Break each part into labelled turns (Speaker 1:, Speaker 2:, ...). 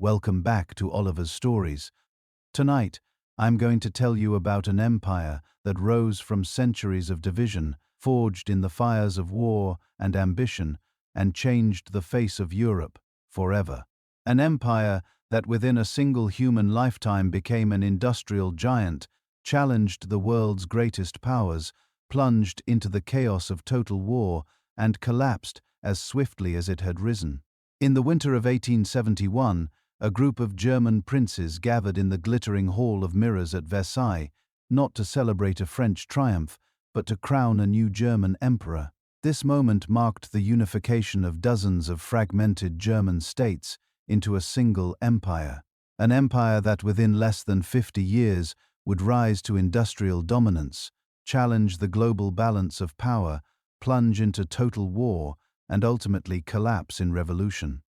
Speaker 1: Welcome back to Oliver's Stories. Tonight, I'm going to tell you about an empire that rose from centuries of division, forged in the fires of war and ambition, and changed the face of Europe forever. An empire that within a single human lifetime became an industrial giant, challenged the world's greatest powers, plunged into the chaos of total war, and collapsed as swiftly as it had risen. In the winter of 1871, a group of German princes gathered in the glittering Hall of Mirrors at Versailles, not to celebrate a French triumph, but to crown a new German emperor. This moment marked the unification of dozens of fragmented German states into a single empire. An empire that within less than 50 years would rise to industrial dominance, challenge the global balance of power, plunge into total war, and ultimately collapse in revolution.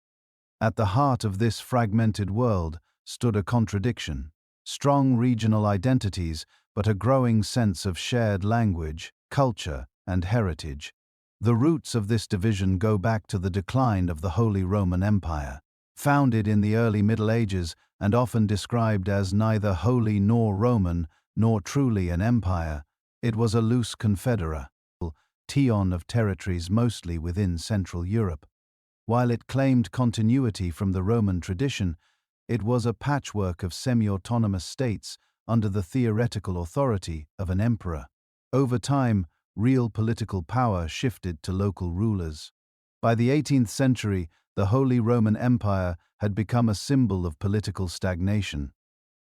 Speaker 1: At the heart of this fragmented world stood a contradiction: strong regional identities, but a growing sense of shared language, culture, and heritage. The roots of this division go back to the decline of the Holy Roman Empire. Founded in the early Middle Ages and often described as neither holy nor Roman, nor truly an empire, it was a loose confederation of territories mostly within Central Europe. While it claimed continuity from the Roman tradition, it was a patchwork of semi-autonomous states under the theoretical authority of an emperor. Over time, real political power shifted to local rulers. By the 18th century, the Holy Roman Empire had become a symbol of political stagnation.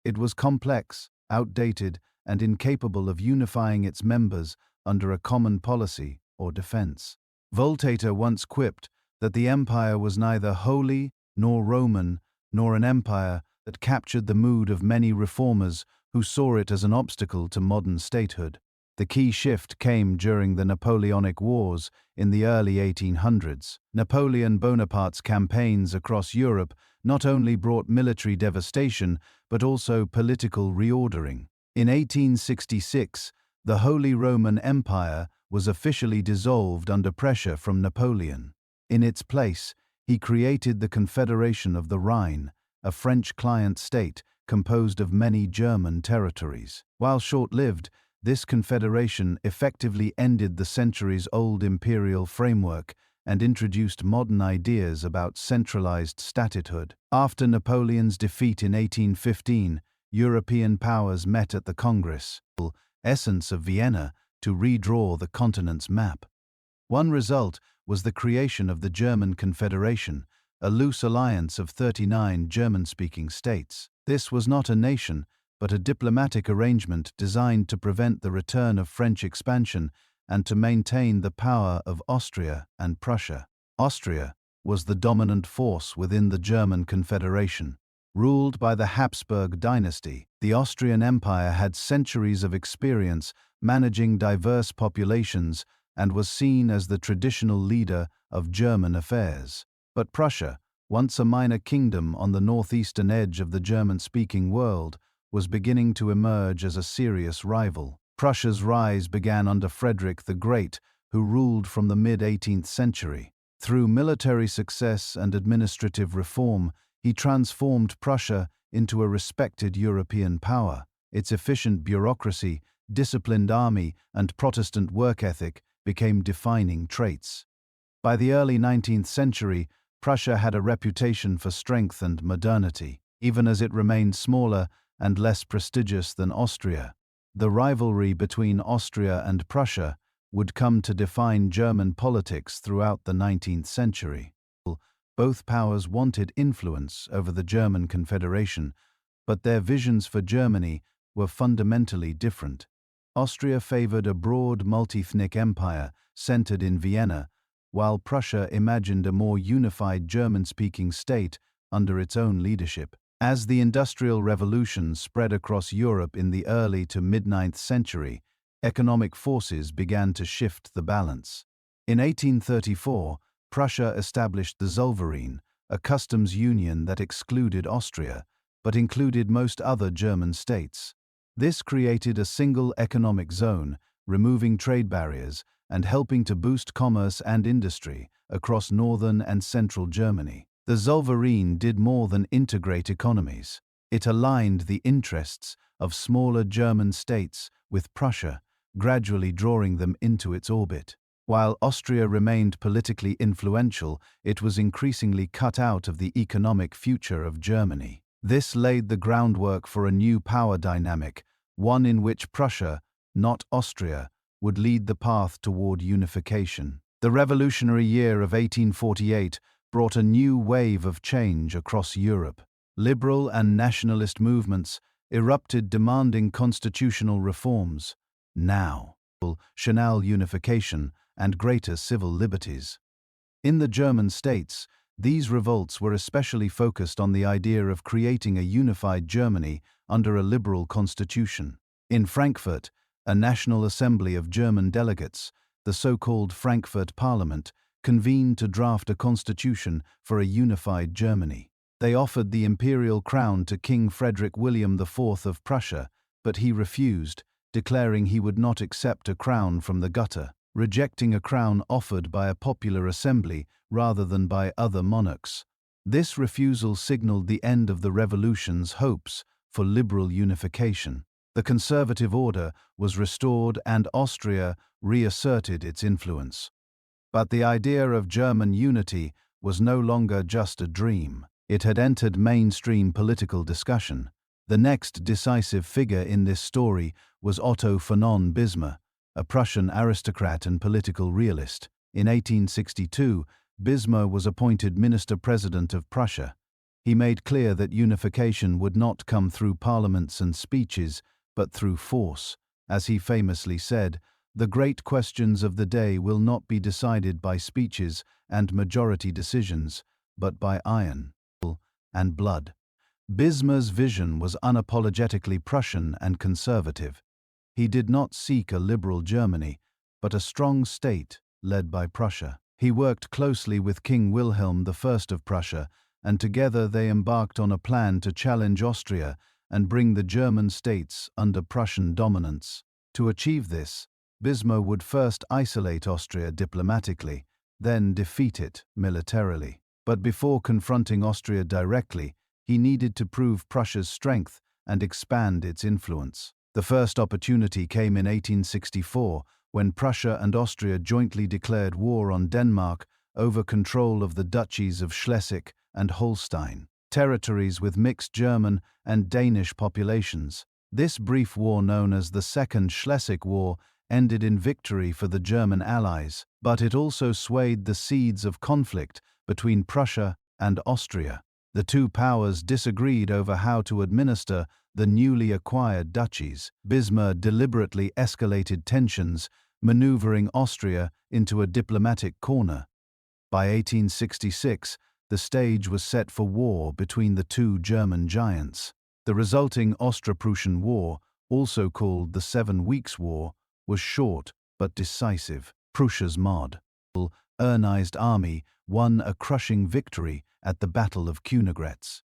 Speaker 1: It was complex, outdated, and incapable of unifying its members under a common policy or defense. Voltaire once quipped that the empire was neither holy nor Roman, nor an empire that captured the mood of many reformers who saw it as an obstacle to modern statehood. The key shift came during the Napoleonic Wars in the early 1800s. Napoleon Bonaparte's campaigns across Europe not only brought military devastation, but also political reordering. In 1866, the Holy Roman Empire was officially dissolved under pressure from Napoleon. In its place, he created the Confederation of the Rhine, a French client state composed of many German territories. While short-lived, this confederation effectively ended the centuries-old imperial framework and introduced modern ideas about centralized statehood. After Napoleon's defeat in 1815, European powers met at the Congress, essence of Vienna, to redraw the continent's map. One result was the creation of the German Confederation, a loose alliance of 39 German-speaking states. This was not a nation, but a diplomatic arrangement designed to prevent the return of French expansion and to maintain the power of Austria and Prussia. Austria was the dominant force within the German Confederation. Ruled by the Habsburg dynasty, the Austrian Empire had centuries of experience managing diverse populations and was seen as the traditional leader of German affairs. But Prussia, once a minor kingdom on the northeastern edge of the German-speaking world, was beginning to emerge as a serious rival. Prussia's rise began under Frederick the Great, who ruled from the mid-18th century. Through military success and administrative reform, he transformed Prussia into a respected European power. Its efficient bureaucracy, disciplined army, and Protestant work ethic became defining traits. By the early 19th century, Prussia had a reputation for strength and modernity, even as it remained smaller and less prestigious than Austria. The rivalry between Austria and Prussia would come to define German politics throughout the 19th century. Both powers wanted influence over the German Confederation, but their visions for Germany were fundamentally different. Austria favored a broad multi-ethnic empire centered in Vienna, while Prussia imagined a more unified German-speaking state under its own leadership. As the Industrial Revolution spread across Europe in the early to mid-9th century, economic forces began to shift the balance. In 1834, Prussia established the Zollverein, a customs union that excluded Austria, but included most other German states. This created a single economic zone, removing trade barriers and helping to boost commerce and industry across northern and central Germany. The Zollverein did more than integrate economies. It aligned the interests of smaller German states with Prussia, gradually drawing them into its orbit. While Austria remained politically influential, it was increasingly cut out of the economic future of Germany. This laid the groundwork for a new power dynamic, one in which Prussia, not Austria, would lead the path toward unification. The revolutionary year of 1848 brought a new wave of change across Europe. Liberal and nationalist movements erupted demanding constitutional reforms, national unification, and greater civil liberties. In the German states, these revolts were especially focused on the idea of creating a unified Germany under a liberal constitution. In Frankfurt, a National Assembly of German delegates, the so-called Frankfurt Parliament, convened to draft a constitution for a unified Germany. They offered the imperial crown to King Frederick William IV of Prussia, but he refused, declaring he would not accept a crown from the gutter, rejecting a crown offered by a popular assembly rather than by other monarchs. This refusal signaled the end of the revolution's hopes for liberal unification. The conservative order was restored and Austria reasserted its influence. But the idea of German unity was no longer just a dream. It had entered mainstream political discussion. The next decisive figure in this story was Otto von Bismarck, a Prussian aristocrat and political realist. In 1862, Bismarck was appointed Minister-President of Prussia. He made clear that unification would not come through parliaments and speeches, but through force. As he famously said, "The great questions of the day will not be decided by speeches and majority decisions, but by iron and blood." Bismarck's vision was unapologetically Prussian and conservative. He did not seek a liberal Germany, but a strong state led by Prussia. He worked closely with King Wilhelm I of Prussia, and together they embarked on a plan to challenge Austria and bring the German states under Prussian dominance. To achieve this, Bismarck would first isolate Austria diplomatically, then defeat it militarily. But before confronting Austria directly, he needed to prove Prussia's strength and expand its influence. The first opportunity came in 1864, when Prussia and Austria jointly declared war on Denmark over control of the duchies of Schleswig and Holstein, territories with mixed German and Danish populations. This brief war, known as the Second Schleswig War, ended in victory for the German allies, but it also swayed the seeds of conflict between Prussia and Austria. The two powers disagreed over how to administer the newly acquired duchies. Bismarck deliberately escalated tensions, maneuvering Austria into a diplomatic corner. By 1866, the stage was set for war between the two German giants. The resulting Austro-Prussian War, also called the 7 Weeks' War, was short but decisive. Prussia's modernized army won a crushing victory at the Battle of Königgrätz.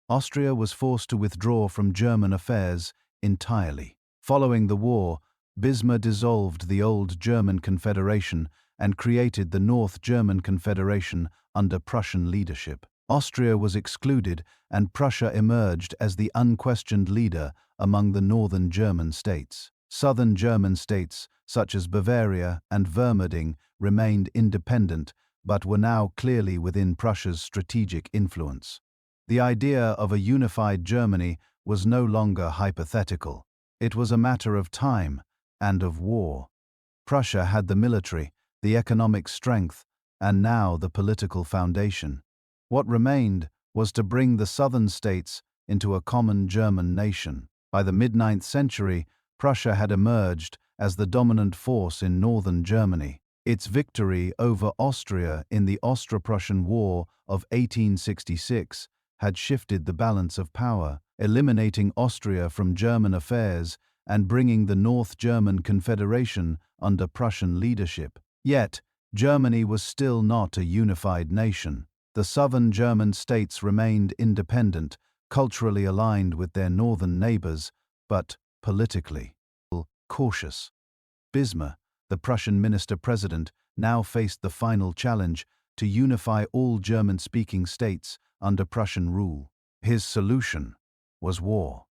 Speaker 1: Austria was forced to withdraw from German affairs entirely. Following the war, Bismarck dissolved the old German Confederation and created the North German Confederation under Prussian leadership. Austria was excluded, and Prussia emerged as the unquestioned leader among the northern German states. Southern German states, such as Bavaria and Württemberg, remained independent, but were now clearly within Prussia's strategic influence. The idea of a unified Germany was no longer hypothetical. It was a matter of time and of war. Prussia had the military, the economic strength, and now the political foundation. What remained was to bring the southern states into a common German nation. By the mid-9th century, Prussia had emerged as the dominant force in northern Germany. Its victory over Austria in the Austro-Prussian War of 1866 had shifted the balance of power, eliminating Austria from German affairs and bringing the North German Confederation under Prussian leadership. Yet, Germany was still not a unified nation. The southern German states remained independent, culturally aligned with their northern neighbors, but politically cautious. Bismarck, the Prussian minister-president, now faced the final challenge: to unify all German-speaking states under Prussian rule. His solution was war.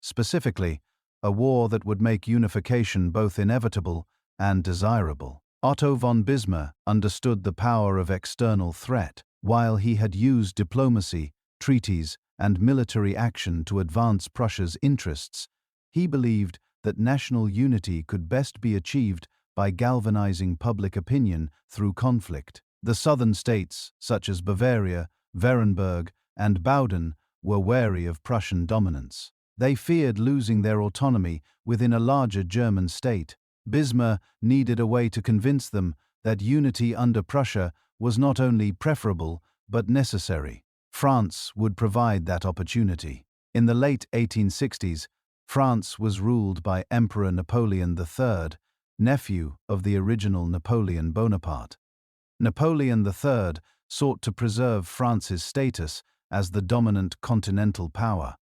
Speaker 1: Specifically, a war that would make unification both inevitable and desirable. Otto von Bismarck understood the power of external threat. While he had used diplomacy, treaties, and military action to advance Prussia's interests, he believed that national unity could best be achieved by galvanizing public opinion through conflict. The southern states, such as Bavaria, Württemberg, and Baden, were wary of Prussian dominance. They feared losing their autonomy within a larger German state. Bismarck needed a way to convince them that unity under Prussia was not only preferable but necessary. France would provide that opportunity. In the late 1860s, France was ruled by Emperor Napoleon III, nephew of the original Napoleon Bonaparte. Napoleon III sought to preserve France's status as the dominant continental power.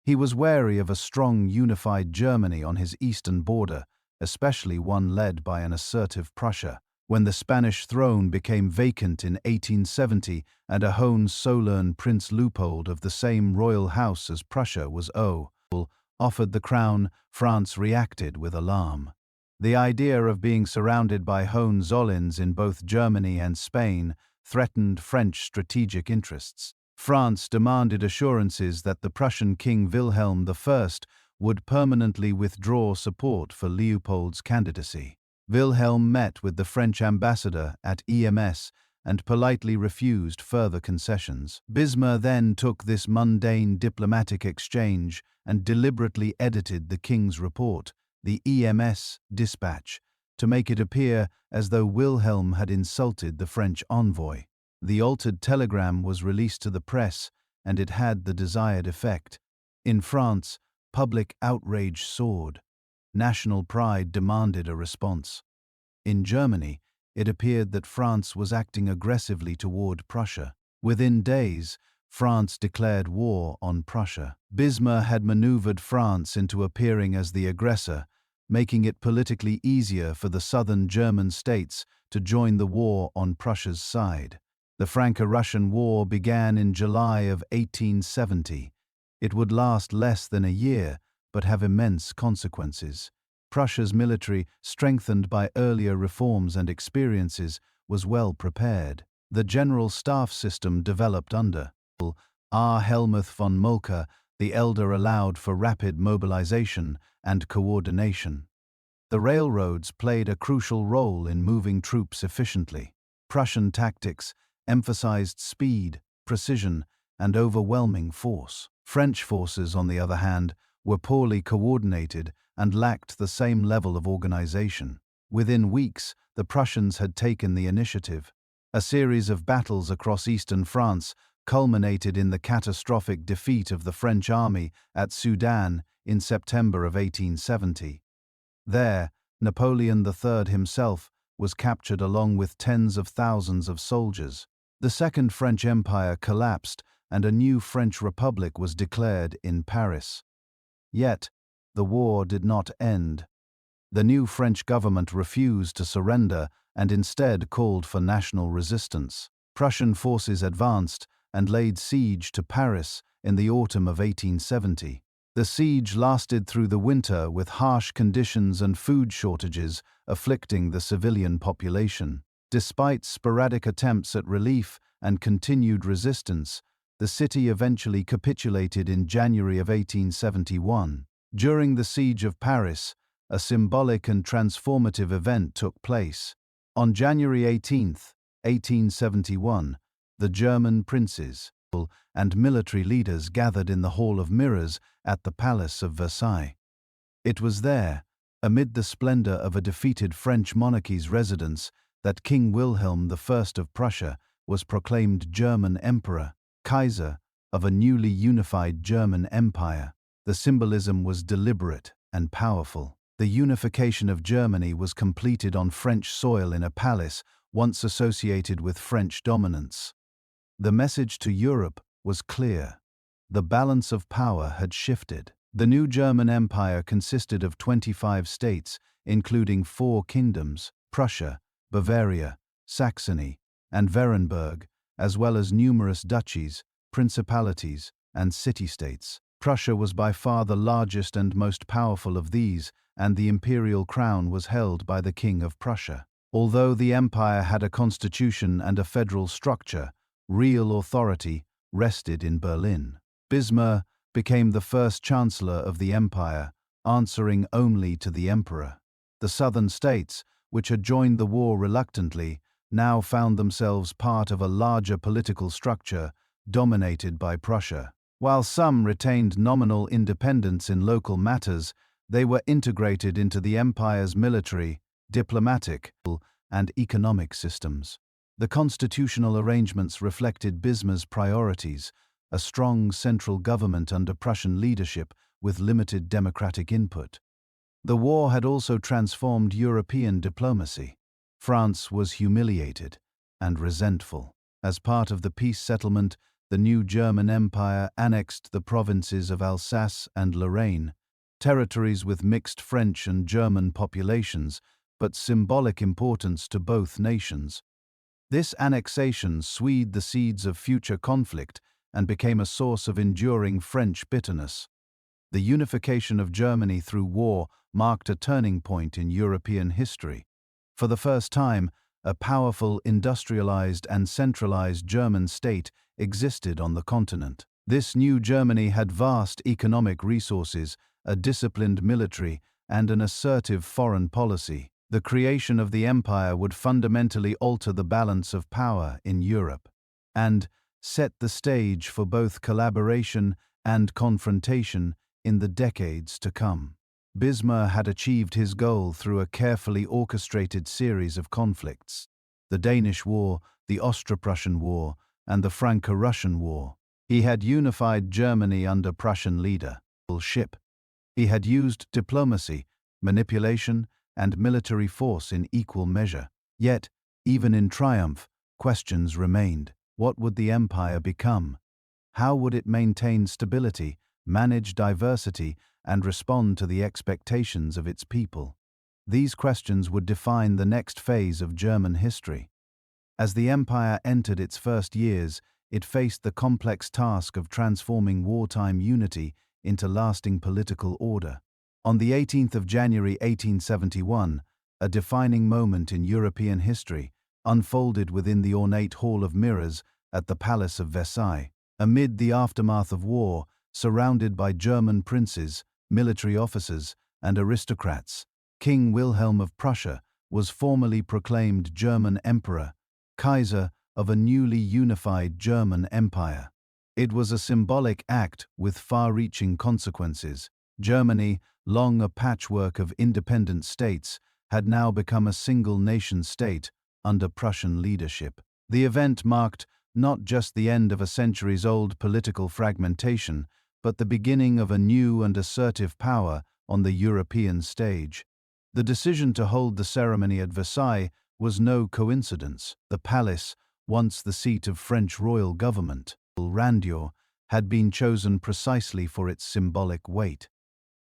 Speaker 1: He was wary of a strong, unified Germany on his eastern border, especially one led by an assertive Prussia. When the Spanish throne became vacant in 1870 and a Hohenzollern Prince Leopold of the same royal house as Prussia was offered the crown, France reacted with alarm. The idea of being surrounded by Hohenzollerns in both Germany and Spain threatened French strategic interests. France demanded assurances that the Prussian King Wilhelm I would permanently withdraw support for Leopold's candidacy. Wilhelm met with the French ambassador at EMS and politely refused further concessions. Bismarck then took this mundane diplomatic exchange and deliberately edited the king's report, the EMS dispatch, to make it appear as though Wilhelm had insulted the French envoy. The altered telegram was released to the press, and it had the desired effect. In France, public outrage soared. National pride demanded a response. In Germany, it appeared that France was acting aggressively toward Prussia. Within days, France declared war on Prussia. Bismarck had maneuvered France into appearing as the aggressor, making it politically easier for the southern German states to join the war on Prussia's side. The Franco-Prussian War began in July of 1870. It would last less than a year, but have immense consequences. Prussia's military, strengthened by earlier reforms and experiences, was well prepared. The general staff system developed under Helmuth von Moltke the Elder allowed for rapid mobilization and coordination. The railroads played a crucial role in moving troops efficiently. Prussian tactics emphasized speed, precision, and overwhelming force. French forces, on the other hand, were poorly coordinated and lacked the same level of organization. Within weeks, the Prussians had taken the initiative. A series of battles across eastern France culminated in the catastrophic defeat of the French army at Sedan in September of 1870. There, Napoleon III himself was captured along with tens of thousands of soldiers. The Second French Empire collapsed and a new French Republic was declared in Paris. Yet, the war did not end. The new French government refused to surrender and instead called for national resistance. Prussian forces advanced and laid siege to Paris in the autumn of 1870. The siege lasted through the winter with harsh conditions and food shortages afflicting the civilian population. Despite sporadic attempts at relief and continued resistance, the city eventually capitulated in January of 1871. During the Siege of Paris, a symbolic and transformative event took place. On January 18, 1871, the German princes and military leaders gathered in the Hall of Mirrors at the Palace of Versailles. It was there, amid the splendor of a defeated French monarchy's residence, that King Wilhelm I of Prussia was proclaimed German Emperor, Kaiser of a newly unified German Empire. The symbolism was deliberate and powerful. The unification of Germany was completed on French soil in a palace once associated with French dominance. The message to Europe was clear. The balance of power had shifted. The new German Empire consisted of 25 states, including 4 kingdoms: Prussia, Bavaria, Saxony, and Wurtemberg, as well as numerous duchies, principalities, and city-states. Prussia was by far the largest and most powerful of these, and the imperial crown was held by the King of Prussia. Although the empire had a constitution and a federal structure, real authority rested in Berlin. Bismarck became the first chancellor of the empire, answering only to the emperor. The southern states, which had joined the war reluctantly, now found themselves part of a larger political structure dominated by Prussia. While some retained nominal independence in local matters, they were integrated into the empire's military, diplomatic, and economic systems. The constitutional arrangements reflected Bismarck's priorities: a strong central government under Prussian leadership with limited democratic input. The war had also transformed European diplomacy. France was humiliated and resentful. As part of the peace settlement, the new German Empire annexed the provinces of Alsace and Lorraine, territories with mixed French and German populations, but symbolic importance to both nations. This annexation sowed the seeds of future conflict and became a source of enduring French bitterness. The unification of Germany through war marked a turning point in European history. For the first time, a powerful, industrialized and centralized German state existed on the continent. This new Germany had vast economic resources, a disciplined military, and an assertive foreign policy. The creation of the empire would fundamentally alter the balance of power in Europe, and set the stage for both collaboration and confrontation in the decades to come. Bismarck had achieved his goal through a carefully orchestrated series of conflicts: the Danish War, the Austro-Prussian War, and the Franco-Prussian War. He had unified Germany under Prussian leadership. He had used diplomacy, manipulation, and military force in equal measure. Yet, even in triumph, questions remained. What would the empire become? How would it maintain stability, manage diversity, and respond to the expectations of its people? These questions would define the next phase of German history. As the empire entered its first years, it faced the complex task of transforming wartime unity into lasting political order. On the 18th of January 1871, a defining moment in European history unfolded within the ornate Hall of Mirrors at the Palace of Versailles. Amid the aftermath of war, surrounded by German princes, military officers, and aristocrats, King Wilhelm of Prussia was formally proclaimed German Emperor, Kaiser of a newly unified German Empire. It was a symbolic act with far-reaching consequences. Germany, long a patchwork of independent states, had now become a single nation-state under Prussian leadership. The event marked not just the end of a centuries-old political fragmentation, but the beginning of a new and assertive power on the European stage. The decision to hold the ceremony at Versailles was no coincidence. The palace, once the seat of French royal government, grandeur, had been chosen precisely for its symbolic weight.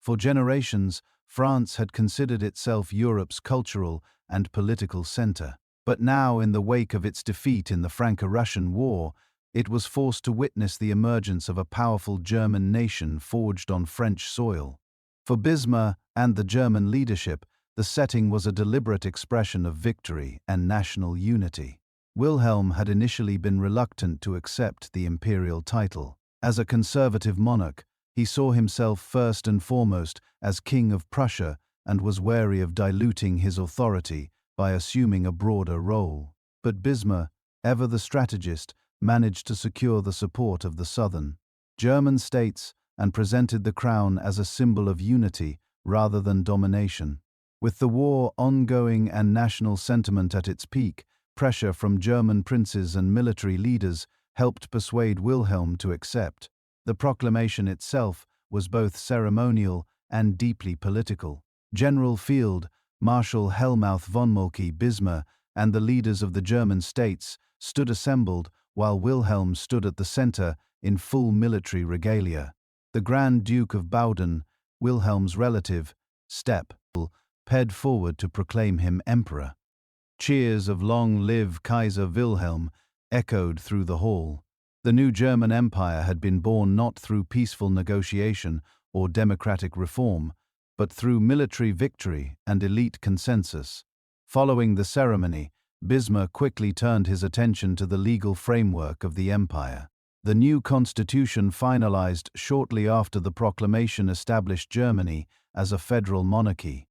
Speaker 1: For generations, France had considered itself Europe's cultural and political center. But now, in the wake of its defeat in the Franco-Prussian War, it was forced to witness the emergence of a powerful German nation forged on French soil. For Bismarck and the German leadership, the setting was a deliberate expression of victory and national unity. Wilhelm had initially been reluctant to accept the imperial title. As a conservative monarch, he saw himself first and foremost as King of Prussia and was wary of diluting his authority by assuming a broader role. But Bismarck, ever the strategist, managed to secure the support of the southern German states and presented the crown as a symbol of unity rather than domination. With the war ongoing and national sentiment at its peak, pressure from German princes and military leaders helped persuade Wilhelm to accept. The proclamation itself was both ceremonial and deeply political. General Field Marshal Helmuth von Moltke Bismarck and the leaders of the German states stood assembled while Wilhelm stood at the center in full military regalia. The Grand Duke of Baden, Wilhelm's relative, sped forward to proclaim him emperor. Cheers of "Long live Kaiser Wilhelm" echoed through the hall. The new German Empire had been born not through peaceful negotiation or democratic reform, but through military victory and elite consensus. Following the ceremony, Bismarck quickly turned his attention to the legal framework of the empire. The new constitution, finalized shortly after the proclamation, established Germany as a federal monarchy.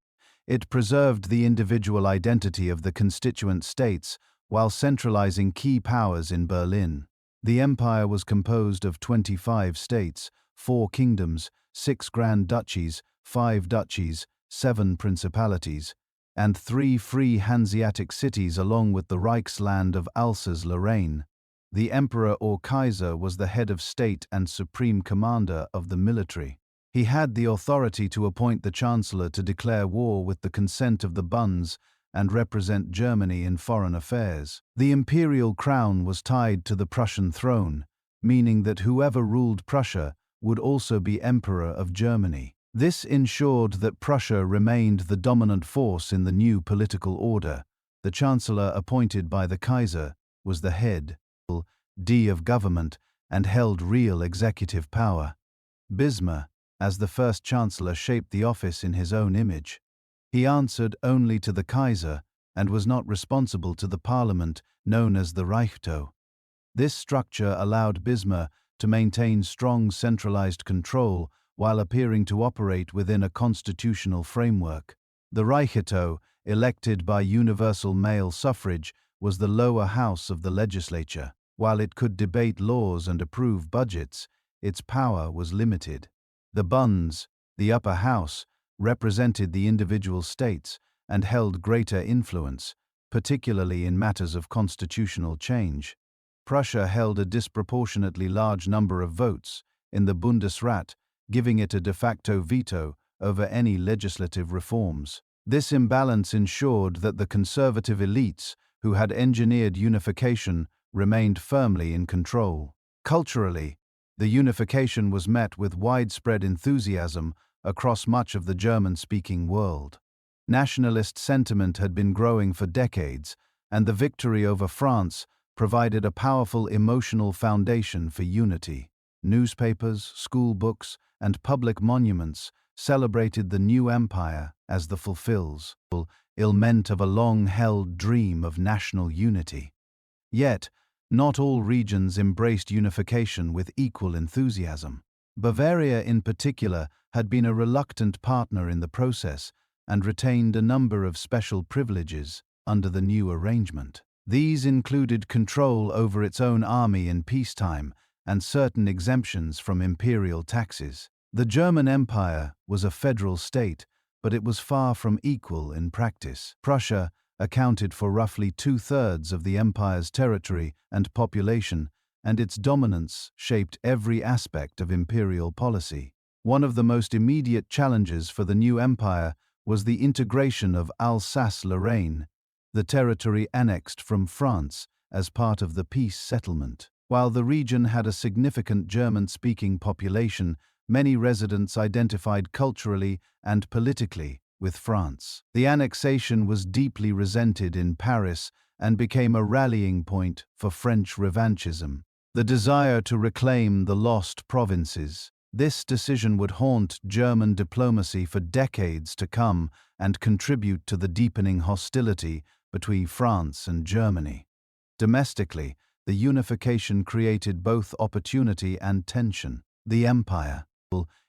Speaker 1: It preserved the individual identity of the constituent states while centralizing key powers in Berlin. The empire was composed of 25 states, 4 kingdoms, 6 grand duchies, 5 duchies, 7 principalities, and 3 free Hanseatic cities along with the Reichsland of Alsace-Lorraine. The emperor or Kaiser was the head of state and supreme commander of the military. He had the authority to appoint the chancellor to declare war with the consent of the Bunds and represent Germany in foreign affairs. The imperial crown was tied to the Prussian throne, meaning that whoever ruled Prussia would also be emperor of Germany. This ensured that Prussia remained the dominant force in the new political order. The chancellor, appointed by the Kaiser, was the head of government and held real executive power. Bismarck, as the first chancellor, shaped the office in his own image. He answered only to the Kaiser and was not responsible to the parliament known as the Reichstag. This structure allowed Bismarck to maintain strong centralized control while appearing to operate within a constitutional framework. The Reichstag, elected by universal male suffrage, was the lower house of the legislature. While it could debate laws and approve budgets, its power was limited. The Bunds, the upper house, represented the individual states and held greater influence, particularly in matters of constitutional change. Prussia held a disproportionately large number of votes in the Bundesrat, giving it a de facto veto over any legislative reforms. This imbalance ensured that the conservative elites, who had engineered unification, remained firmly in control. Culturally, the unification was met with widespread enthusiasm across much of the German-speaking world. Nationalist sentiment had been growing for decades, and the victory over France provided a powerful emotional foundation for unity. Newspapers, school books, and public monuments celebrated the new empire as the fulfillment of a long-held dream of national unity. Yet, not all regions embraced unification with equal enthusiasm. Bavaria, in particular, had been a reluctant partner in the process and retained a number of special privileges under the new arrangement. These included control over its own army in peacetime and certain exemptions from imperial taxes. The German Empire was a federal state, but it was far from equal in practice. Prussia accounted for roughly 2/3 of the empire's territory and population, and its dominance shaped every aspect of imperial policy. One of the most immediate challenges for the new empire was the integration of Alsace-Lorraine, the territory annexed from France as part of the peace settlement. While the region had a significant German-speaking population, many residents identified culturally and politically with France. The annexation was deeply resented in Paris and became a rallying point for French revanchism. The desire to reclaim the lost provinces. This decision would haunt German diplomacy for decades to come and contribute to the deepening hostility between France and Germany. Domestically, the unification created both opportunity and tension. The empire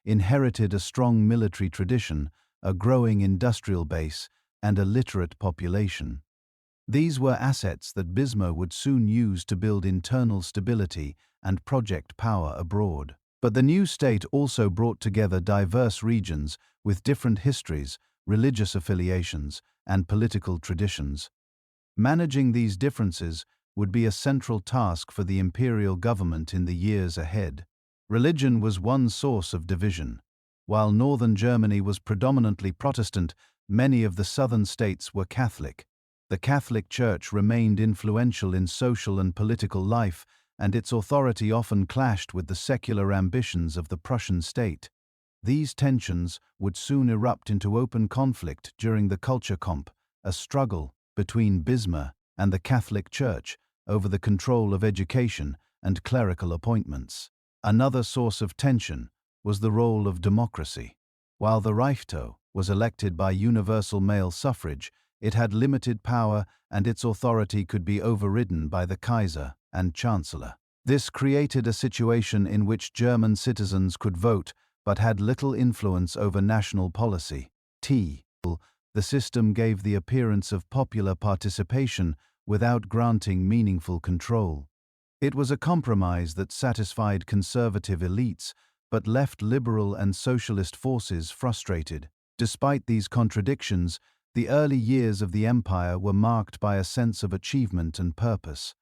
Speaker 1: inherited a strong military tradition, a growing industrial base, and a literate population. These were assets that Bismarck would soon use to build internal stability and project power abroad. But the new state also brought together diverse regions with different histories, religious affiliations, and political traditions. Managing these differences would be a central task for the imperial government in the years ahead. Religion was one source of division. While northern Germany was predominantly Protestant, many of the southern states were Catholic. The Catholic Church remained influential in social and political life, and its authority often clashed with the secular ambitions of the Prussian state. These tensions would soon erupt into open conflict during the Kulturkampf, a struggle between Bismarck and the Catholic Church over the control of education and clerical appointments. Another source of tension was the role of democracy. While the Reichstag was elected by universal male suffrage, it had limited power and its authority could be overridden by the Kaiser and Chancellor. This created a situation in which German citizens could vote but had little influence over national policy. The system gave the appearance of popular participation without granting meaningful control. It was a compromise that satisfied conservative elites but left liberal and socialist forces frustrated. Despite these contradictions, the early years of the empire were marked by a sense of achievement and purpose.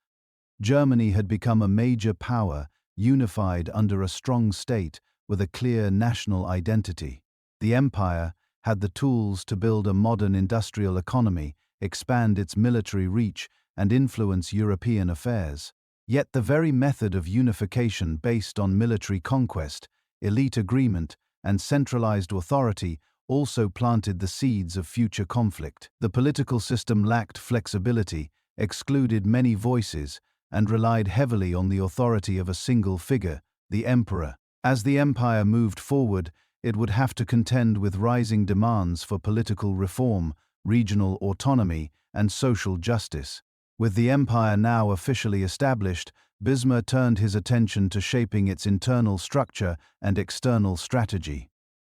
Speaker 1: Germany had become a major power, unified under a strong state with a clear national identity. The empire had the tools to build a modern industrial economy, expand its military reach, and influence European affairs. Yet the very method of unification based on military conquest, elite agreement, and centralized authority also planted the seeds of future conflict. The political system lacked flexibility, excluded many voices, and relied heavily on the authority of a single figure, the emperor. As the empire moved forward, it would have to contend with rising demands for political reform, regional autonomy, and social justice. With the empire now officially established, Bismarck turned his attention to shaping its internal structure and external strategy.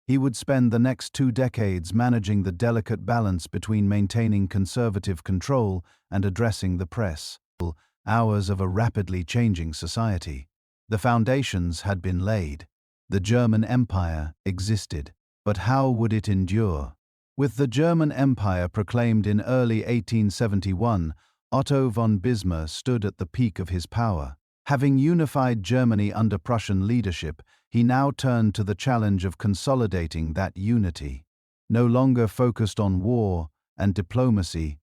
Speaker 1: He would spend the next 2 decades managing the delicate balance between maintaining conservative control and addressing the press. Hours of a rapidly changing society. The foundations had been laid. The German Empire existed. But how would it endure? With the German Empire proclaimed in early 1871, Otto von Bismarck stood at the peak of his power. Having unified Germany under Prussian leadership, he now turned to the challenge of consolidating that unity. No longer focused on war and diplomacy,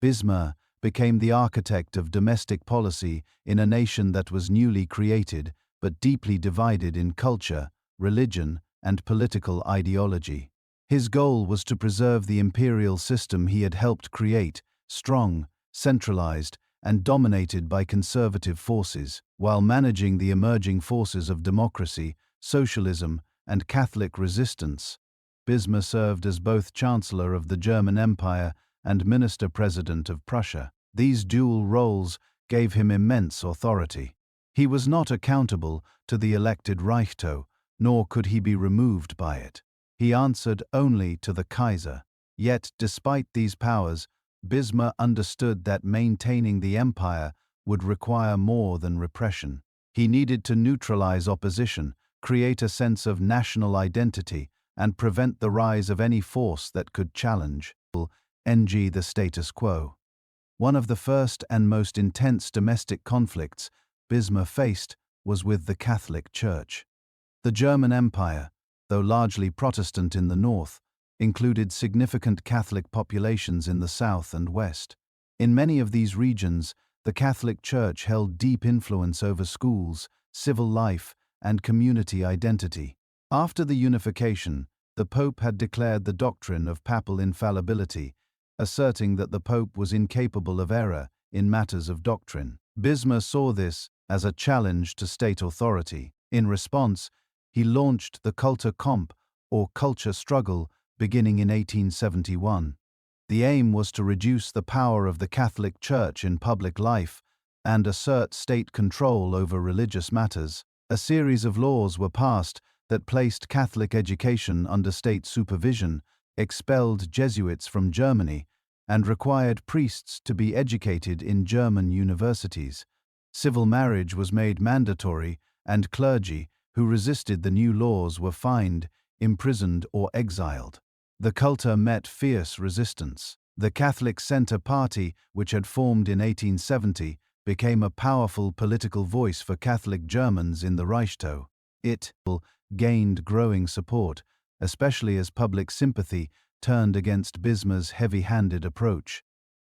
Speaker 1: Bismarck became the architect of domestic policy in a nation that was newly created but deeply divided in culture, religion, and political ideology. His goal was to preserve the imperial system he had helped create, strong, centralized, and dominated by conservative forces, while managing the emerging forces of democracy, socialism, and Catholic resistance. Bismarck served as both Chancellor of the German Empire and Minister-President of Prussia. These dual roles gave him immense authority. He was not accountable to the elected Reichstag, nor could he be removed by it. He answered only to the Kaiser. Yet, despite these powers, Bismarck understood that maintaining the empire would require more than repression. He needed to neutralize opposition, create a sense of national identity, and prevent the rise of any force that could challenge the status quo. One of the first and most intense domestic conflicts Bismarck faced was with the Catholic Church. The German Empire, though largely Protestant in the north, included significant Catholic populations in the south and west. In many of these regions, the Catholic Church held deep influence over schools, civil life, and community identity. After the unification, the Pope had declared the doctrine of papal infallibility, asserting that the Pope was incapable of error in matters of doctrine. Bismarck saw this as a challenge to state authority. In response, he launched the Kultur Kampf, or culture struggle, beginning in 1871. The aim was to reduce the power of the Catholic Church in public life and assert state control over religious matters. A series of laws were passed that placed Catholic education under state supervision, expelled Jesuits from Germany, and required priests to be educated in German universities. Civil marriage was made mandatory, and clergy who resisted the new laws were fined, imprisoned, or exiled. The Kultur met fierce resistance. The Catholic Centre Party, which had formed in 1870, became a powerful political voice for Catholic Germans in the Reichstag. It gained growing support, especially as public sympathy turned against Bismarck's heavy-handed approach.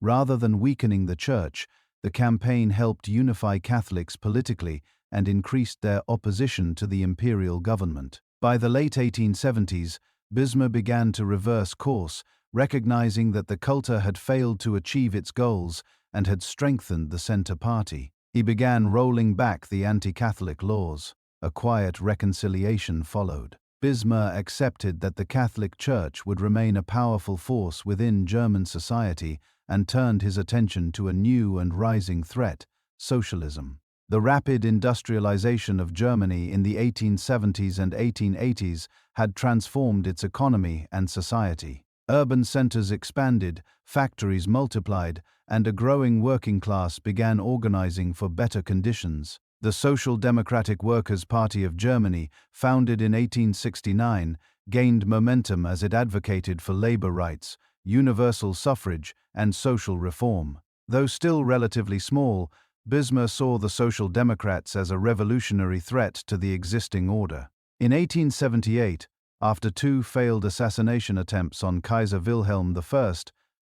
Speaker 1: Rather than weakening the Church, the campaign helped unify Catholics politically and increased their opposition to the imperial government. By the late 1870s, Bismarck began to reverse course, recognizing that the culture had failed to achieve its goals and had strengthened the Centre Party. He began rolling back the anti-Catholic laws. A quiet reconciliation followed. Bismarck accepted that the Catholic Church would remain a powerful force within German society and turned his attention to a new and rising threat: socialism. The rapid industrialization of Germany in the 1870s and 1880s had transformed its economy and society. Urban centers expanded, factories multiplied, and a growing working class began organizing for better conditions. The Social Democratic Workers' Party of Germany, founded in 1869, gained momentum as it advocated for labor rights, universal suffrage, and social reform. Though still relatively small, Bismarck saw the Social Democrats as a revolutionary threat to the existing order. In 1878, after two failed assassination attempts on Kaiser Wilhelm I,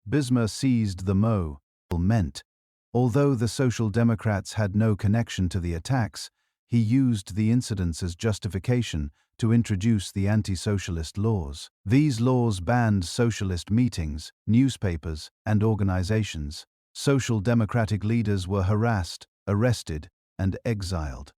Speaker 1: Bismarck seized the moment. Although the Social Democrats had no connection to the attacks, he used the incidents as justification to introduce the anti-socialist laws. These laws banned socialist meetings, newspapers, and organizations. Social democratic leaders were harassed, arrested, and exiled.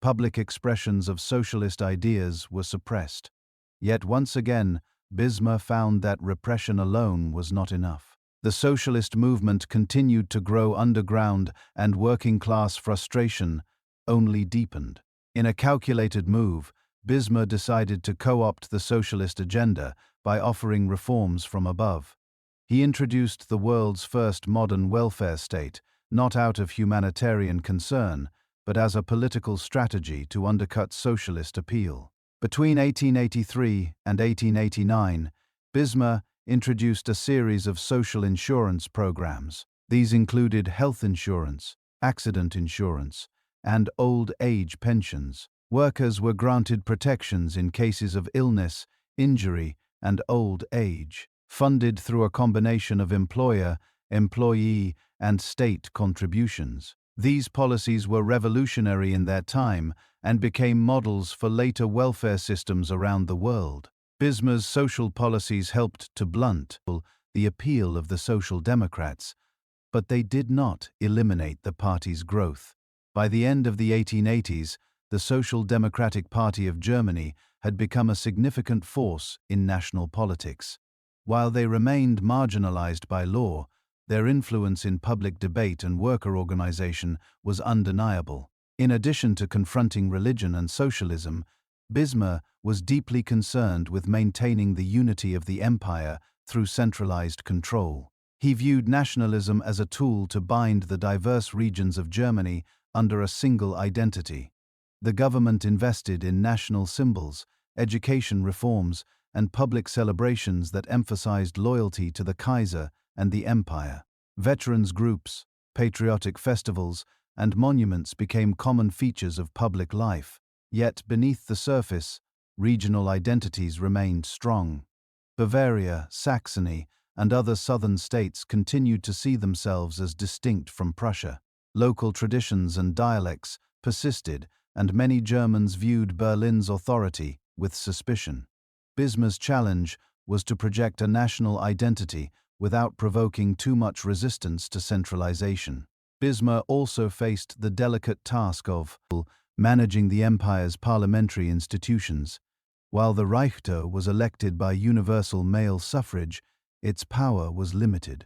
Speaker 1: Public expressions of socialist ideas were suppressed. Yet once again, Bismarck found that repression alone was not enough. The socialist movement continued to grow underground, and working-class frustration only deepened. In a calculated move, Bismarck decided to co-opt the socialist agenda by offering reforms from above. He introduced the world's first modern welfare state, not out of humanitarian concern, but as a political strategy to undercut socialist appeal. Between 1883 and 1889, Bismarck introduced a series of social insurance programs. These included health insurance, accident insurance, and old age pensions. Workers were granted protections in cases of illness, injury, and old age, funded through a combination of employer, employee, and state contributions. These policies were revolutionary in their time and became models for later welfare systems around the world. Bismarck's social policies helped to blunt the appeal of the Social Democrats, but they did not eliminate the party's growth. By the end of the 1880s, the Social Democratic Party of Germany had become a significant force in national politics. While they remained marginalized by law, their influence in public debate and worker organization was undeniable. In addition to confronting religion and socialism, Bismarck was deeply concerned with maintaining the unity of the empire through centralized control. He viewed nationalism as a tool to bind the diverse regions of Germany under a single identity. The government invested in national symbols, education reforms, and public celebrations that emphasized loyalty to the Kaiser and the empire. Veterans groups, patriotic festivals, and monuments became common features of public life. Yet beneath the surface, regional identities remained strong. Bavaria, Saxony, and other southern states continued to see themselves as distinct from Prussia. Local traditions and dialects persisted, and many Germans viewed Berlin's authority with suspicion. Bismarck's challenge was to project a national identity without provoking too much resistance to centralization. Bismarck also faced the delicate task of managing the empire's parliamentary institutions. While the Reichstag was elected by universal male suffrage, its power was limited.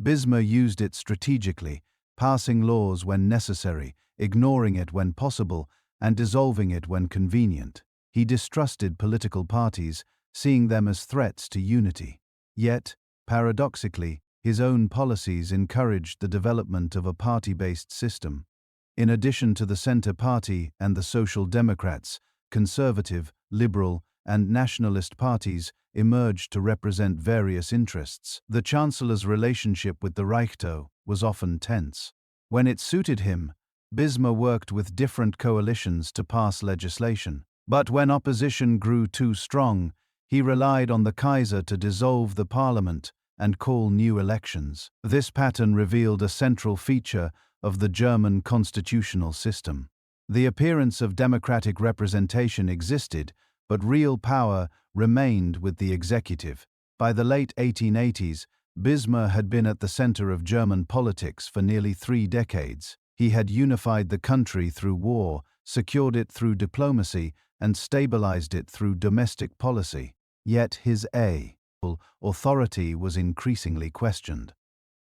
Speaker 1: Bismarck used it strategically, passing laws when necessary, ignoring it when possible, and dissolving it when convenient. He distrusted political parties, seeing them as threats to unity. Yet, paradoxically, his own policies encouraged the development of a party-based system. In addition to the Centre Party and the Social Democrats, conservative, liberal, and nationalist parties emerged to represent various interests. The Chancellor's relationship with the Reichstag was often tense. When it suited him, Bismarck worked with different coalitions to pass legislation. But when opposition grew too strong, he relied on the Kaiser to dissolve the parliament and call new elections. This pattern revealed a central feature of the German constitutional system. The appearance of democratic representation existed, but real power remained with the executive. By the late 1880s, Bismarck had been at the center of German politics for nearly 3 decades. He had unified the country through war, secured it through diplomacy, and stabilized it through domestic policy. Yet his authority was increasingly questioned.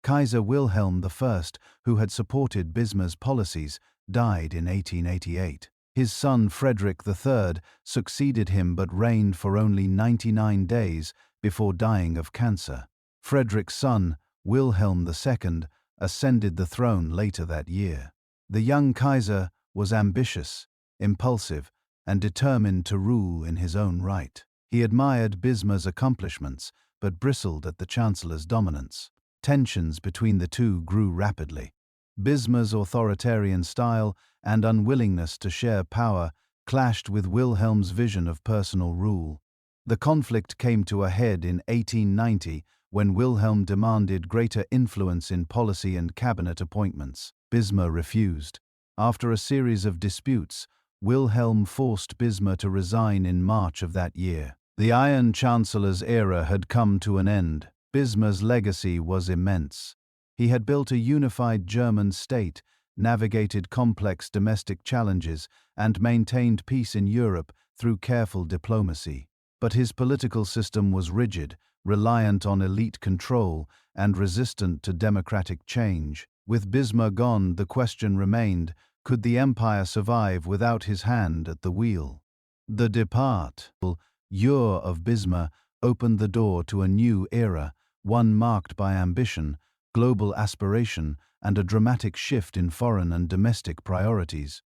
Speaker 1: Kaiser Wilhelm I, who had supported Bismarck's policies, died in 1888. His son Frederick III succeeded him but reigned for only 99 days before dying of cancer. Frederick's son, Wilhelm II, ascended the throne later that year. The young Kaiser was ambitious, impulsive, and determined to rule in his own right. He admired Bismarck's accomplishments, but bristled at the Chancellor's dominance. Tensions between the two grew rapidly. Bismarck's authoritarian style and unwillingness to share power clashed with Wilhelm's vision of personal rule. The conflict came to a head in 1890 when Wilhelm demanded greater influence in policy and cabinet appointments. Bismarck refused. After a series of disputes, Wilhelm forced Bismarck to resign in March of that year. The Iron Chancellor's era had come to an end. Bismarck's legacy was immense. He had built a unified German state, navigated complex domestic challenges, and maintained peace in Europe through careful diplomacy. But his political system was rigid, reliant on elite control, and resistant to democratic change. With Bismarck gone, the question remained, could the empire survive without his hand at the wheel? The departure of Bismarck opened the door to a new era, one marked by ambition, global aspiration, and a dramatic shift in foreign and domestic priorities.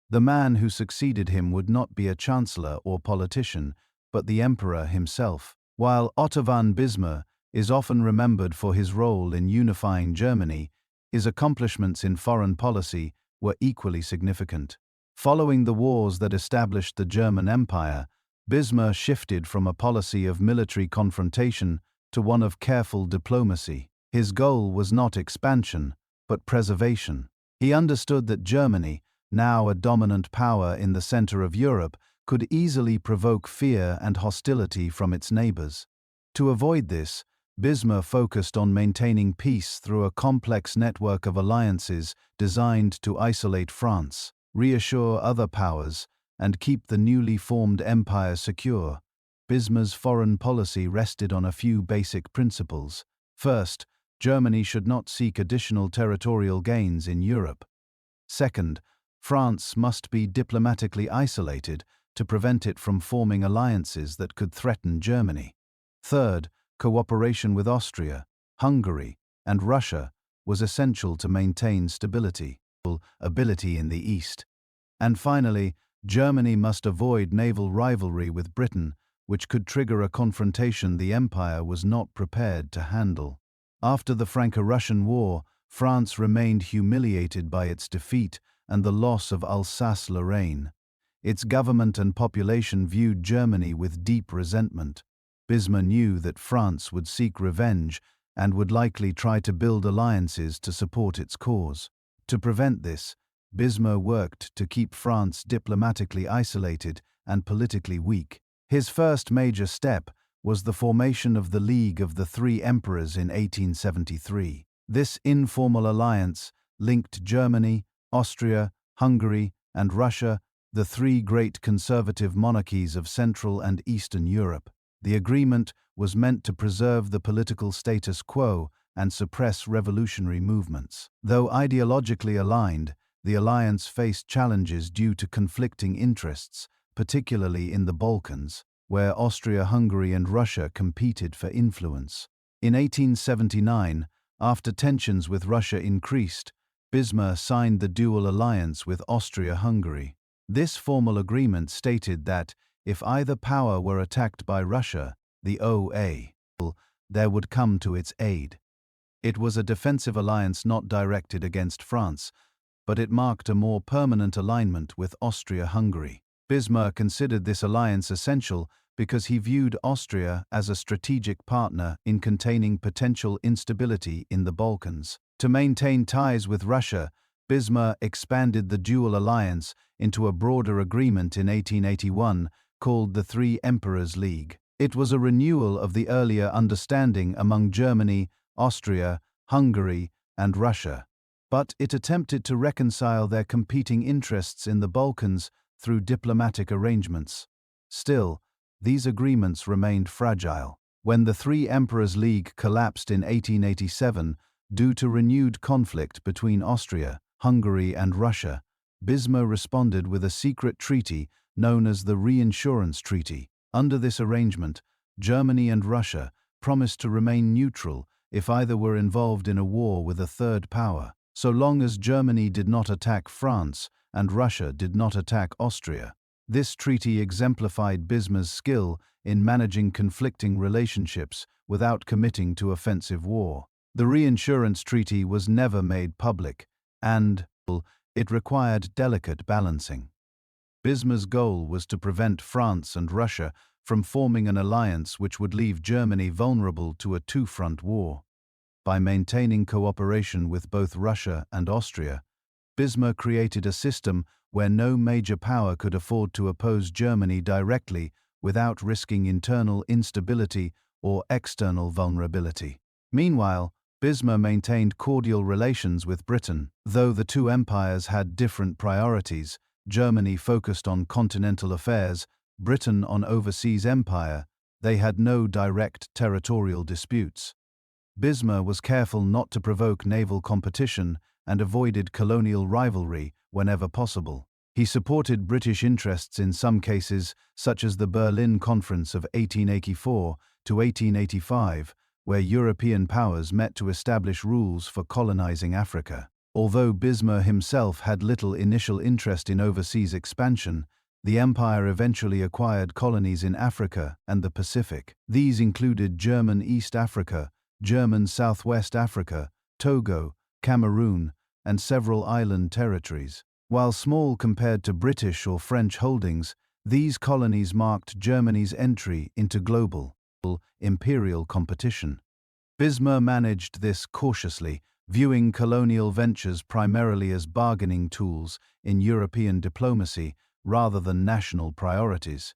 Speaker 1: The man who succeeded him would not be a chancellor or politician, but the emperor himself. While Otto von Bismarck is often remembered for his role in unifying Germany, his accomplishments in foreign policy were equally significant. Following the wars that established the German Empire, Bismarck shifted from a policy of military confrontation to one of careful diplomacy. His goal was not expansion, but preservation. He understood that Germany, now a dominant power in the center of Europe, could easily provoke fear and hostility from its neighbors. To avoid this, Bismarck focused on maintaining peace through a complex network of alliances designed to isolate France, reassure other powers, and keep the newly formed empire secure. Bismarck's foreign policy rested on a few basic principles. First, Germany should not seek additional territorial gains in Europe. Second, France must be diplomatically isolated to prevent it from forming alliances that could threaten Germany. Third, cooperation with Austria, Hungary, and Russia was essential to maintain stability in the East. And finally, Germany must avoid naval rivalry with Britain, which could trigger a confrontation the empire was not prepared to handle. After the Franco-Prussian War, France remained humiliated by its defeat and the loss of Alsace-Lorraine. Its government and population viewed Germany with deep resentment. Bismarck knew that France would seek revenge and would likely try to build alliances to support its cause. To prevent this, Bismarck worked to keep France diplomatically isolated and politically weak. His first major step was the formation of the League of the Three Emperors in 1873. This informal alliance linked Germany, Austria, Hungary, and Russia, the three great conservative monarchies of Central and Eastern Europe. The agreement was meant to preserve the political status quo and suppress revolutionary movements. Though ideologically aligned, the alliance faced challenges due to conflicting interests, particularly in the Balkans, where Austria-Hungary and Russia competed for influence. In 1879, after tensions with Russia increased, Bismarck signed the dual alliance with Austria-Hungary. This formal agreement stated that, if either power were attacked by Russia, the OA there would come to its aid. It was a defensive alliance not directed against France, but it marked a more permanent alignment with Austria-Hungary. Bismarck considered this alliance essential because he viewed Austria as a strategic partner in containing potential instability in the Balkans. To maintain ties with Russia, Bismarck expanded the dual alliance into a broader agreement in 1881 called the Three Emperors League. It was a renewal of the earlier understanding among Germany, Austria, Hungary, and Russia. But it attempted to reconcile their competing interests in the Balkans through diplomatic arrangements. Still, these agreements remained fragile. When the Three Emperors League collapsed in 1887 due to renewed conflict between Austria, Hungary, and Russia, Bismarck responded with a secret treaty known as the Reinsurance Treaty. Under this arrangement, Germany and Russia promised to remain neutral if either were involved in a war with a third power, so long as Germany did not attack France and Russia did not attack Austria. This treaty exemplified Bismarck's skill in managing conflicting relationships without committing to offensive war. The Reinsurance Treaty was never made public, and it required delicate balancing. Bismarck's goal was to prevent France and Russia from forming an alliance which would leave Germany vulnerable to a two-front war. By maintaining cooperation with both Russia and Austria, Bismarck created a system where no major power could afford to oppose Germany directly without risking internal instability or external vulnerability. Meanwhile, Bismarck maintained cordial relations with Britain. Though the two empires had different priorities, Germany focused on continental affairs, Britain on overseas empire, they had no direct territorial disputes. Bismarck was careful not to provoke naval competition and avoided colonial rivalry whenever possible. He supported British interests in some cases, such as the Berlin Conference of 1884 to 1885, where European powers met to establish rules for colonizing Africa. Although Bismarck himself had little initial interest in overseas expansion, the empire eventually acquired colonies in Africa and the Pacific. These included German East Africa, German Southwest Africa, Togo, Cameroon, and several island territories. While small compared to British or French holdings, these colonies marked Germany's entry into global, imperial competition. Bismarck managed this cautiously, viewing colonial ventures primarily as bargaining tools in European diplomacy rather than national priorities.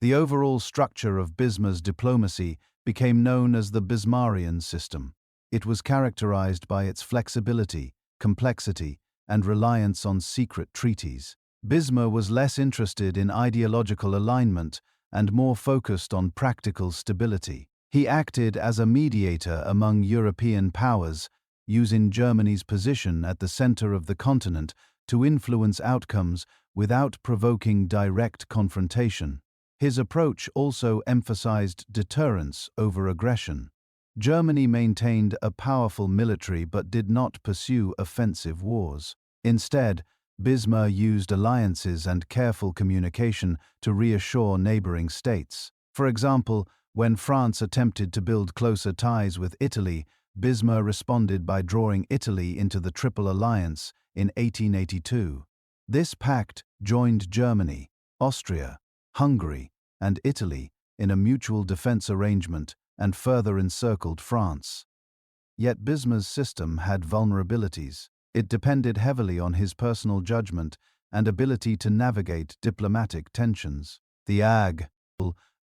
Speaker 1: The overall structure of Bismarck's diplomacy became known as the Bismarckian system. It was characterized by its flexibility, complexity, and reliance on secret treaties. Bismarck was less interested in ideological alignment and more focused on practical stability. He acted as a mediator among European powers, using Germany's position at the center of the continent to influence outcomes without provoking direct confrontation. His approach also emphasized deterrence over aggression. Germany maintained a powerful military but did not pursue offensive wars. Instead, Bismarck used alliances and careful communication to reassure neighboring states. For example, when France attempted to build closer ties with Italy, Bismarck responded by drawing Italy into the Triple Alliance in 1882. This pact joined Germany, Austria, Hungary, and Italy in a mutual defense arrangement and further encircled France. Yet Bismarck's system had vulnerabilities. It depended heavily on his personal judgment and ability to navigate diplomatic tensions. The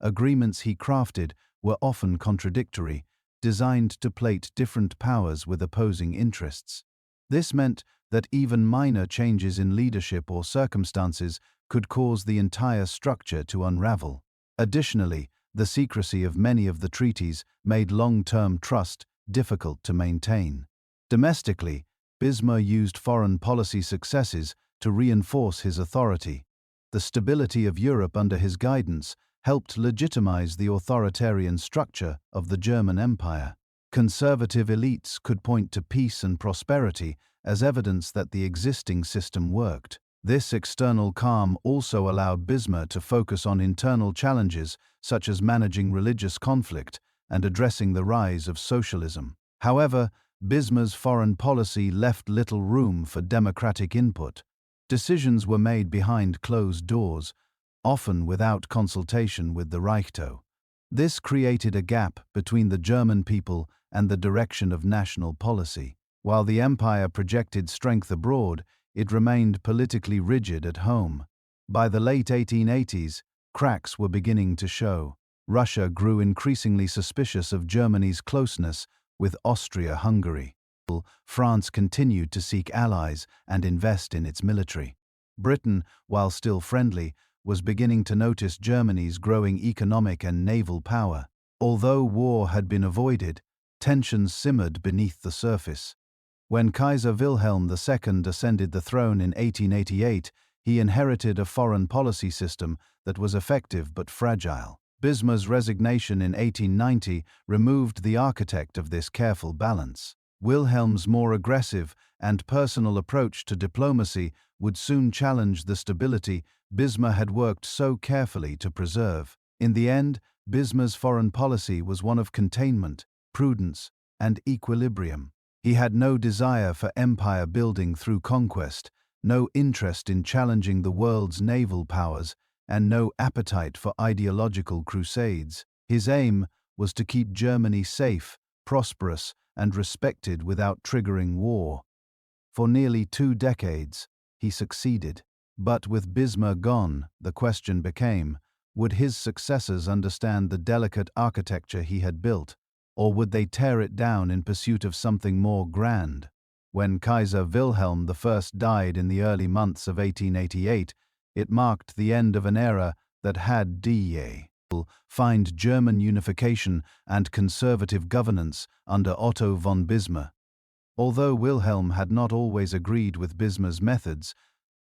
Speaker 1: agreements he crafted were often contradictory, designed to plate different powers with opposing interests. This meant that even minor changes in leadership or circumstances could cause the entire structure to unravel. Additionally, the secrecy of many of the treaties made long-term trust difficult to maintain. Domestically, Bismarck used foreign policy successes to reinforce his authority. The stability of Europe under his guidance helped legitimize the authoritarian structure of the German Empire. Conservative elites could point to peace and prosperity as evidence that the existing system worked. This external calm also allowed Bismarck to focus on internal challenges such as managing religious conflict and addressing the rise of socialism. However, Bismarck's foreign policy left little room for democratic input. Decisions were made behind closed doors, often without consultation with the Reichstag. This created a gap between the German people and the direction of national policy. While the empire projected strength abroad, it remained politically rigid at home. By the late 1880s, cracks were beginning to show. Russia grew increasingly suspicious of Germany's closeness with Austria-Hungary. France continued to seek allies and invest in its military. Britain, while still friendly, was beginning to notice Germany's growing economic and naval power. Although war had been avoided, tensions simmered beneath the surface. When Kaiser Wilhelm II ascended the throne in 1888, he inherited a foreign policy system that was effective but fragile. Bismarck's resignation in 1890 removed the architect of this careful balance. Wilhelm's more aggressive and personal approach to diplomacy would soon challenge the stability Bismarck had worked so carefully to preserve. In the end, Bismarck's foreign policy was one of containment, prudence, and equilibrium. He had no desire for empire building through conquest, no interest in challenging the world's naval powers, and no appetite for ideological crusades. His aim was to keep Germany safe, prosperous, and respected without triggering war. For nearly 2 decades, he succeeded. But with Bismarck gone, the question became, would his successors understand the delicate architecture he had built, or would they tear it down in pursuit of something more grand? When Kaiser Wilhelm I died in the early months of 1888, it marked the end of an era that had defined German unification and conservative governance under Otto von Bismarck. Although Wilhelm had not always agreed with Bismarck's methods,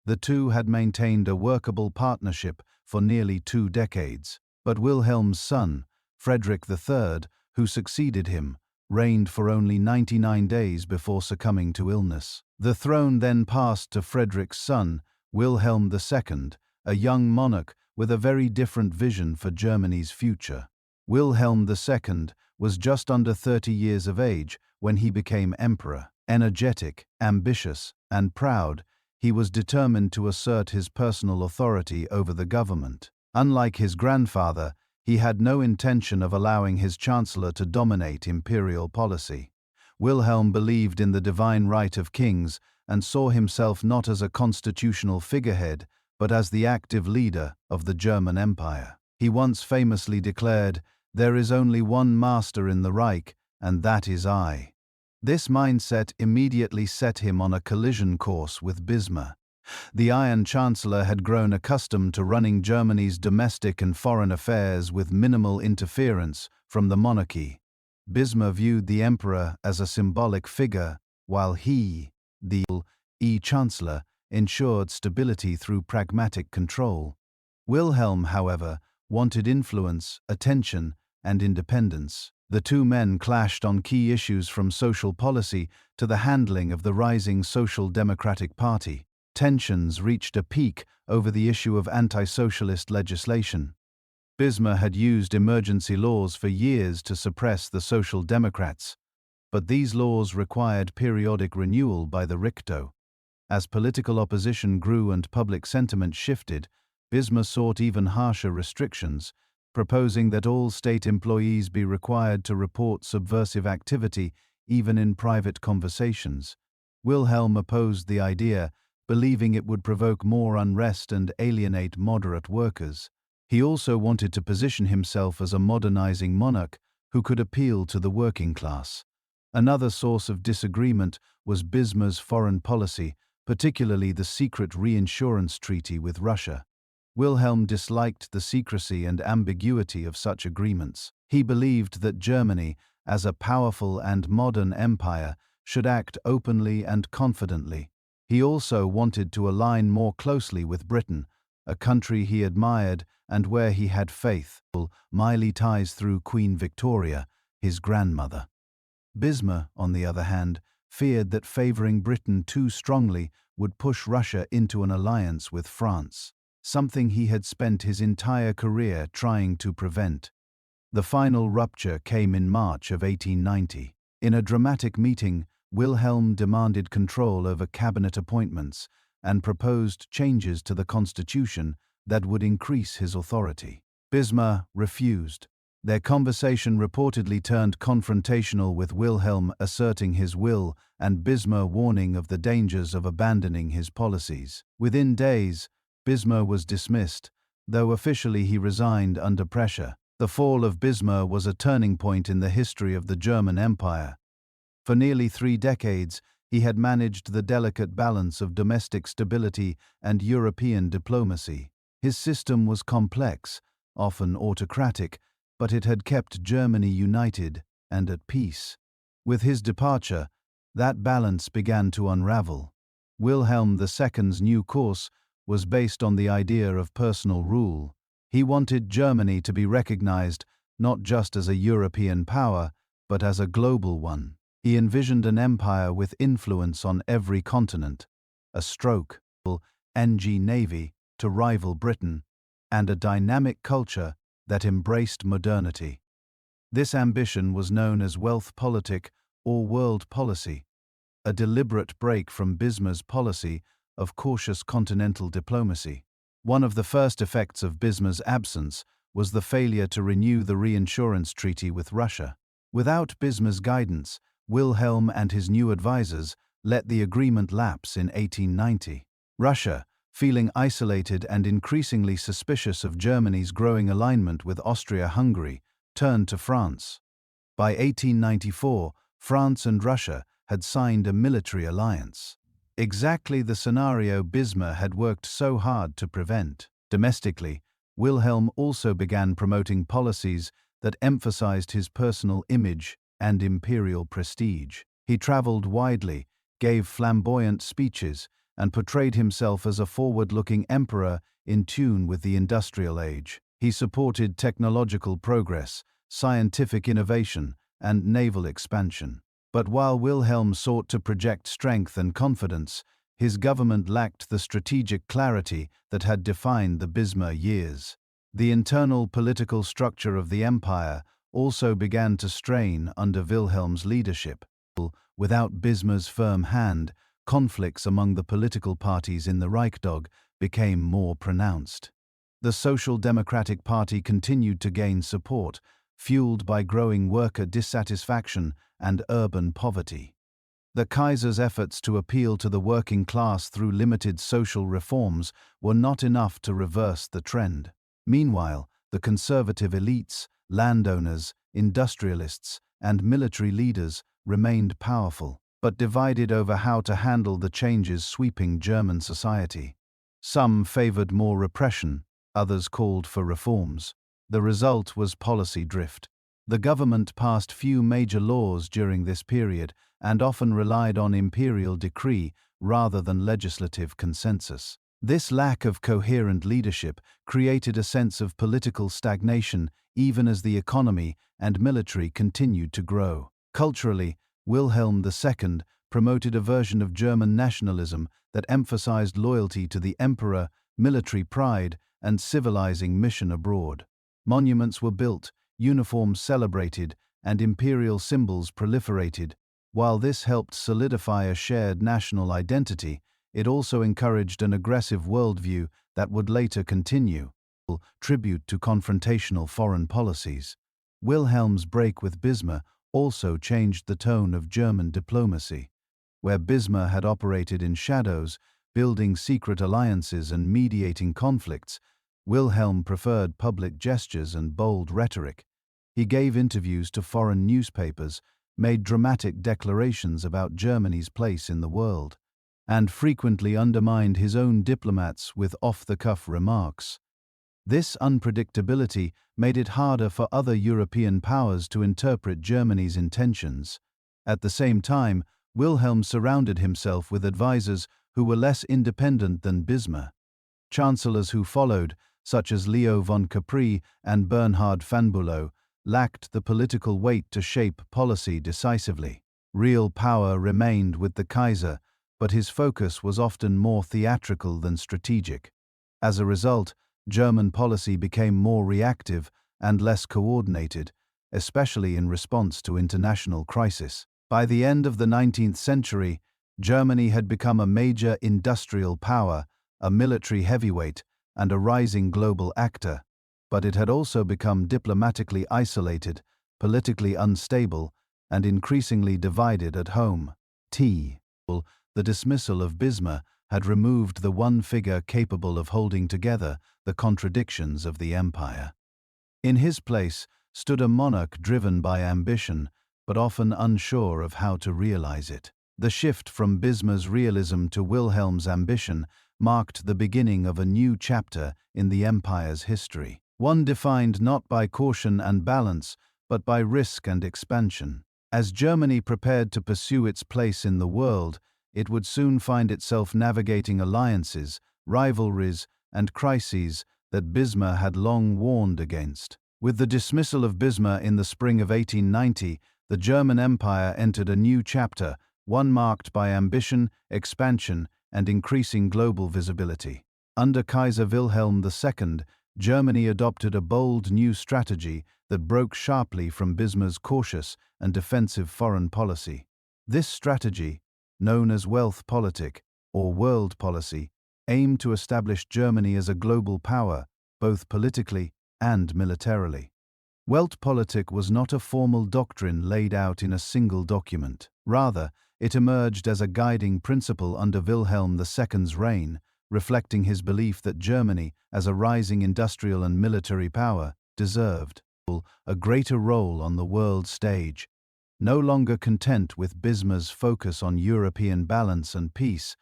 Speaker 1: the two had maintained a workable partnership for nearly 2 decades. But Wilhelm's son, Frederick III, who succeeded him, reigned for only 99 days before succumbing to illness. The throne then passed to Frederick's son, Wilhelm II, a young monarch with a very different vision for Germany's future. Wilhelm II was just under 30 years of age when he became emperor. Energetic, ambitious, and proud, he was determined to assert his personal authority over the government. Unlike his grandfather, he had no intention of allowing his chancellor to dominate imperial policy. Wilhelm believed in the divine right of kings and saw himself not as a constitutional figurehead, but as the active leader of the German Empire. He once famously declared, "There is only one master in the Reich, and that is I." This mindset immediately set him on a collision course with Bismarck. The Iron Chancellor had grown accustomed to running Germany's domestic and foreign affairs with minimal interference from the monarchy. Bismarck viewed the emperor as a symbolic figure, while he, the Chancellor, ensured stability through pragmatic control. Wilhelm, however, wanted influence, attention, and independence. The two men clashed on key issues from social policy to the handling of the rising Social Democratic Party. Tensions reached a peak over the issue of anti-socialist legislation. Bismarck had used emergency laws for years to suppress the Social Democrats, but these laws required periodic renewal by the Richter. As political opposition grew and public sentiment shifted, Bismarck sought even harsher restrictions, proposing that all state employees be required to report subversive activity even in private conversations. Wilhelm opposed the idea, believing it would provoke more unrest and alienate moderate workers. He also wanted to position himself as a modernizing monarch who could appeal to the working class. Another source of disagreement was Bismarck's foreign policy, particularly the secret reinsurance treaty with Russia. Wilhelm disliked the secrecy and ambiguity of such agreements. He believed that Germany, as a powerful and modern empire, should act openly and confidently. He also wanted to align more closely with Britain, a country he admired and where he had faithful ties through Queen Victoria, his grandmother. Bismarck, on the other hand, feared that favoring Britain too strongly would push Russia into an alliance with France, something he had spent his entire career trying to prevent. The final rupture came in March of 1890. In a dramatic meeting, Wilhelm demanded control over cabinet appointments and proposed changes to the constitution that would increase his authority. Bismarck refused. Their conversation reportedly turned confrontational, with Wilhelm asserting his will and Bismarck warning of the dangers of abandoning his policies. Within days, Bismarck was dismissed, though officially he resigned under pressure. The fall of Bismarck was a turning point in the history of the German Empire. For nearly 3 decades, he had managed the delicate balance of domestic stability and European diplomacy. His system was complex, often autocratic, but it had kept Germany united and at peace. With his departure, that balance began to unravel. Wilhelm II's new course was based on the idea of personal rule. He wanted Germany to be recognized not just as a European power, but as a global one. He envisioned an empire with influence on every continent, a stroke, NG Navy to rival Britain, and a dynamic culture that embraced modernity. This ambition was known as Weltpolitik or world policy, a deliberate break from Bismarck's policy of cautious continental diplomacy. One of the first effects of Bismarck's absence was the failure to renew the reinsurance treaty with Russia. Without Bismarck's guidance, Wilhelm and his new advisors let the agreement lapse in 1890. Russia, feeling isolated and increasingly suspicious of Germany's growing alignment with Austria-Hungary, turned to France. By 1894, France and Russia had signed a military alliance. Exactly the scenario Bismarck had worked so hard to prevent. Domestically, Wilhelm also began promoting policies that emphasized his personal image and imperial prestige. He traveled widely, gave flamboyant speeches, and portrayed himself as a forward-looking emperor in tune with the industrial age. He supported technological progress, scientific innovation, and naval expansion. But while Wilhelm sought to project strength and confidence, his government lacked the strategic clarity that had defined the Bismarck years. The internal political structure of the empire also began to strain under Wilhelm's leadership. Without Bismarck's firm hand, conflicts among the political parties in the Reichstag became more pronounced. The Social Democratic Party continued to gain support, fueled by growing worker dissatisfaction and urban poverty. The Kaiser's efforts to appeal to the working class through limited social reforms were not enough to reverse the trend. Meanwhile, the conservative elites, landowners, industrialists, and military leaders remained powerful, but divided over how to handle the changes sweeping German society. Some favored more repression, others called for reforms. The result was policy drift. The government passed few major laws during this period and often relied on imperial decree rather than legislative consensus. This lack of coherent leadership created a sense of political stagnation even as the economy and military continued to grow. Culturally, Wilhelm II promoted a version of German nationalism that emphasized loyalty to the emperor, military pride, and civilizing mission abroad. Monuments were built, uniforms celebrated, and imperial symbols proliferated. While this helped solidify a shared national identity, it also encouraged an aggressive worldview that would later continue. Tribute to confrontational foreign policies. Wilhelm's break with Bismarck also changed the tone of German diplomacy. Where Bismarck had operated in shadows, building secret alliances and mediating conflicts, Wilhelm preferred public gestures and bold rhetoric. He gave interviews to foreign newspapers, made dramatic declarations about Germany's place in the world, and frequently undermined his own diplomats with off-the-cuff remarks. This unpredictability made it harder for other European powers to interpret Germany's intentions. At the same time, Wilhelm surrounded himself with advisors who were less independent than Bismarck. Chancellors who followed, such as Leo von Capri and Bernhard von Bülow, lacked the political weight to shape policy decisively. Real power remained with the Kaiser, but his focus was often more theatrical than strategic. As a result, German policy became more reactive and less coordinated, especially in response to international crisis. By the end of the 19th century, Germany had become a major industrial power, a military heavyweight, and a rising global actor, but it had also become diplomatically isolated, politically unstable, and increasingly divided at home. The dismissal of Bismarck had removed the one figure capable of holding together the contradictions of the empire. In his place stood a monarch driven by ambition, but often unsure of how to realize it. The shift from Bismarck's realism to Wilhelm's ambition marked the beginning of a new chapter in the empire's history, one defined not by caution and balance, but by risk and expansion. As Germany prepared to pursue its place in the world, it would soon find itself navigating alliances, rivalries, and crises that Bismarck had long warned against. With the dismissal of Bismarck in the spring of 1890, the German Empire entered a new chapter, one marked by ambition, expansion, and increasing global visibility. Under Kaiser Wilhelm II, Germany adopted a bold new strategy that broke sharply from Bismarck's cautious and defensive foreign policy. This strategy, known as Weltpolitik, or world policy, aimed to establish Germany as a global power, both politically and militarily. Weltpolitik was not a formal doctrine laid out in a single document. Rather, it emerged as a guiding principle under Wilhelm II's reign, reflecting his belief that Germany, as a rising industrial and military power, deserved a greater role on the world stage. No longer content with Bismarck's focus on European balance and peace,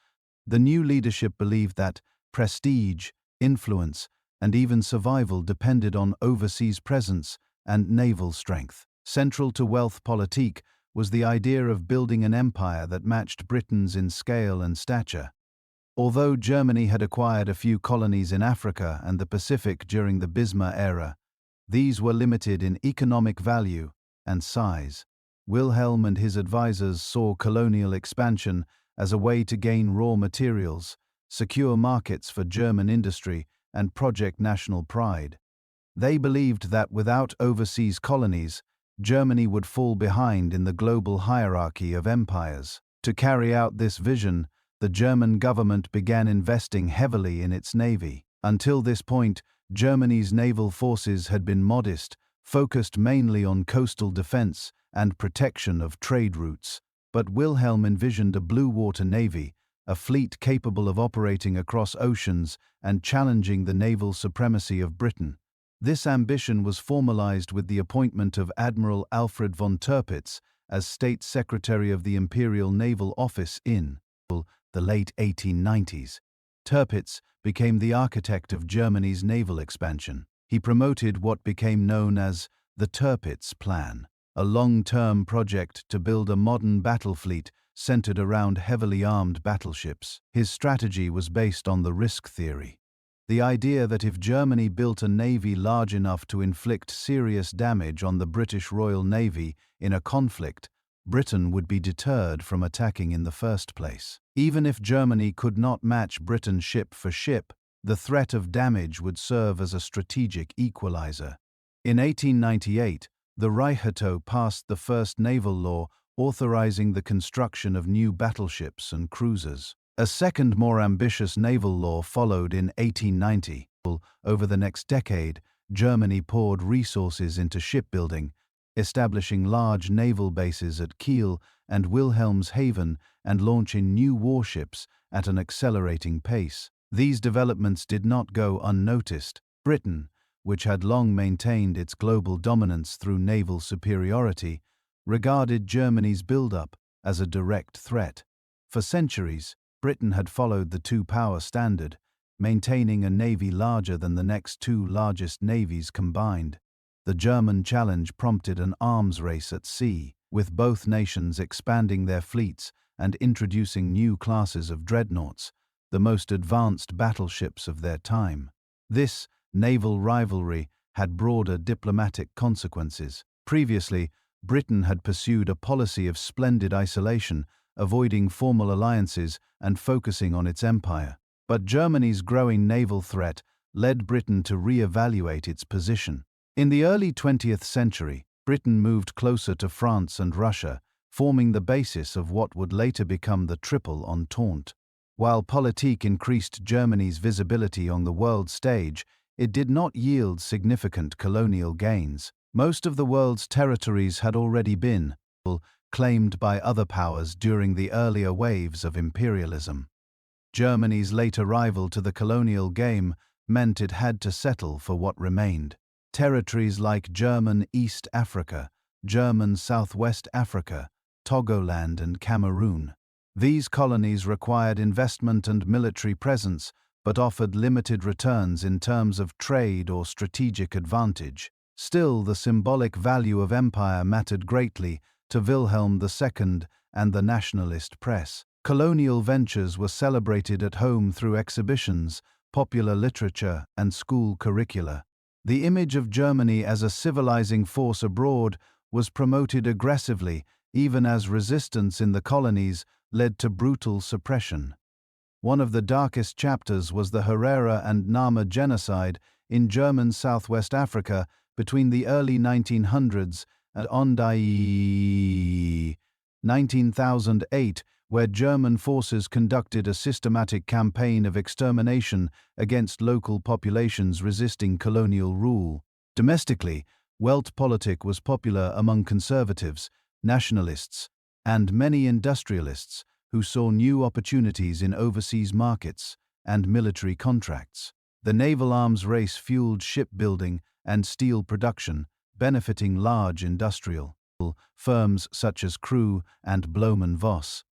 Speaker 1: the new leadership believed that prestige, influence, and even survival depended on overseas presence and naval strength. Central to Weltpolitik was the idea of building an empire that matched Britain's in scale and stature. Although Germany had acquired a few colonies in Africa and the Pacific during the Bismarck era, these were limited in economic value and size. Wilhelm and his advisors saw colonial expansion as a way to gain raw materials, secure markets for German industry, and project national pride. They believed that without overseas colonies, Germany would fall behind in the global hierarchy of empires. To carry out this vision, the German government began investing heavily in its navy. Until this point, Germany's naval forces had been modest, focused mainly on coastal defense and protection of trade routes. But Wilhelm envisioned a blue water navy, a fleet capable of operating across oceans and challenging the naval supremacy of Britain. This ambition was formalized with the appointment of Admiral Alfred von Tirpitz as State Secretary of the Imperial Naval Office in the late 1890s. Tirpitz became the architect of Germany's naval expansion. He promoted what became known as the Tirpitz Plan, a long-term project to build a modern battle fleet centered around heavily armed battleships. His strategy was based on the risk theory, the idea that if Germany built a navy large enough to inflict serious damage on the British Royal Navy in a conflict, Britain would be deterred from attacking in the first place. Even if Germany could not match Britain ship for ship, the threat of damage would serve as a strategic equalizer. In 1898, the Reichsrat passed the first naval law authorizing the construction of new battleships and cruisers. A second, more ambitious naval law followed in 1890. Over the next decade, Germany poured resources into shipbuilding, establishing large naval bases at Kiel and Wilhelmshaven and launching new warships at an accelerating pace. These developments did not go unnoticed. Britain, which had long maintained its global dominance through naval superiority, regarded Germany's build-up as a direct threat. For centuries, Britain had followed the two-power standard, maintaining a navy larger than the next two largest navies combined. The German challenge prompted an arms race at sea, with both nations expanding their fleets and introducing new classes of dreadnoughts, the most advanced battleships of their time. This naval rivalry had broader diplomatic consequences. Previously, Britain had pursued a policy of splendid isolation, avoiding formal alliances and focusing on its empire. But Germany's growing naval threat led Britain to re-evaluate its position. In the early 20th century, Britain moved closer to France and Russia, forming the basis of what would later become the Triple Entente. While Politik increased Germany's visibility on the world stage, it did not yield significant colonial gains. Most of the world's territories had already been claimed by other powers during the earlier waves of imperialism. Germany's late arrival to the colonial game meant it had to settle for what remained. Territories like German East Africa, German Southwest Africa, Togoland and Cameroon. These colonies required investment and military presence, but offered limited returns in terms of trade or strategic advantage. Still, the symbolic value of empire mattered greatly to Wilhelm II and the nationalist press. Colonial ventures were celebrated at home through exhibitions, popular literature, and school curricula. The image of Germany as a civilizing force abroad was promoted aggressively, even as resistance in the colonies led to brutal suppression. One of the darkest chapters was the Herero and Nama genocide in German Southwest Africa between the early 1900s and 1908, where German forces conducted a systematic campaign of extermination against local populations resisting colonial rule. Domestically, Weltpolitik was popular among conservatives, nationalists, and many industrialists who saw new opportunities in overseas markets and military contracts. The naval arms race fueled shipbuilding and steel production, benefiting large industrial firms such as Crew and Blohm & Voss.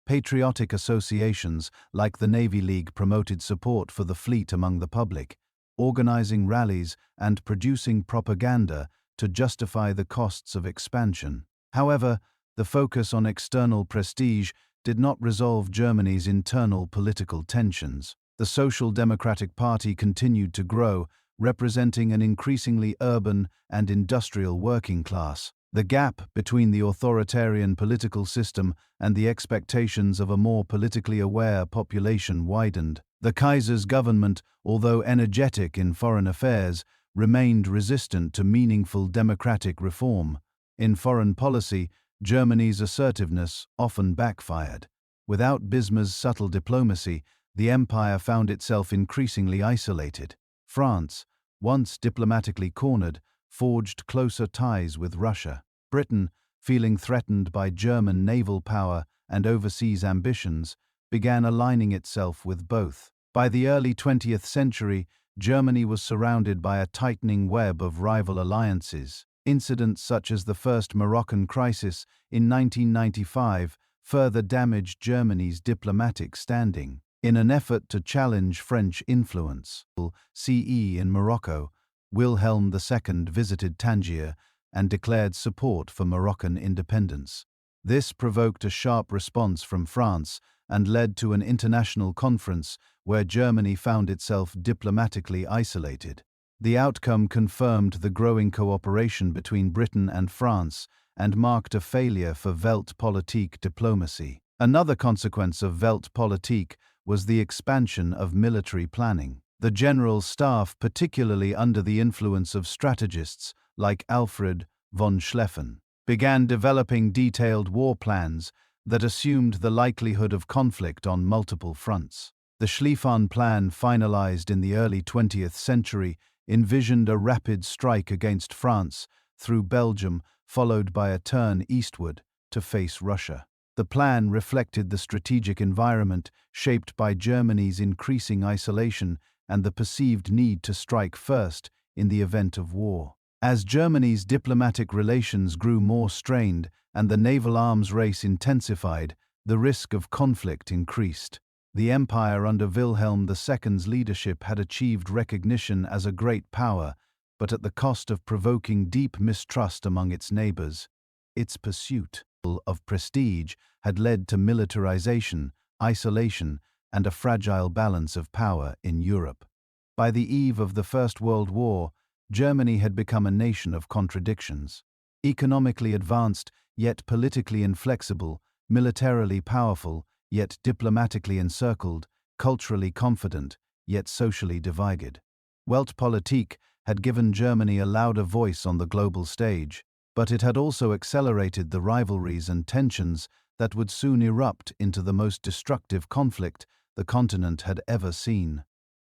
Speaker 1: Patriotic associations like the Navy League promoted support for the fleet among the public, organizing rallies and producing propaganda to justify the costs of expansion. However, the focus on external prestige did not resolve Germany's internal political tensions. The Social Democratic Party continued to grow, representing an increasingly urban and industrial working class. The gap between the authoritarian political system and the expectations of a more politically aware population widened. The Kaiser's government, although energetic in foreign affairs, remained resistant to meaningful democratic reform. In foreign policy, Germany's assertiveness often backfired. Without Bismarck's subtle diplomacy, the empire found itself increasingly isolated. France, once diplomatically cornered, forged closer ties with Russia. Britain, feeling threatened by German naval power and overseas ambitions, began aligning itself with both. By the early 20th century, Germany was surrounded by a tightening web of rival alliances. Incidents such as the First Moroccan Crisis in 1995 further damaged Germany's diplomatic standing. In an effort to challenge French influence, CE in Morocco, Wilhelm II visited Tangier and declared support for Moroccan independence. This provoked a sharp response from France and led to an international conference where Germany found itself diplomatically isolated. The outcome confirmed the growing cooperation between Britain and France and marked a failure for Weltpolitik diplomacy. Another consequence of Weltpolitik was the expansion of military planning. The General Staff, particularly under the influence of strategists like Alfred von Schlieffen, began developing detailed war plans that assumed the likelihood of conflict on multiple fronts. The Schlieffen Plan, finalized in the early 20th century, envisioned a rapid strike against France through Belgium, followed by a turn eastward to face Russia. The plan reflected the strategic environment shaped by Germany's increasing isolation and the perceived need to strike first in the event of war. As Germany's diplomatic relations grew more strained and the naval arms race intensified, the risk of conflict increased. The empire under Wilhelm II's leadership had achieved recognition as a great power, but at the cost of provoking deep mistrust among its neighbors. Its pursuit of prestige had led to militarization, isolation, and a fragile balance of power in Europe. By the eve of the First World War, Germany had become a nation of contradictions. Economically advanced, yet politically inflexible, militarily powerful, yet diplomatically encircled, culturally confident, yet socially divided. Weltpolitik had given Germany a louder voice on the global stage, but it had also accelerated the rivalries and tensions that would soon erupt into the most destructive conflict the continent had ever seen.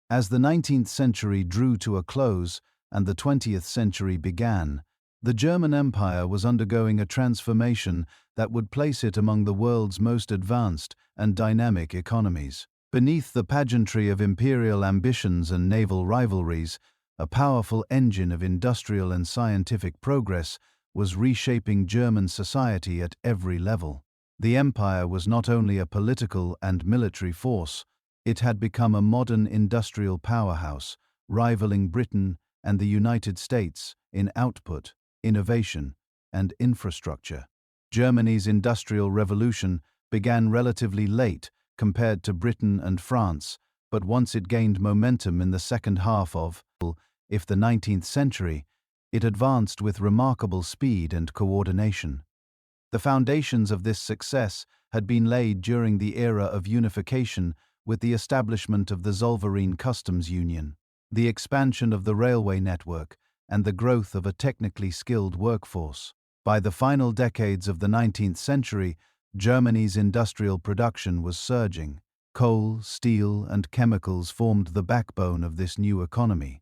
Speaker 1: As the 19th century drew to a close and the 20th century began, the German Empire was undergoing a transformation that would place it among the world's most advanced and dynamic economies. Beneath the pageantry of imperial ambitions and naval rivalries, a powerful engine of industrial and scientific progress, was reshaping German society at every level. The empire was not only a political and military force, it had become a modern industrial powerhouse, rivaling Britain and the United States in output, innovation, and infrastructure. Germany's Industrial Revolution began relatively late compared to Britain and France, but once it gained momentum in the second half of the 19th century, it advanced with remarkable speed and coordination. The foundations of this success had been laid during the era of unification with the establishment of the Zollverein Customs Union, the expansion of the railway network, and the growth of a technically skilled workforce. By the final decades of the 19th century, Germany's industrial production was surging. Coal, steel, and chemicals formed the backbone of this new economy.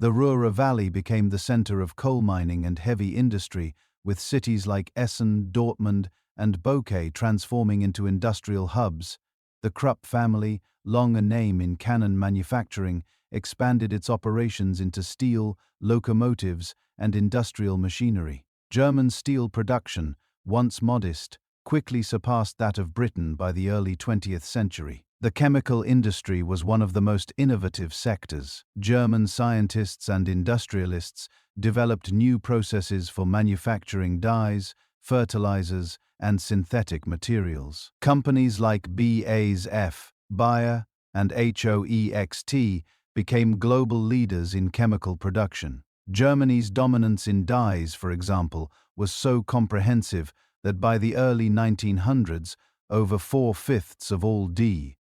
Speaker 1: The Ruhr Valley became the center of coal mining and heavy industry, with cities like Essen, Dortmund, and Bochum transforming into industrial hubs. The Krupp family, long a name in cannon manufacturing, expanded its operations into steel, locomotives, and industrial machinery. German steel production, once modest, quickly surpassed that of Britain by the early 20th century. The chemical industry was one of the most innovative sectors. German scientists and industrialists developed new processes for manufacturing dyes, fertilizers, and synthetic materials. Companies like BASF, Bayer, and HOEXT became global leaders in chemical production. Germany's dominance in dyes, for example, was so comprehensive that by the early 1900s, over 4/5 of all dyes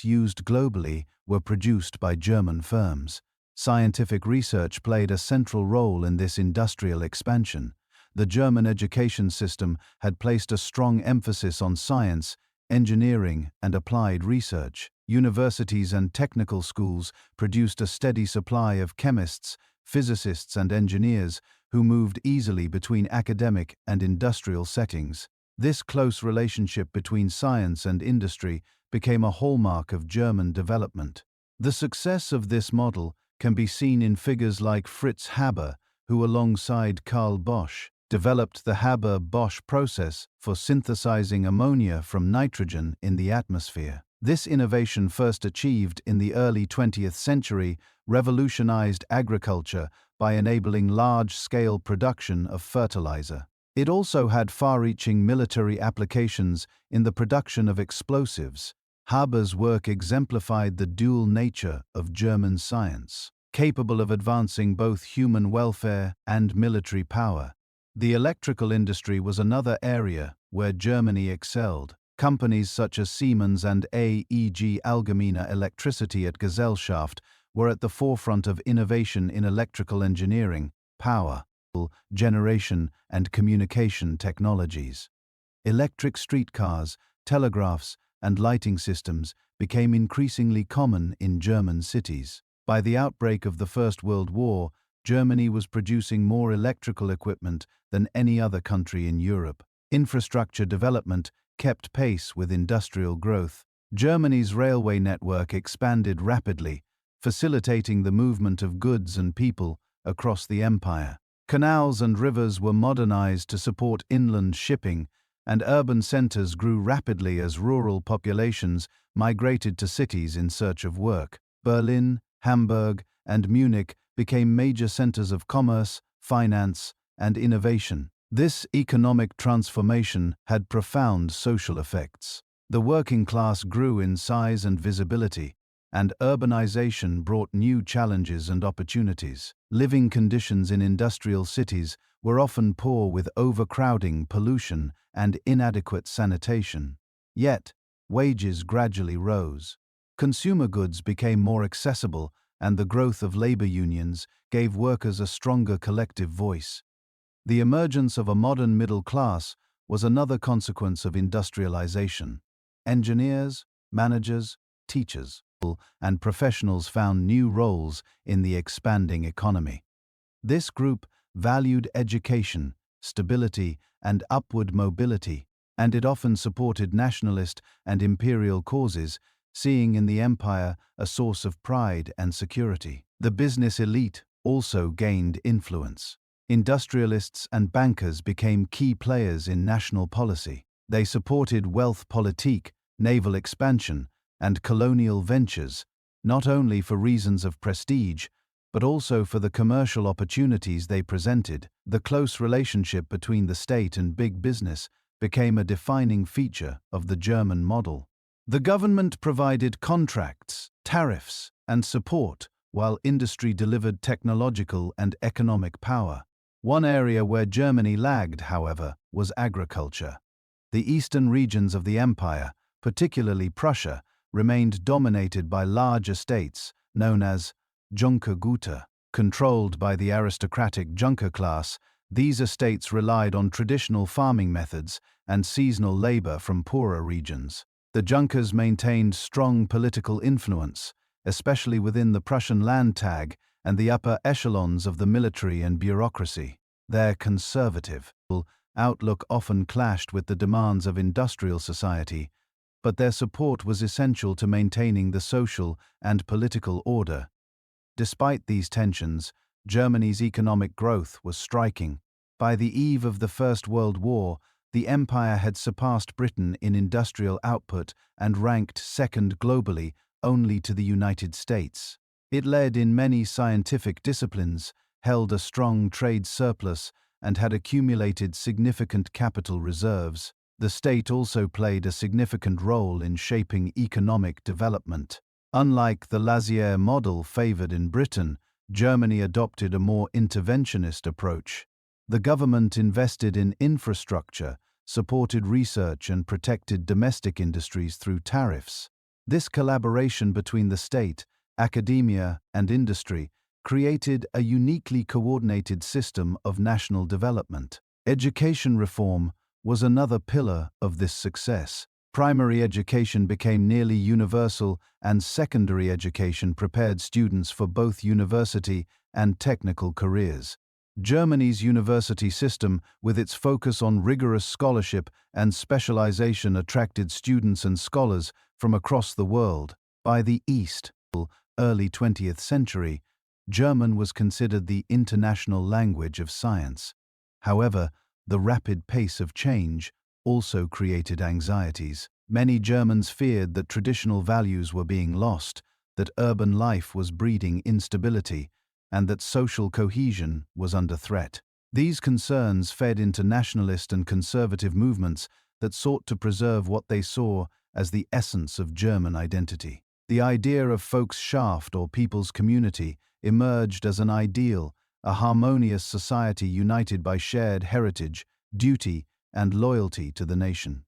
Speaker 1: used globally were produced by German firms. Scientific research played a central role in this industrial expansion. The German education system had placed a strong emphasis on science, engineering, and applied research. Universities and technical schools produced a steady supply of chemists, physicists, and engineers who moved easily between academic and industrial settings. This close relationship between science and industry became a hallmark of German development. The success of this model can be seen in figures like Fritz Haber, who alongside Carl Bosch developed the Haber-Bosch process for synthesizing ammonia from nitrogen in the atmosphere. This innovation, first achieved in the early 20th century, revolutionized agriculture by enabling large-scale production of fertilizer. It also had far-reaching military applications in the production of explosives. Haber's work exemplified the dual nature of German science, capable of advancing both human welfare and military power. The electrical industry was another area where Germany excelled. Companies such as Siemens and AEG Allgemeine Electricity at Gesellschaft were at the forefront of innovation in electrical engineering, power generation, and communication technologies. Electric streetcars, telegraphs, and lighting systems became increasingly common in German cities. By the outbreak of the First World War, Germany was producing more electrical equipment than any other country in Europe. Infrastructure development kept pace with industrial growth. Germany's railway network expanded rapidly, facilitating the movement of goods and people across the empire. Canals and rivers were modernized to support inland shipping, and urban centers grew rapidly as rural populations migrated to cities in search of work. Berlin, Hamburg, and Munich became major centers of commerce, finance, and innovation. This economic transformation had profound social effects. The working class grew in size and visibility, and urbanization brought new challenges and opportunities. Living conditions in industrial cities were often poor, with overcrowding, pollution, and inadequate sanitation. Yet, wages gradually rose. Consumer goods became more accessible, and the growth of labor unions gave workers a stronger collective voice. The emergence of a modern middle class was another consequence of industrialization. Engineers, managers, teachers, and professionals found new roles in the expanding economy. This group valued education, stability, and upward mobility, and it often supported nationalist and imperial causes, seeing in the empire a source of pride and security. The business elite also gained influence. Industrialists and bankers became key players in national policy. They supported Weltpolitik, naval expansion, and colonial ventures, not only for reasons of prestige, but also for the commercial opportunities they presented. The close relationship between the state and big business became a defining feature of the German model. The government provided contracts, tariffs, and support, while industry delivered technological and economic power. One area where Germany lagged, however, was agriculture. The eastern regions of the empire, particularly Prussia, remained dominated by large estates, known as Junkergüter. Controlled by the aristocratic Junker class, these estates relied on traditional farming methods and seasonal labor from poorer regions. The Junkers maintained strong political influence, especially within the Prussian Landtag and the upper echelons of the military and bureaucracy. Their conservative outlook often clashed with the demands of industrial society, but their support was essential to maintaining the social and political order. Despite these tensions, Germany's economic growth was striking. By the eve of the First World War, the empire had surpassed Britain in industrial output and ranked second globally only to the United States. It led in many scientific disciplines, held a strong trade surplus, and had accumulated significant capital reserves. The state also played a significant role in shaping economic development. Unlike the laissez-faire model favored in Britain, Germany adopted a more interventionist approach. The government invested in infrastructure, supported research, and protected domestic industries through tariffs. This collaboration between the state, academia, and industry created a uniquely coordinated system of national development. Education reform was another pillar of this success. Primary education became nearly universal, and secondary education prepared students for both university and technical careers. Germany's university system, with its focus on rigorous scholarship and specialization, attracted students and scholars from across the world. By the early 20th century, German was considered the international language of science. However, the rapid pace of change also created anxieties. Many Germans feared that traditional values were being lost, that urban life was breeding instability, and that social cohesion was under threat. These concerns fed into nationalist and conservative movements that sought to preserve what they saw as the essence of German identity. The idea of Volksschaft, or people's community, emerged as an ideal, a harmonious society united by shared heritage, duty, and loyalty to the nation.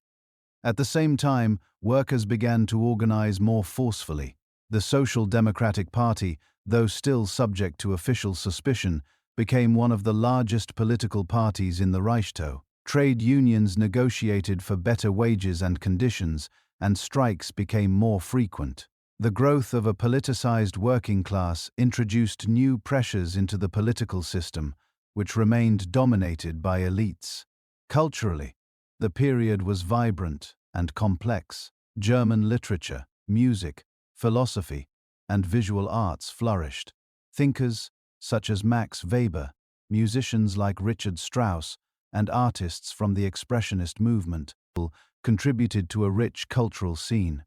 Speaker 1: At the same time, workers began to organize more forcefully. The Social Democratic Party, though still subject to official suspicion, became one of the largest political parties in the Reichstag. Trade unions negotiated for better wages and conditions, and strikes became more frequent. The growth of a politicized working class introduced new pressures into the political system, which remained dominated by elites. Culturally, the period was vibrant and complex. German literature, music, philosophy, and visual arts flourished. Thinkers such as Max Weber, musicians like Richard Strauss, and artists from the Expressionist movement contributed to a rich cultural scene.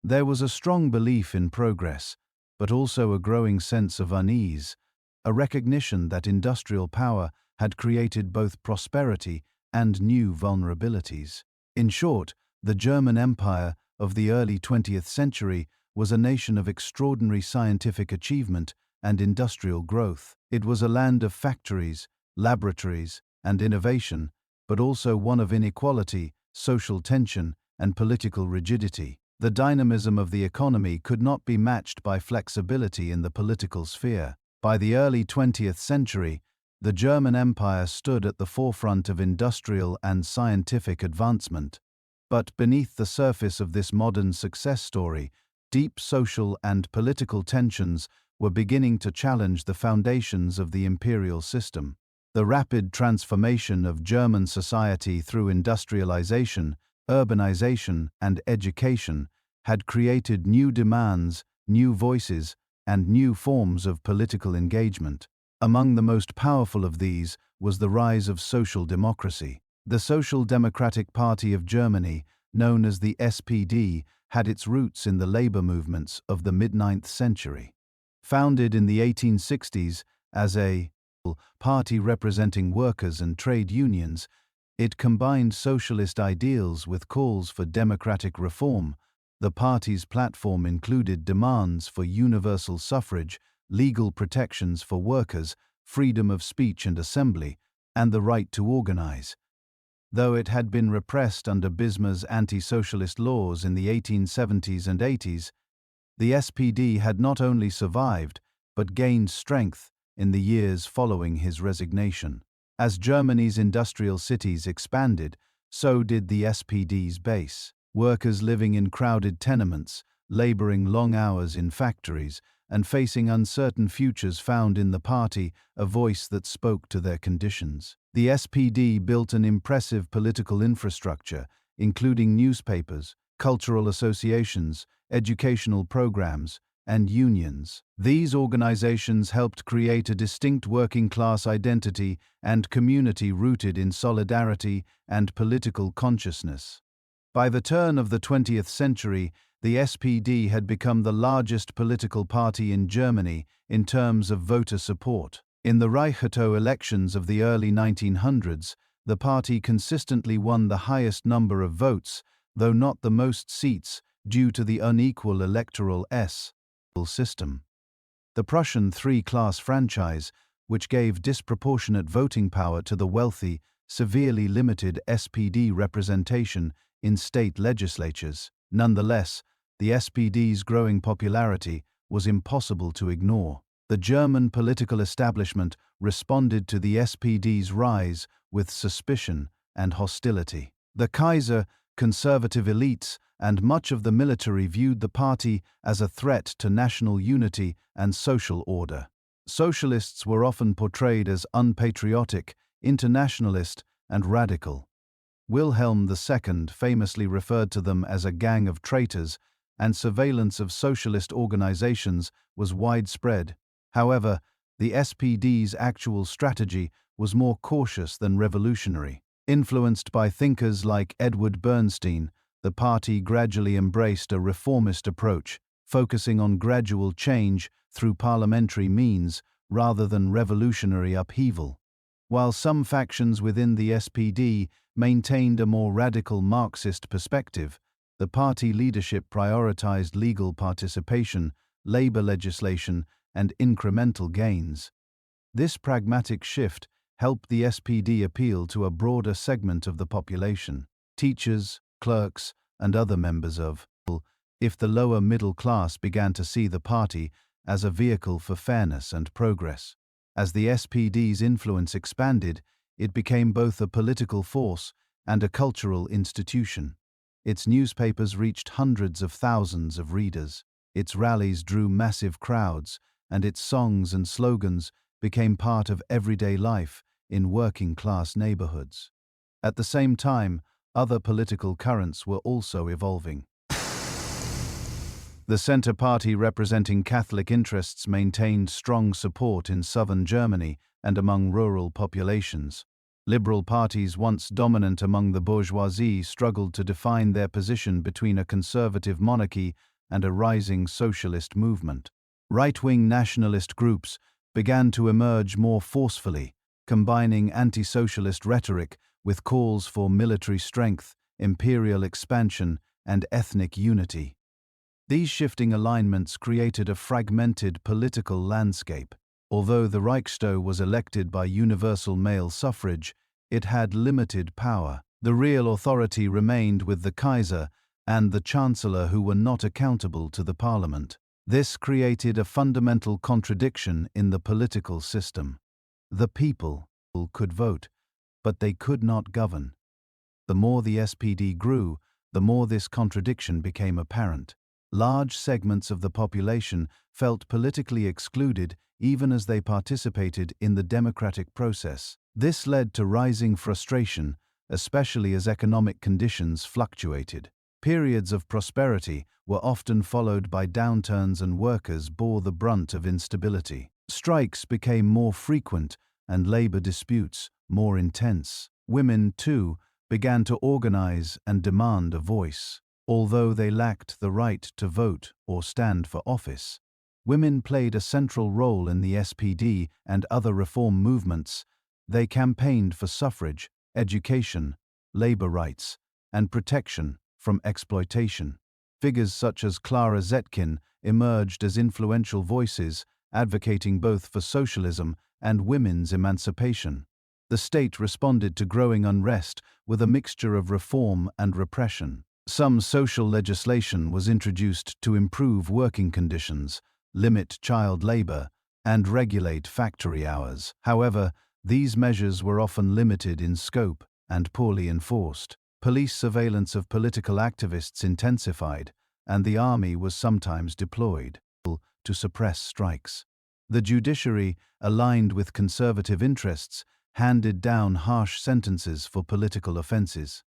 Speaker 1: There was a strong belief in progress, but also a growing sense of unease, a recognition that industrial power had created both prosperity and new vulnerabilities. In short, the German Empire of the early 20th century was a nation of extraordinary scientific achievement and industrial growth. It was a land of factories, laboratories, and innovation, but also one of inequality, social tension, and political rigidity. The dynamism of the economy could not be matched by flexibility in the political sphere. By the early 20th century, the German Empire stood at the forefront of industrial and scientific advancement. But beneath the surface of this modern success story, deep social and political tensions were beginning to challenge the foundations of the imperial system. The rapid transformation of German society through industrialization, urbanization, and education had created new demands, new voices, and new forms of political engagement. Among the most powerful of these was the rise of social democracy. The Social Democratic Party of Germany, known as the SPD, had its roots in the labor movements of the mid-9th century. Founded in the 1860s as a party representing workers and trade unions, it combined socialist ideals with calls for democratic reform. The party's platform included demands for universal suffrage, legal protections for workers, freedom of speech and assembly, and the right to organize. Though it had been repressed under Bismarck's anti-socialist laws in the 1870s and 80s, the SPD had not only survived, but gained strength in the years following his resignation. As Germany's industrial cities expanded, so did the SPD's base. Workers living in crowded tenements, laboring long hours in factories, and facing uncertain futures found in the party a voice that spoke to their conditions. The SPD built an impressive political infrastructure, including newspapers, cultural associations, educational programs, and unions. These organizations helped create a distinct working-class identity and community rooted in solidarity and political consciousness. By the turn of the 20th century, the SPD had become the largest political party in Germany in terms of voter support. In the Reichstag elections of the early 1900s, the party consistently won the highest number of votes, though not the most seats, due to the unequal electoral system. The Prussian three-class franchise, which gave disproportionate voting power to the wealthy, severely limited SPD representation in state legislatures. Nonetheless, the SPD's growing popularity was impossible to ignore. The German political establishment responded to the SPD's rise with suspicion and hostility. The Kaiser, conservative elites, and much of the military viewed the party as a threat to national unity and social order. Socialists were often portrayed as unpatriotic, internationalist, and radical. Wilhelm II famously referred to them as a gang of traitors, and surveillance of socialist organizations was widespread. However, the SPD's actual strategy was more cautious than revolutionary. Influenced by thinkers like Edward Bernstein, the party gradually embraced a reformist approach, focusing on gradual change through parliamentary means rather than revolutionary upheaval. While some factions within the SPD maintained a more radical Marxist perspective, the party leadership prioritized legal participation, labor legislation, and incremental gains. This pragmatic shift helped the SPD appeal to a broader segment of the population: teachers, clerks, and other members of if the lower middle class began to see the party as a vehicle for fairness and progress. As the SPD's influence expanded, it became both a political force and a cultural institution. Its newspapers reached hundreds of thousands of readers. Its rallies drew massive crowds, and its songs and slogans became part of everyday life in working-class neighborhoods. At the same time, other political currents were also evolving. The Centre Party, representing Catholic interests, maintained strong support in southern Germany and among rural populations. Liberal parties, once dominant among the bourgeoisie, struggled to define their position between a conservative monarchy and a rising socialist movement. Right-wing nationalist groups began to emerge more forcefully, combining anti-socialist rhetoric with calls for military strength, imperial expansion, and ethnic unity. These shifting alignments created a fragmented political landscape. Although the Reichstag was elected by universal male suffrage, it had limited power. The real authority remained with the Kaiser and the Chancellor, who were not accountable to the Parliament. This created a fundamental contradiction in the political system. The people could vote, but they could not govern. The more the SPD grew, the more this contradiction became apparent. Large segments of the population felt politically excluded even as they participated in the democratic process. This led to rising frustration, especially as economic conditions fluctuated. Periods of prosperity were often followed by downturns and workers bore the brunt of instability. Strikes became more frequent and labor disputes more intense. Women, too, began to organize and demand a voice. Although they lacked the right to vote or stand for office, women played a central role in the SPD and other reform movements. They campaigned for suffrage, education, labor rights, and protection from exploitation. Figures such as Clara Zetkin emerged as influential voices, advocating both for socialism and women's emancipation. The state responded to growing unrest with a mixture of reform and repression. Some social legislation was introduced to improve working conditions, limit child labor, and regulate factory hours. However, these measures were often limited in scope and poorly enforced. Police surveillance of political activists intensified, and the army was sometimes deployed to suppress strikes. The judiciary, aligned with conservative interests, handed down harsh sentences for political offenses.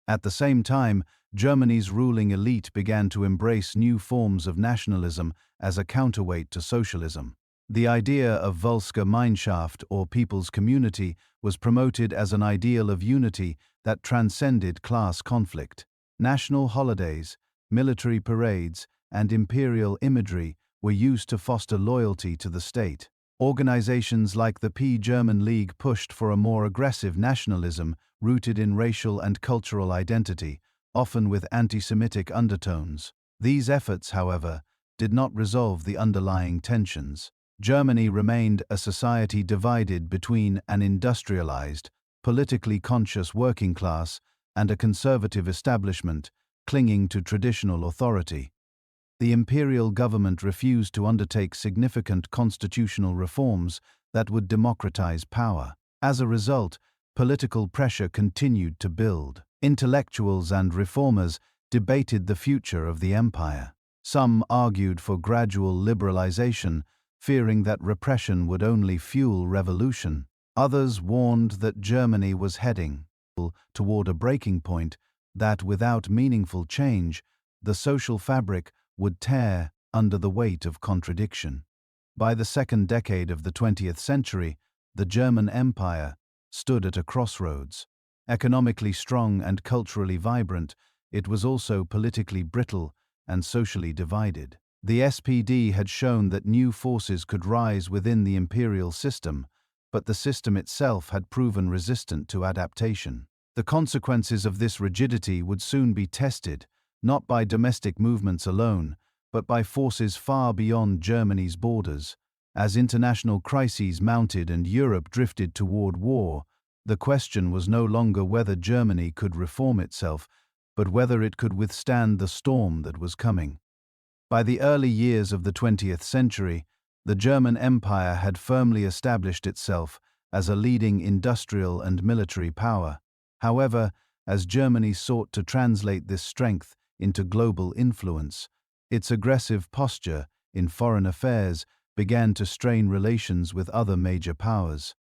Speaker 1: At the same time, Germany's ruling elite began to embrace new forms of nationalism as a counterweight to socialism. The idea of Volksgemeinschaft, or people's community, was promoted as an ideal of unity that transcended class conflict. National holidays, military parades, and imperial imagery were used to foster loyalty to the state. Organizations like the German League pushed for a more aggressive nationalism rooted in racial and cultural identity, often with anti-Semitic undertones. These efforts, however, did not resolve the underlying tensions. Germany remained a society divided between an industrialized, politically conscious working class and a conservative establishment clinging to traditional authority. The imperial government refused to undertake significant constitutional reforms that would democratize power. As a result, political pressure continued to build. Intellectuals and reformers debated the future of the empire. Some argued for gradual liberalization, fearing that repression would only fuel revolution. Others warned that Germany was heading toward a breaking point, that without meaningful change, the social fabric would tear under the weight of contradiction. By the second decade of the 20th century, the German Empire stood at a crossroads. Economically strong and culturally vibrant, it was also politically brittle and socially divided. The SPD had shown that new forces could rise within the imperial system, but the system itself had proven resistant to adaptation. The consequences of this rigidity would soon be tested, not by domestic movements alone, but by forces far beyond Germany's borders. As international crises mounted and Europe drifted toward war, the question was no longer whether Germany could reform itself, but whether it could withstand the storm that was coming. By the early years of the 20th century, the German Empire had firmly established itself as a leading industrial and military power. However, as Germany sought to translate this strength into global influence, its aggressive posture in foreign affairs began to strain relations with other major powers.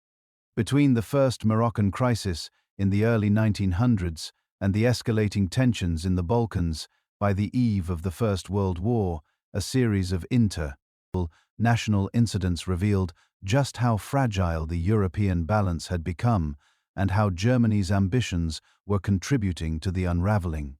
Speaker 1: Between the First Moroccan Crisis in the early 1900s and the escalating tensions in the Balkans, by the eve of the First World War, a series of national incidents revealed just how fragile the European balance had become and how Germany's ambitions were contributing to the unraveling.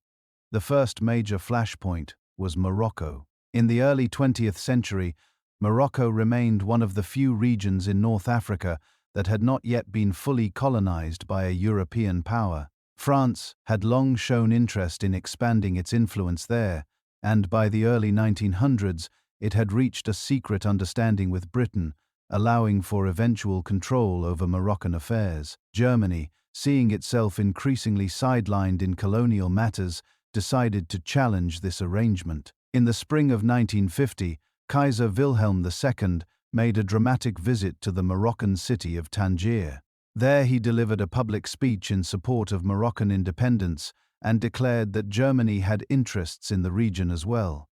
Speaker 1: The first major flashpoint was Morocco. In the early 20th century, Morocco remained one of the few regions in North Africa that had not yet been fully colonized by a European power. France had long shown interest in expanding its influence there, and by the early 1900s, it had reached a secret understanding with Britain, allowing for eventual control over Moroccan affairs. Germany, seeing itself increasingly sidelined in colonial matters, decided to challenge this arrangement. In the spring of 1950, Kaiser Wilhelm II made a dramatic visit to the Moroccan city of Tangier. There he delivered a public speech in support of Moroccan independence and declared that Germany had interests in the region as well.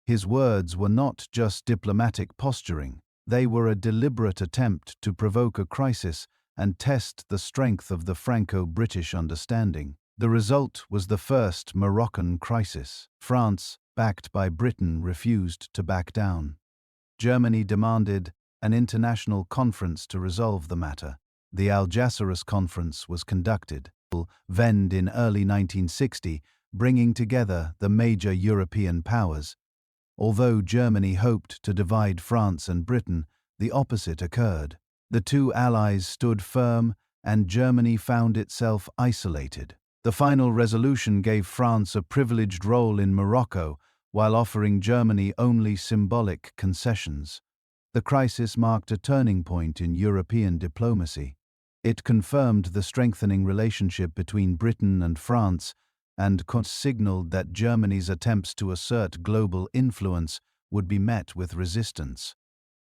Speaker 1: His words were not just diplomatic posturing, they were a deliberate attempt to provoke a crisis and test the strength of the Franco-British understanding. The result was the First Moroccan Crisis. France, backed by Britain, refused to back down. Germany demanded an international conference to resolve the matter. The Algeciras Conference was conducted, Vend in early 1960, bringing together the major European powers. Although Germany hoped to divide France and Britain, the opposite occurred. The two allies stood firm, and Germany found itself isolated. The final resolution gave France a privileged role in Morocco, while offering Germany only symbolic concessions. The crisis marked a turning point in European diplomacy. It confirmed the strengthening relationship between Britain and France and signaled that Germany's attempts to assert global influence would be met with resistance.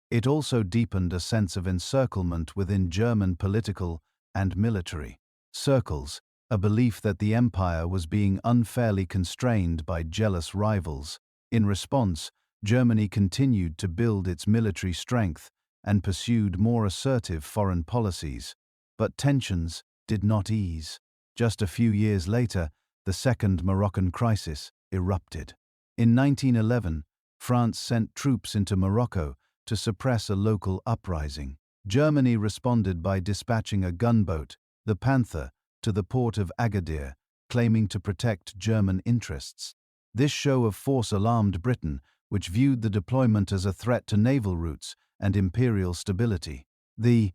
Speaker 1: It also deepened a sense of encirclement within German political and military circles, a belief that the empire was being unfairly constrained by jealous rivals. In response, Germany continued to build its military strength and pursued more assertive foreign policies. But tensions did not ease. Just a few years later, the Second Moroccan Crisis erupted. In 1911, France sent troops into Morocco to suppress a local uprising. Germany responded by dispatching a gunboat, the Panther, to the port of Agadir, claiming to protect German interests. This show of force alarmed Britain, which viewed the deployment as a threat to naval routes and imperial stability. The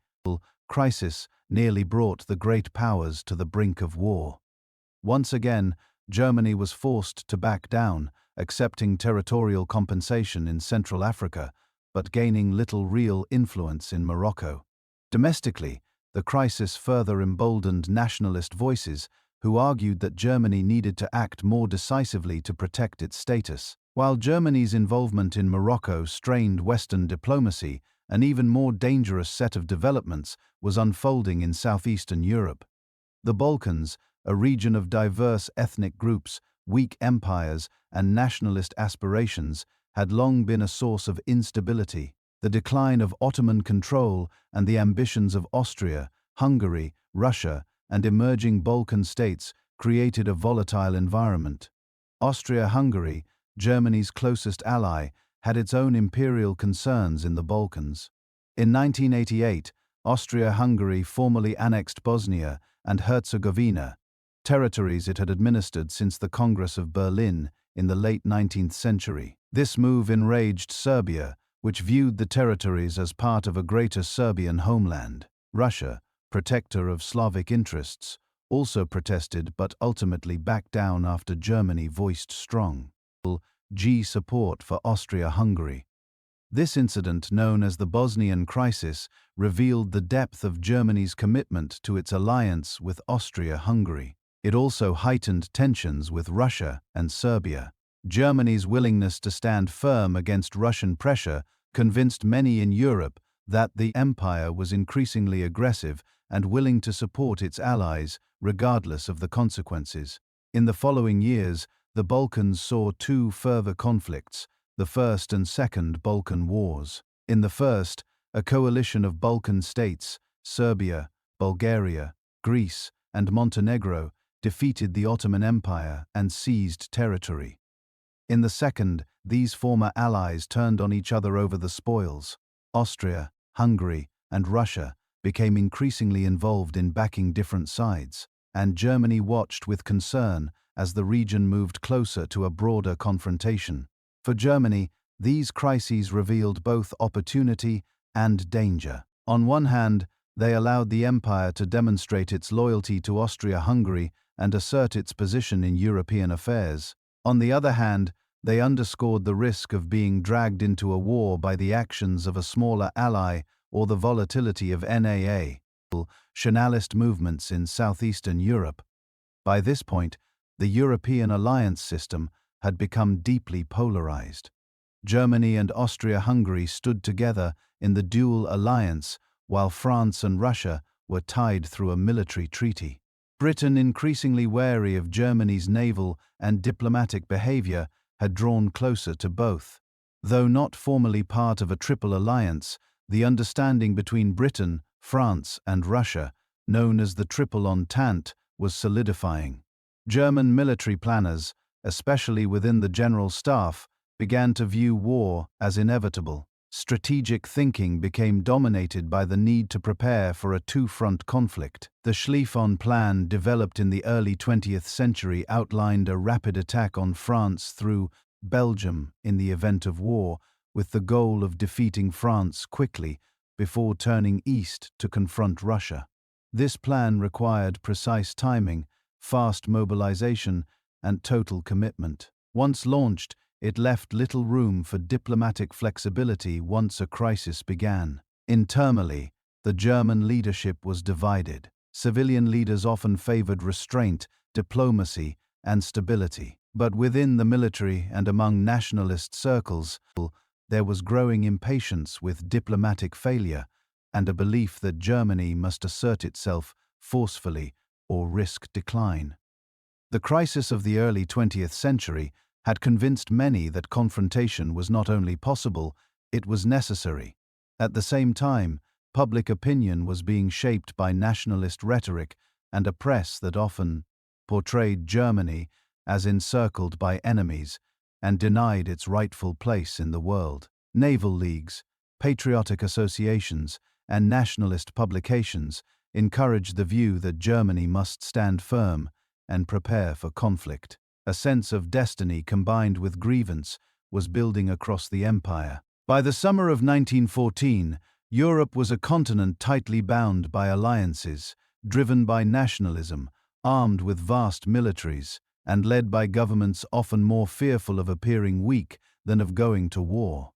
Speaker 1: crisis nearly brought the great powers to the brink of war. Once again, Germany was forced to back down, accepting territorial compensation in Central Africa, but gaining little real influence in Morocco. Domestically, the crisis further emboldened nationalist voices who argued that Germany needed to act more decisively to protect its status. While Germany's involvement in Morocco strained Western diplomacy, an even more dangerous set of developments was unfolding in southeastern Europe. The Balkans, a region of diverse ethnic groups, weak empires, and nationalist aspirations, had long been a source of instability. The decline of Ottoman control and the ambitions of Austria, Hungary, Russia, and emerging Balkan states created a volatile environment. Austria-Hungary, Germany's closest ally, had its own imperial concerns in the Balkans. In 1988, Austria-Hungary formally annexed Bosnia and Herzegovina, territories it had administered since the Congress of Berlin in the late 19th century. This move enraged Serbia, which viewed the territories as part of a greater Serbian homeland. Russia, protector of Slavic interests, also protested but ultimately backed down after Germany voiced strong support for Austria-Hungary. This incident, known as the Bosnian Crisis, revealed the depth of Germany's commitment to its alliance with Austria-Hungary. It also heightened tensions with Russia and Serbia. Germany's willingness to stand firm against Russian pressure convinced many in Europe that the empire was increasingly aggressive and willing to support its allies, regardless of the consequences. In the following years, the Balkans saw two further conflicts, the First and Second Balkan Wars. In the first, a coalition of Balkan states, Serbia, Bulgaria, Greece, and Montenegro, defeated the Ottoman Empire and seized territory. In the second, these former allies turned on each other over the spoils. Austria, Hungary, and Russia became increasingly involved in backing different sides, and Germany watched with concern as the region moved closer to a broader confrontation. For Germany, these crises revealed both opportunity and danger. On one hand, they allowed the empire to demonstrate its loyalty to Austria-Hungary and assert its position in European affairs. On the other hand, they underscored the risk of being dragged into a war by the actions of a smaller ally or the volatility of nationalist movements in southeastern Europe. By this point, the European alliance system had become deeply polarized. Germany and Austria-Hungary stood together in the dual alliance, while France and Russia were tied through a military treaty. Britain, increasingly wary of Germany's naval and diplomatic behavior, had drawn closer to both. Though not formally part of a triple alliance, the understanding between Britain, France, and Russia, known as the Triple Entente, was solidifying. German military planners, especially within the General Staff, began to view war as inevitable. Strategic thinking became dominated by the need to prepare for a two-front conflict. The Schlieffen Plan, developed in the early 20th century, outlined a rapid attack on France through Belgium in the event of war, with the goal of defeating France quickly before turning east to confront Russia. This plan required precise timing, fast mobilization, and total commitment. Once launched, it left little room for diplomatic flexibility once a crisis began. Internally, the German leadership was divided. Civilian leaders often favored restraint, diplomacy, and stability. But within the military and among nationalist circles, there was growing impatience with diplomatic failure and a belief that Germany must assert itself forcefully or risk decline. The crisis of the early 20th century had convinced many that confrontation was not only possible, it was necessary. At the same time, public opinion was being shaped by nationalist rhetoric and a press that often portrayed Germany as encircled by enemies and denied its rightful place in the world. Naval leagues, patriotic associations, and nationalist publications encouraged the view that Germany must stand firm and prepare for conflict. A sense of destiny combined with grievance was building across the empire. By the summer of 1914, Europe was a continent tightly bound by alliances, driven by nationalism, armed with vast militaries, and led by governments often more fearful of appearing weak than of going to war.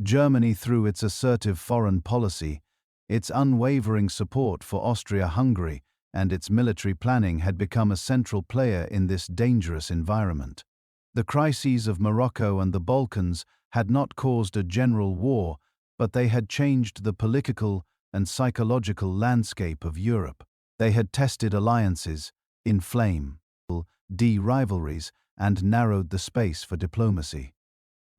Speaker 1: Germany, through its assertive foreign policy, its unwavering support for Austria-Hungary, and its military planning, had become a central player in this dangerous environment. The crises of Morocco and the Balkans had not caused a general war, but they had changed the political and psychological landscape of Europe. They had tested alliances, inflamed rivalries, and narrowed the space for diplomacy.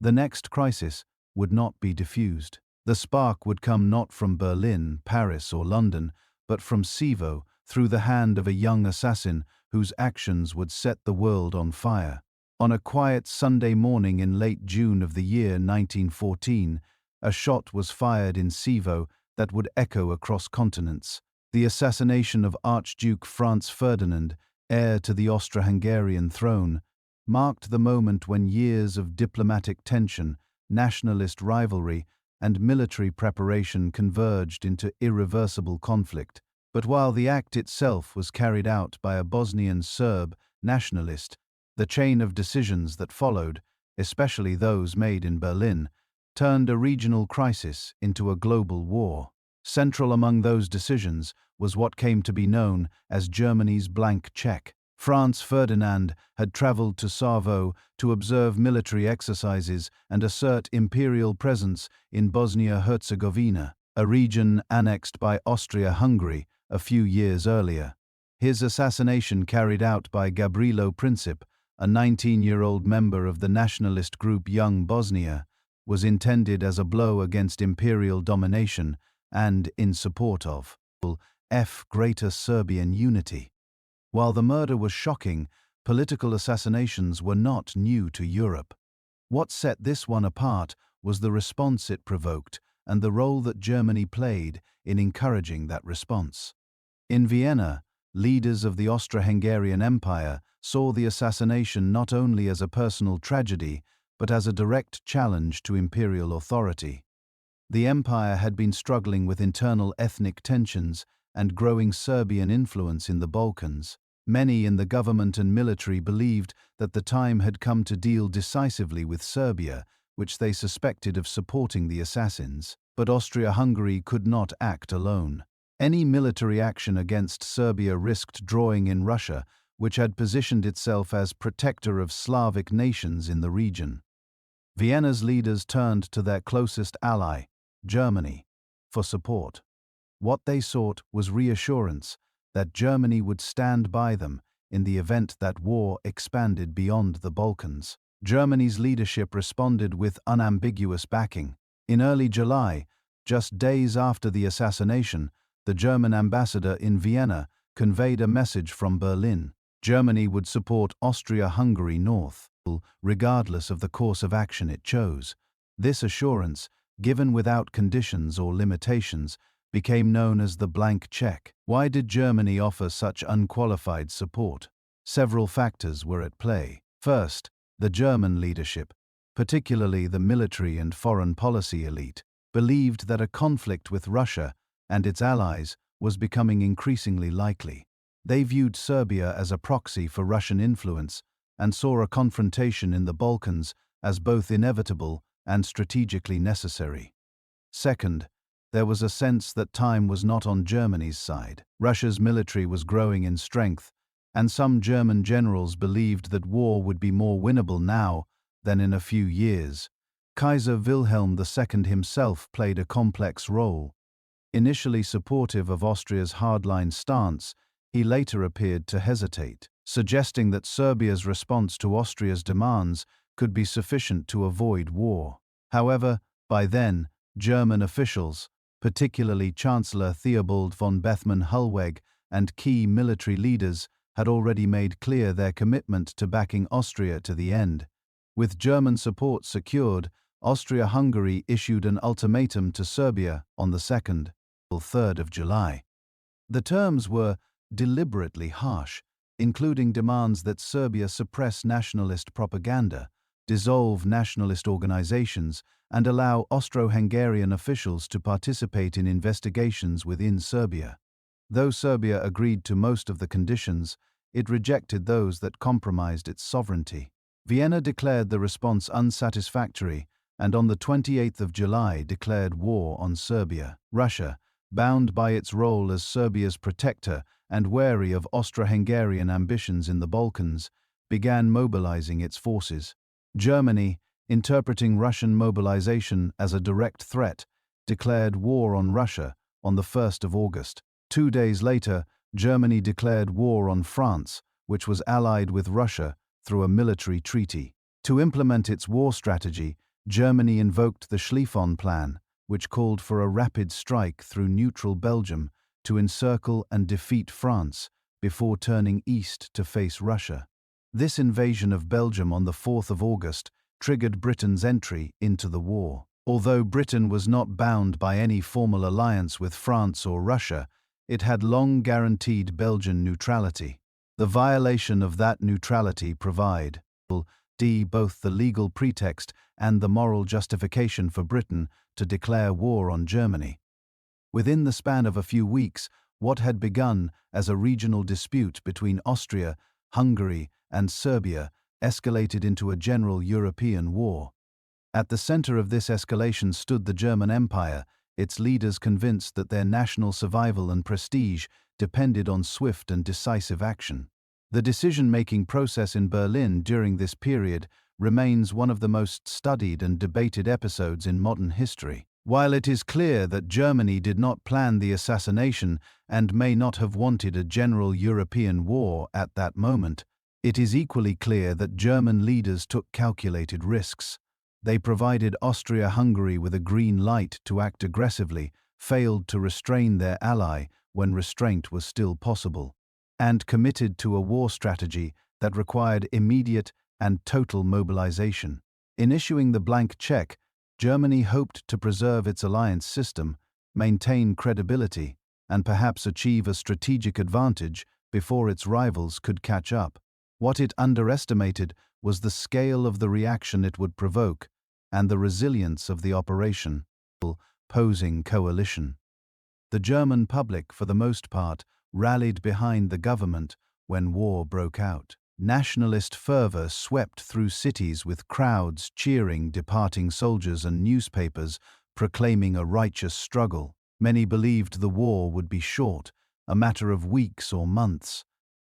Speaker 1: The next crisis would not be diffused. The spark would come not from Berlin, Paris, or London, but from Sivo, through the hand of a young assassin whose actions would set the world on fire. On a quiet Sunday morning in late June of the year 1914, a shot was fired in Sivo that would echo across continents. The assassination of Archduke Franz Ferdinand, heir to the Austro-Hungarian throne, marked the moment when years of diplomatic tension, nationalist rivalry, and military preparation converged into irreversible conflict. But while the act itself was carried out by a Bosnian Serb nationalist, the chain of decisions that followed, especially those made in Berlin, turned a regional crisis into a global war. Central among those decisions was what came to be known as Germany's blank check. Franz Ferdinand had traveled to Sarajevo to observe military exercises and assert imperial presence in Bosnia-Herzegovina, a region annexed by Austria-Hungary a few years earlier. His assassination, carried out by Gavrilo Princip, a 19-year-old member of the nationalist group Young Bosnia, was intended as a blow against imperial domination and in support of Greater Serbian unity. While the murder was shocking, political assassinations were not new to Europe. What set this one apart was the response it provoked and the role that Germany played in encouraging that response. In Vienna, leaders of the Austro-Hungarian Empire saw the assassination not only as a personal tragedy, but as a direct challenge to imperial authority. The empire had been struggling with internal ethnic tensions and growing Serbian influence in the Balkans. Many in the government and military believed that the time had come to deal decisively with Serbia, which they suspected of supporting the assassins. But Austria-Hungary could not act alone. Any military action against Serbia risked drawing in Russia, which had positioned itself as protector of Slavic nations in the region. Vienna's leaders turned to their closest ally, Germany, for support. What they sought was reassurance that Germany would stand by them in the event that war expanded beyond the Balkans. Germany's leadership responded with unambiguous backing. In early July, just days after the assassination, the German ambassador in Vienna conveyed a message from Berlin. Germany would support Austria-Hungary north, regardless of the course of action it chose. This assurance, given without conditions or limitations, became known as the blank check. Why did Germany offer such unqualified support? Several factors were at play. First, the German leadership, particularly the military and foreign policy elite, believed that a conflict with Russia and its allies was becoming increasingly likely. They viewed Serbia as a proxy for Russian influence and saw a confrontation in the Balkans as both inevitable and strategically necessary. Second, there was a sense that time was not on Germany's side. Russia's military was growing in strength, and some German generals believed that war would be more winnable now than in a few years. Kaiser Wilhelm II himself played a complex role. Initially supportive of Austria's hardline stance, he later appeared to hesitate, suggesting that Serbia's response to Austria's demands could be sufficient to avoid war. However, by then, German officials, particularly Chancellor Theobald von Bethmann-Hollweg and key military leaders, had already made clear their commitment to backing Austria to the end. With German support secured, Austria-Hungary issued an ultimatum to Serbia on the 2nd or 3rd of July. The terms were deliberately harsh, including demands that Serbia suppress nationalist propaganda, dissolve nationalist organizations, and allow Austro-Hungarian officials to participate in investigations within Serbia. Though Serbia agreed to most of the conditions, it rejected those that compromised its sovereignty. Vienna declared the response unsatisfactory and on the 28th of July declared war on Serbia. Russia, bound by its role as Serbia's protector and wary of Austro-Hungarian ambitions in the Balkans, began mobilizing its forces. Germany, interpreting Russian mobilization as a direct threat, declared war on Russia on the 1st of August. 2 days later, Germany declared war on France, which was allied with Russia through a military treaty. To implement its war strategy, Germany invoked the Schlieffen Plan, which called for a rapid strike through neutral Belgium to encircle and defeat France before turning east to face Russia. This invasion of Belgium on the 4th of August triggered Britain's entry into the war. Although Britain was not bound by any formal alliance with France or Russia, it had long guaranteed Belgian neutrality. The violation of that neutrality provided both the legal pretext and the moral justification for Britain to declare war on Germany. Within the span of a few weeks, what had begun as a regional dispute between Austria, Hungary, and Serbia escalated into a general European war. At the center of this escalation stood the German Empire, its leaders convinced that their national survival and prestige depended on swift and decisive action. The decision-making process in Berlin during this period remains one of the most studied and debated episodes in modern history. While it is clear that Germany did not plan the assassination and may not have wanted a general European war at that moment, it is equally clear that German leaders took calculated risks. They provided Austria-Hungary with a green light to act aggressively, failed to restrain their ally when restraint was still possible, and committed to a war strategy that required immediate and total mobilization. In issuing the blank check, Germany hoped to preserve its alliance system, maintain credibility, and perhaps achieve a strategic advantage before its rivals could catch up. What it underestimated was the scale of the reaction it would provoke and the resilience of the opposing coalition. The German public, for the most part, rallied behind the government when war broke out. Nationalist fervor swept through cities with crowds cheering departing soldiers and newspapers proclaiming a righteous struggle. Many believed the war would be short, a matter of weeks or months.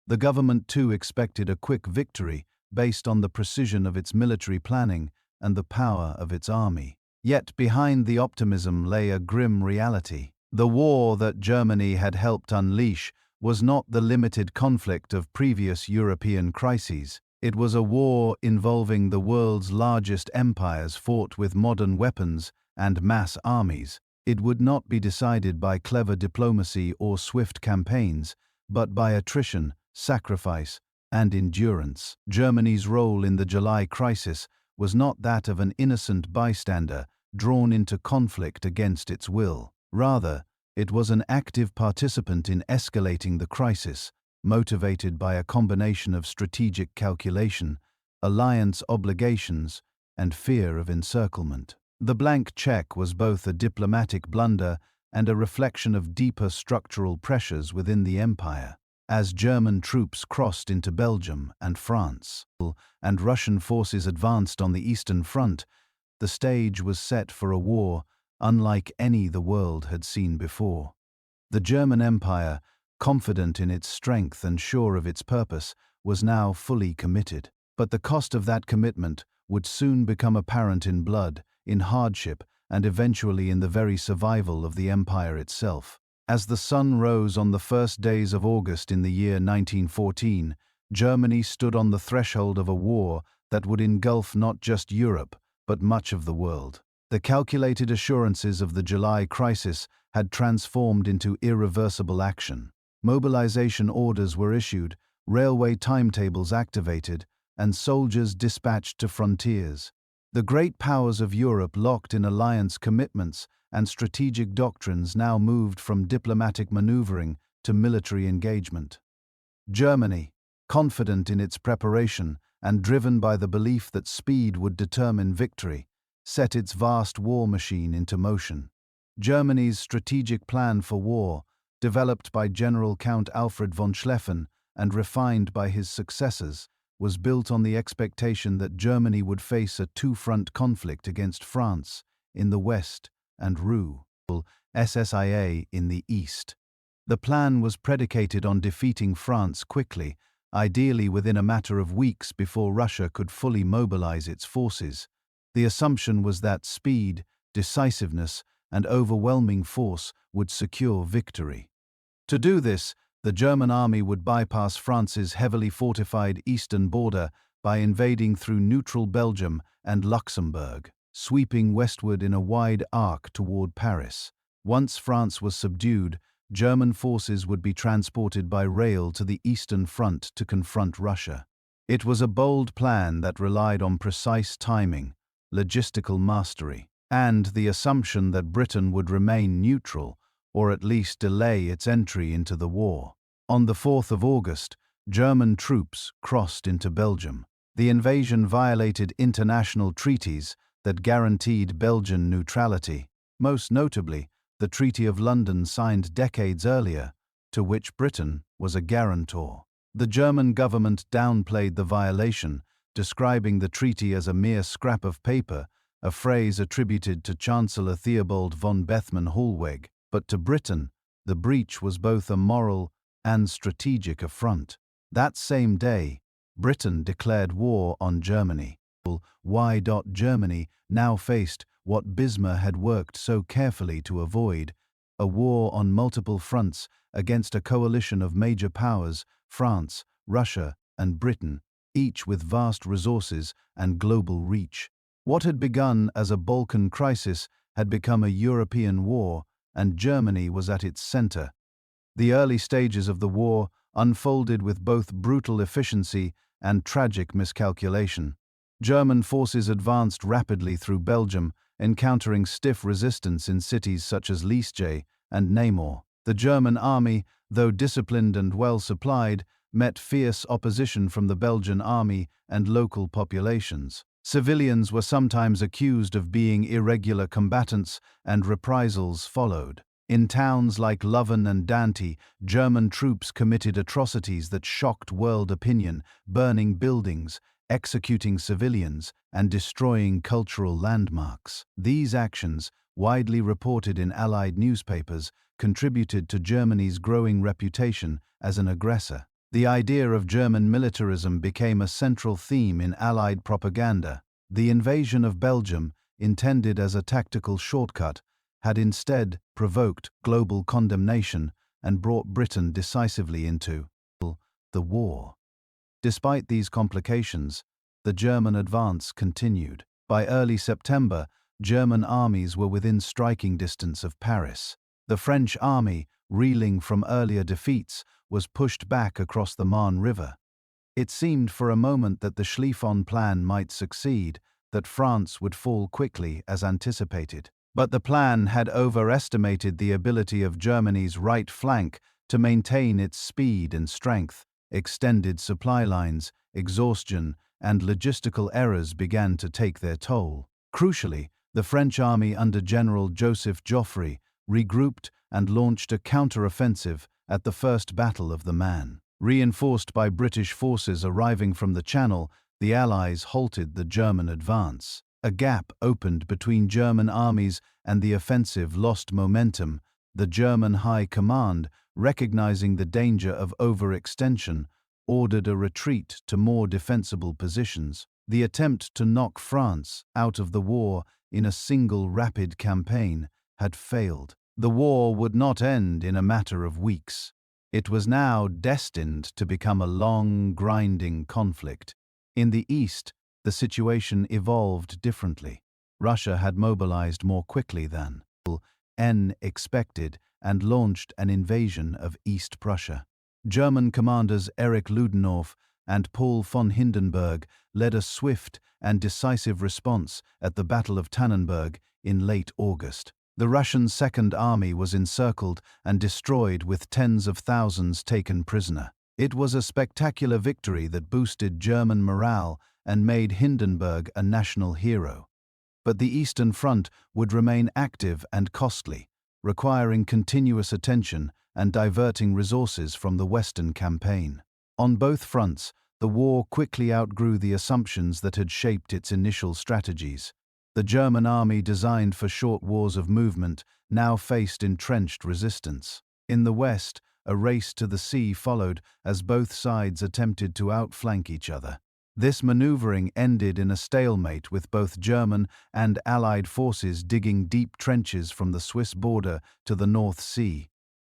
Speaker 1: The government too expected a quick victory based on the precision of its military planning and the power of its army. Yet behind the optimism lay a grim reality. The war that Germany had helped unleash was not the limited conflict of previous European crises. It was a war involving the world's largest empires fought with modern weapons and mass armies. It would not be decided by clever diplomacy or swift campaigns, but by attrition, sacrifice, and endurance. Germany's role in the July crisis was not that of an innocent bystander drawn into conflict against its will. Rather, it was an active participant in escalating the crisis, motivated by a combination of strategic calculation, alliance obligations, and fear of encirclement. The blank check was both a diplomatic blunder and a reflection of deeper structural pressures within the empire. As German troops crossed into Belgium and France, and Russian forces advanced on the Eastern Front, the stage was set for a war unlike any the world had seen before. The German Empire, confident in its strength and sure of its purpose, was now fully committed. But the cost of that commitment would soon become apparent in blood, in hardship, and eventually in the very survival of the empire itself. As the sun rose on the first days of August in the year 1914, Germany stood on the threshold of a war that would engulf not just Europe, but much of the world. The calculated assurances of the July crisis had transformed into irreversible action. Mobilization orders were issued, railway timetables activated, and soldiers dispatched to frontiers. The great powers of Europe, locked in alliance commitments and strategic doctrines, now moved from diplomatic maneuvering to military engagement. Germany, confident in its preparation and driven by the belief that speed would determine victory, set its vast war machine into motion. Germany's strategic plan for war, developed by General Count Alfred von Schlieffen and refined by his successors, was built on the expectation that Germany would face a two-front conflict against France in the west and SSIA in the east. The plan was predicated on defeating France quickly, ideally within a matter of weeks before Russia could fully mobilize its forces. The assumption was that speed, decisiveness, and overwhelming force would secure victory. To do this, the German army would bypass France's heavily fortified eastern border by invading through neutral Belgium and Luxembourg, sweeping westward in a wide arc toward Paris. Once France was subdued, German forces would be transported by rail to the Eastern Front to confront Russia. It was a bold plan that relied on precise timing, logistical mastery, and the assumption that Britain would remain neutral, or at least delay its entry into the war. On the 4th of August, German troops crossed into Belgium. The invasion violated international treaties that guaranteed Belgian neutrality, most notably the Treaty of London signed decades earlier, to which Britain was a guarantor. The German government downplayed the violation, describing the treaty as a mere scrap of paper, a phrase attributed to Chancellor Theobald von Bethmann-Hollweg. But to Britain, the breach was both a moral and strategic affront. That same day, Britain declared war on Germany. Germany now faced what Bismarck had worked so carefully to avoid, a war on multiple fronts against a coalition of major powers, France, Russia, and Britain, each with vast resources and global reach. What had begun as a Balkan crisis had become a European war, and Germany was at its center. The early stages of the war unfolded with both brutal efficiency and tragic miscalculation. German forces advanced rapidly through Belgium, encountering stiff resistance in cities such as Liège and Namur. The German army, though disciplined and well supplied, met fierce opposition from the Belgian army and local populations. Civilians were sometimes accused of being irregular combatants, and reprisals followed. In towns like Leuven and Dante, German troops committed atrocities that shocked world opinion, burning buildings, executing civilians, and destroying cultural landmarks. These actions, widely reported in Allied newspapers, contributed to Germany's growing reputation as an aggressor. The idea of German militarism became a central theme in Allied propaganda. The invasion of Belgium, intended as a tactical shortcut, had instead provoked global condemnation and brought Britain decisively into the war. Despite these complications, the German advance continued. By early September, German armies were within striking distance of Paris. The French army, reeling from earlier defeats, was pushed back across the Marne River. It seemed for a moment that the Schlieffen Plan might succeed, that France would fall quickly as anticipated. But the plan had overestimated the ability of Germany's right flank to maintain its speed and strength. Extended supply lines, exhaustion, and logistical errors began to take their toll. Crucially, the French army under General Joseph Joffre regrouped and launched a counter-offensive at the First Battle of the Marne. Reinforced by British forces arriving from the Channel, the Allies halted the German advance. A gap opened between German armies and the offensive lost momentum. The German High Command, recognizing the danger of overextension, ordered a retreat to more defensible positions. The attempt to knock France out of the war in a single rapid campaign had failed. The war would not end in a matter of weeks. It was now destined to become a long, grinding conflict. In the East, the situation evolved differently. Russia had mobilized more quickly than expected and launched an invasion of East Prussia. German commanders Erich Ludendorff and Paul von Hindenburg led a swift and decisive response at the Battle of Tannenberg in late August. The Russian Second Army was encircled and destroyed with tens of thousands taken prisoner. It was a spectacular victory that boosted German morale and made Hindenburg a national hero. But the Eastern Front would remain active and costly, requiring continuous attention and diverting resources from the Western campaign. On both fronts, the war quickly outgrew the assumptions that had shaped its initial strategies. The German army, designed for short wars of movement, now faced entrenched resistance. In the West, a race to the sea followed as both sides attempted to outflank each other. This maneuvering ended in a stalemate, with both German and Allied forces digging deep trenches from the Swiss border to the North Sea.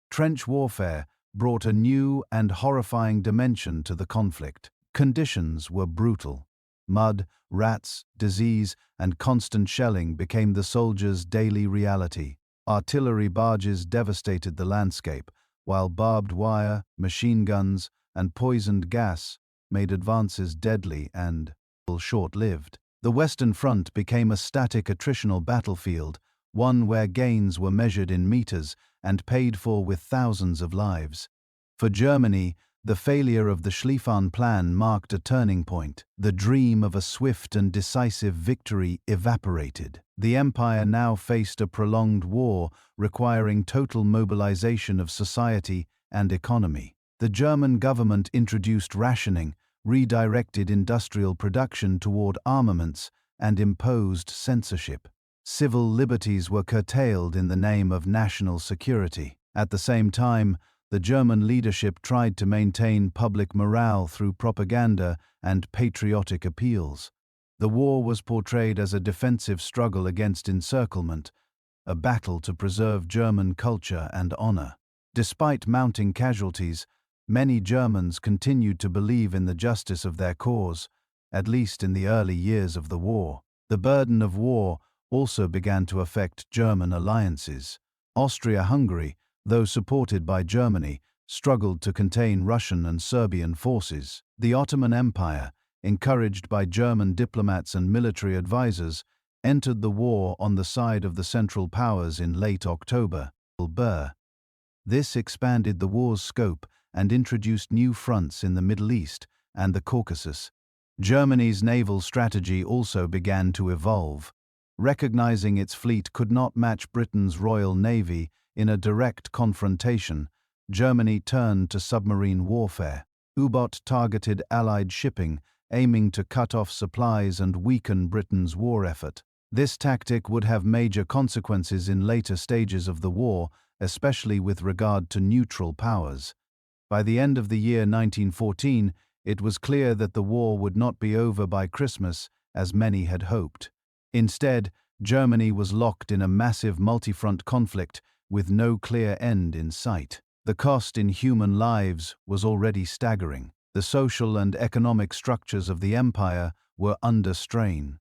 Speaker 1: Trench warfare brought a new and horrifying dimension to the conflict. Conditions were brutal. Mud, rats, disease, and constant shelling became the soldiers' daily reality. Artillery barges devastated the landscape, while barbed wire, machine guns, and poisoned gas made advances deadly and short-lived. The Western Front became a static attritional battlefield, one where gains were measured in meters and paid for with thousands of lives. For Germany, the failure of the Schlieffen Plan marked a turning point. The dream of a swift and decisive victory evaporated. The empire now faced a prolonged war requiring total mobilization of society and economy. The German government introduced rationing, redirected industrial production toward armaments, and imposed censorship. Civil liberties were curtailed in the name of national security. At the same time, the German leadership tried to maintain public morale through propaganda and patriotic appeals. The war was portrayed as a defensive struggle against encirclement, a battle to preserve German culture and honor. Despite mounting casualties, many Germans continued to believe in the justice of their cause, at least in the early years of the war. The burden of war also began to affect German alliances. Austria-Hungary, though supported by Germany, struggled to contain Russian and Serbian forces. The Ottoman Empire, encouraged by German diplomats and military advisors, entered the war on the side of the Central Powers in late October. This expanded the war's scope and introduced new fronts in the Middle East and the Caucasus. Germany's naval strategy also began to evolve. Recognizing its fleet could not match Britain's Royal Navy in a direct confrontation, Germany turned to submarine warfare. U-boat targeted Allied shipping, aiming to cut off supplies and weaken Britain's war effort. This tactic would have major consequences in later stages of the war, especially with regard to neutral powers. By the end of the year 1914, it was clear that the war would not be over by Christmas, as many had hoped. Instead, Germany was locked in a massive multi-front conflict with no clear end in sight. The cost in human lives was already staggering. The social and economic structures of the empire were under strain.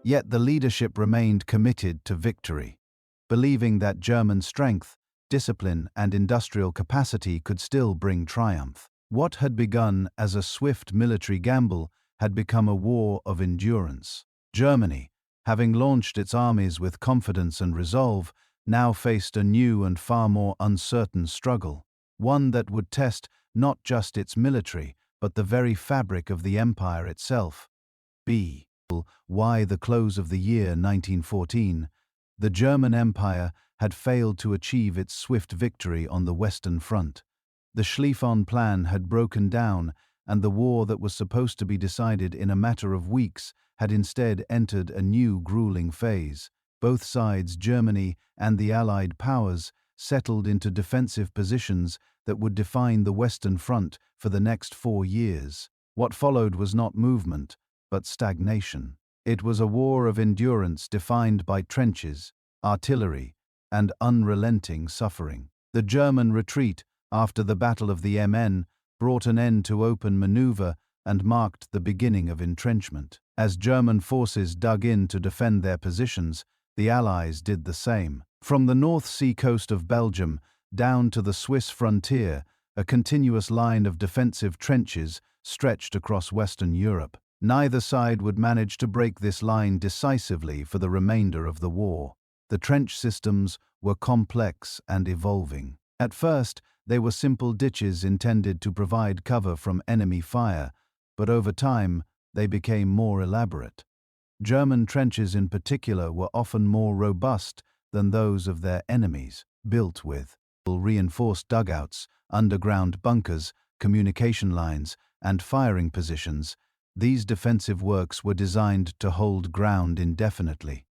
Speaker 1: Yet the leadership remained committed to victory, believing that German strength, discipline, and industrial capacity could still bring triumph. What had begun as a swift military gamble had become a war of endurance. Germany, having launched its armies with confidence and resolve, now faced a new and far more uncertain struggle, one that would test not just its military, but the very fabric of the empire itself. By the close of the year 1914, the German Empire had failed to achieve its swift victory on the Western Front. The Schlieffen Plan had broken down, and the war that was supposed to be decided in a matter of weeks had instead entered a new grueling phase. Both sides, Germany and the Allied powers, settled into defensive positions that would define the Western Front for the next 4 years. What followed was not movement, but stagnation. It was a war of endurance defined by trenches, artillery, and unrelenting suffering. The German retreat, after the Battle of the Mn, brought an end to open maneuver and marked the beginning of entrenchment. As German forces dug in to defend their positions, the Allies did the same. From the North Sea coast of Belgium down to the Swiss frontier, a continuous line of defensive trenches stretched across Western Europe. Neither side would manage to break this line decisively for the remainder of the war. The trench systems were complex and evolving. At first, they were simple ditches intended to provide cover from enemy fire, but over time, they became more elaborate. German trenches in particular were often more robust than those of their enemies, built with reinforced dugouts, underground bunkers, communication lines, and firing positions. These defensive works were designed to hold ground indefinitely.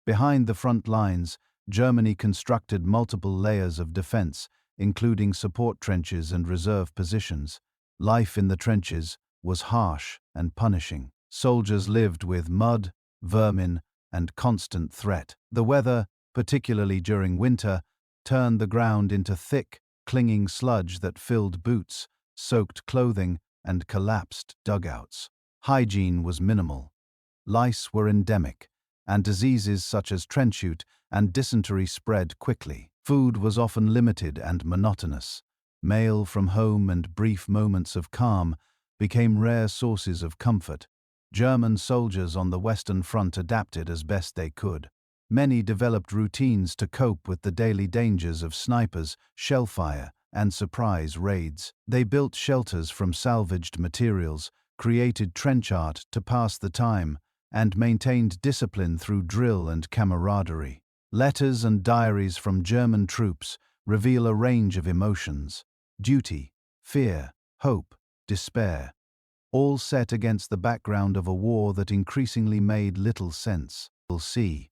Speaker 1: Behind the front lines, Germany constructed multiple layers of defense, including support trenches and reserve positions. Life in the trenches was harsh and punishing. Soldiers lived with mud, vermin, and constant threat. The weather, particularly during winter, turned the ground into thick, clinging sludge that filled boots, soaked clothing, and collapsed dugouts. Hygiene was minimal. Lice were endemic, and diseases such as trenchute and dysentery spread quickly. Food was often limited and monotonous. Mail from home and brief moments of calm became rare sources of comfort. German soldiers on the Western Front adapted as best they could. Many developed routines to cope with the daily dangers of snipers, shellfire, and surprise raids. They built shelters from salvaged materials, created trench art to pass the time, and maintained discipline through drill and camaraderie. Letters and diaries from German troops reveal a range of emotions: duty, fear, hope, despair, all set against the background of a war that increasingly made little sense. We'll see.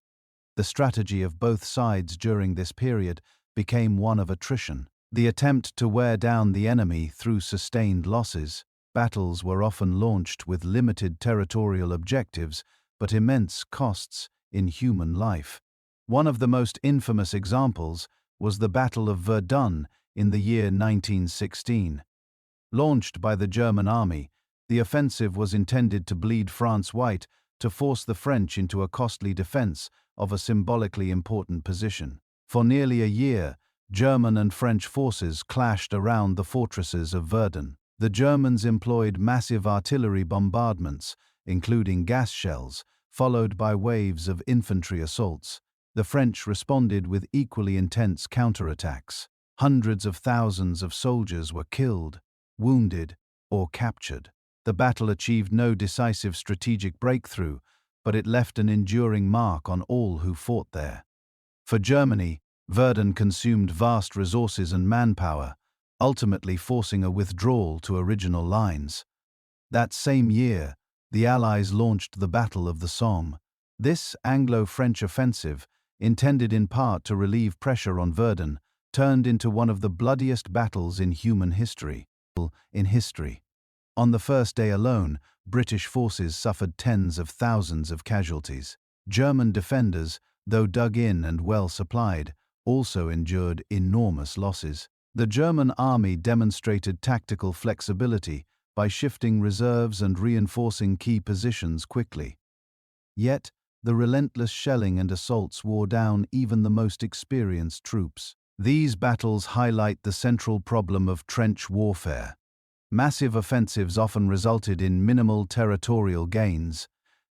Speaker 1: The strategy of both sides during this period became one of attrition. The attempt to wear down the enemy through sustained losses. Battles were often launched with limited territorial objectives, but immense costs in human life. One of the most infamous examples was the Battle of Verdun in the year 1916. Launched by the German army, the offensive was intended to bleed France white to force the French into a costly defense of a symbolically important position. For nearly a year, German and French forces clashed around the fortresses of Verdun. The Germans employed massive artillery bombardments, including gas shells, followed by waves of infantry assaults. The French responded with equally intense counterattacks. Hundreds of thousands of soldiers were killed, wounded, or captured. The battle achieved no decisive strategic breakthrough, but it left an enduring mark on all who fought there. For Germany, Verdun consumed vast resources and manpower, ultimately forcing a withdrawal to original lines. That same year, the Allies launched the Battle of the Somme. This Anglo-French offensive, intended in part to relieve pressure on Verdun, turned into one of the bloodiest battles in human history. On the first day alone, British forces suffered tens of thousands of casualties. German defenders, though dug in and well supplied, also endured enormous losses. The German army demonstrated tactical flexibility by shifting reserves and reinforcing key positions quickly. Yet, the relentless shelling and assaults wore down even the most experienced troops. These battles highlight the central problem of trench warfare. Massive offensives often resulted in minimal territorial gains.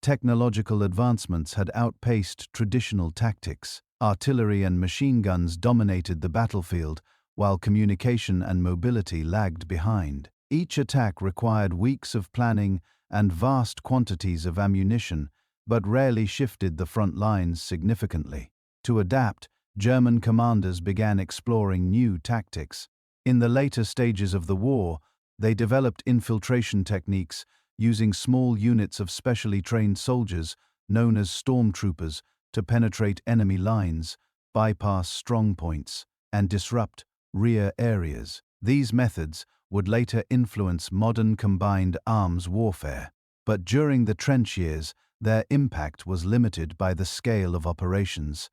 Speaker 1: Technological advancements had outpaced traditional tactics. Artillery and machine guns dominated the battlefield, while communication and mobility lagged behind. Each attack required weeks of planning and vast quantities of ammunition, but rarely shifted the front lines significantly. To adapt, German commanders began exploring new tactics. In the later stages of the war, they developed infiltration techniques using small units of specially trained soldiers, known as stormtroopers, to penetrate enemy lines, bypass strong points, and disrupt rear areas. These methods would later influence modern combined arms warfare. But during the trench years, their impact was limited by the scale of operations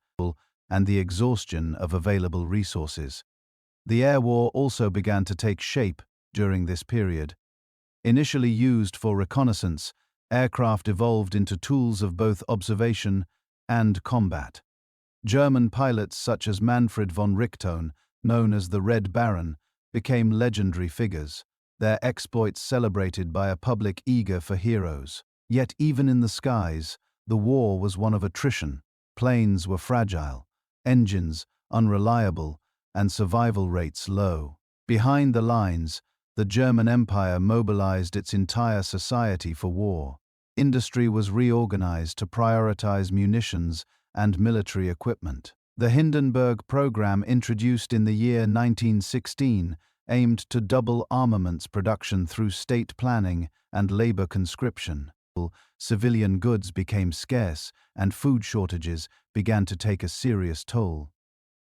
Speaker 1: and the exhaustion of available resources. The air war also began to take shape during this period. Initially used for reconnaissance, aircraft evolved into tools of both observation and combat. German pilots such as Manfred von Richthofen, known as the Red Baron, became legendary figures, their exploits celebrated by a public eager for heroes. Yet even in the skies, the war was one of attrition. Planes were fragile, engines unreliable, and survival rates low. Behind the lines, the German Empire mobilized its entire society for war. Industry was reorganized to prioritize munitions and military equipment. The Hindenburg Program, introduced in the year 1916, aimed to double armaments production through state planning and labor conscription. Civilian goods became scarce, and food shortages began to take a serious toll.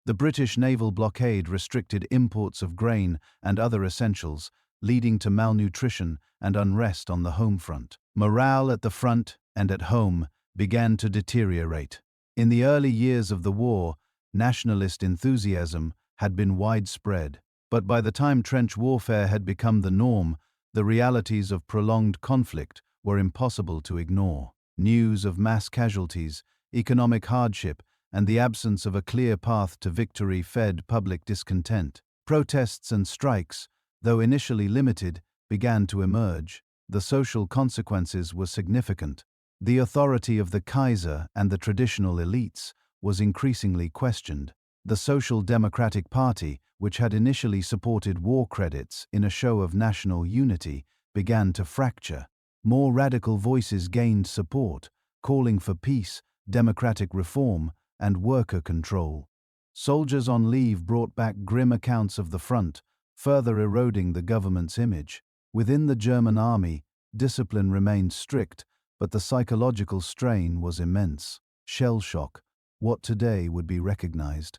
Speaker 1: The British naval blockade restricted imports of grain and other essentials, leading to malnutrition and unrest on the home front. Morale at the front and at home began to deteriorate. In the early years of the war, nationalist enthusiasm had been widespread. But by the time trench warfare had become the norm, the realities of prolonged conflict were impossible to ignore. News of mass casualties, economic hardship, and the absence of a clear path to victory fed public discontent. Protests and strikes, though initially limited, began to emerge. The social consequences were significant. The authority of the Kaiser and the traditional elites was increasingly questioned. The Social Democratic Party, which had initially supported war credits in a show of national unity, began to fracture. More radical voices gained support, calling for peace, democratic reform, and worker control. Soldiers on leave brought back grim accounts of the front, further eroding the government's image. Within the German army, discipline remained strict, but the psychological strain was immense. Shell shock, what today would be recognized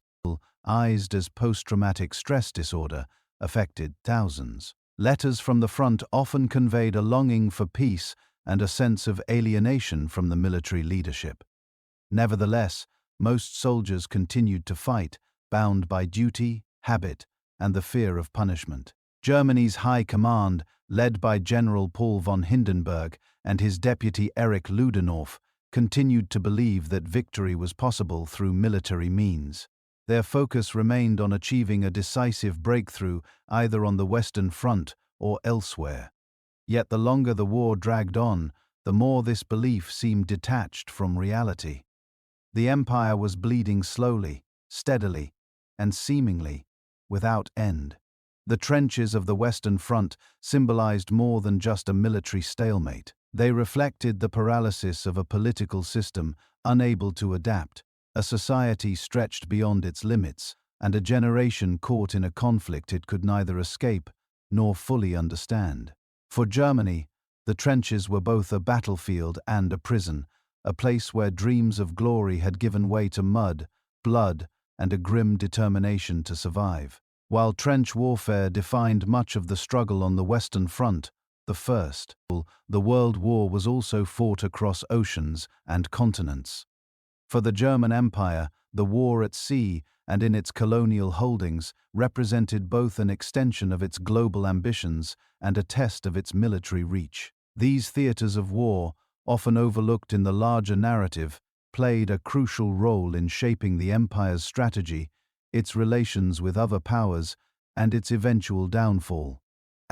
Speaker 1: as post-traumatic stress disorder, affected thousands. Letters from the front often conveyed a longing for peace and a sense of alienation from the military leadership. Nevertheless, most soldiers continued to fight, bound by duty, habit, and the fear of punishment. Germany's high command, led by General Paul von Hindenburg and his deputy Erich Ludendorff, continued to believe that victory was possible through military means. Their focus remained on achieving a decisive breakthrough either on the Western Front or elsewhere. Yet the longer the war dragged on, the more this belief seemed detached from reality. The empire was bleeding slowly, steadily, and seemingly without end. The trenches of the Western Front symbolized more than just a military stalemate. They reflected the paralysis of a political system unable to adapt, a society stretched beyond its limits, and a generation caught in a conflict it could neither escape nor fully understand. For Germany, the trenches were both a battlefield and a prison, a place where dreams of glory had given way to mud, blood, and a grim determination to survive. While trench warfare defined much of the struggle on the Western Front, the World War was also fought across oceans and continents. For the German Empire, the war at sea and in its colonial holdings represented both an extension of its global ambitions and a test of its military reach. These theaters of war, often overlooked in the larger narrative, played a crucial role in shaping the empire's strategy, its relations with other powers, and its eventual downfall.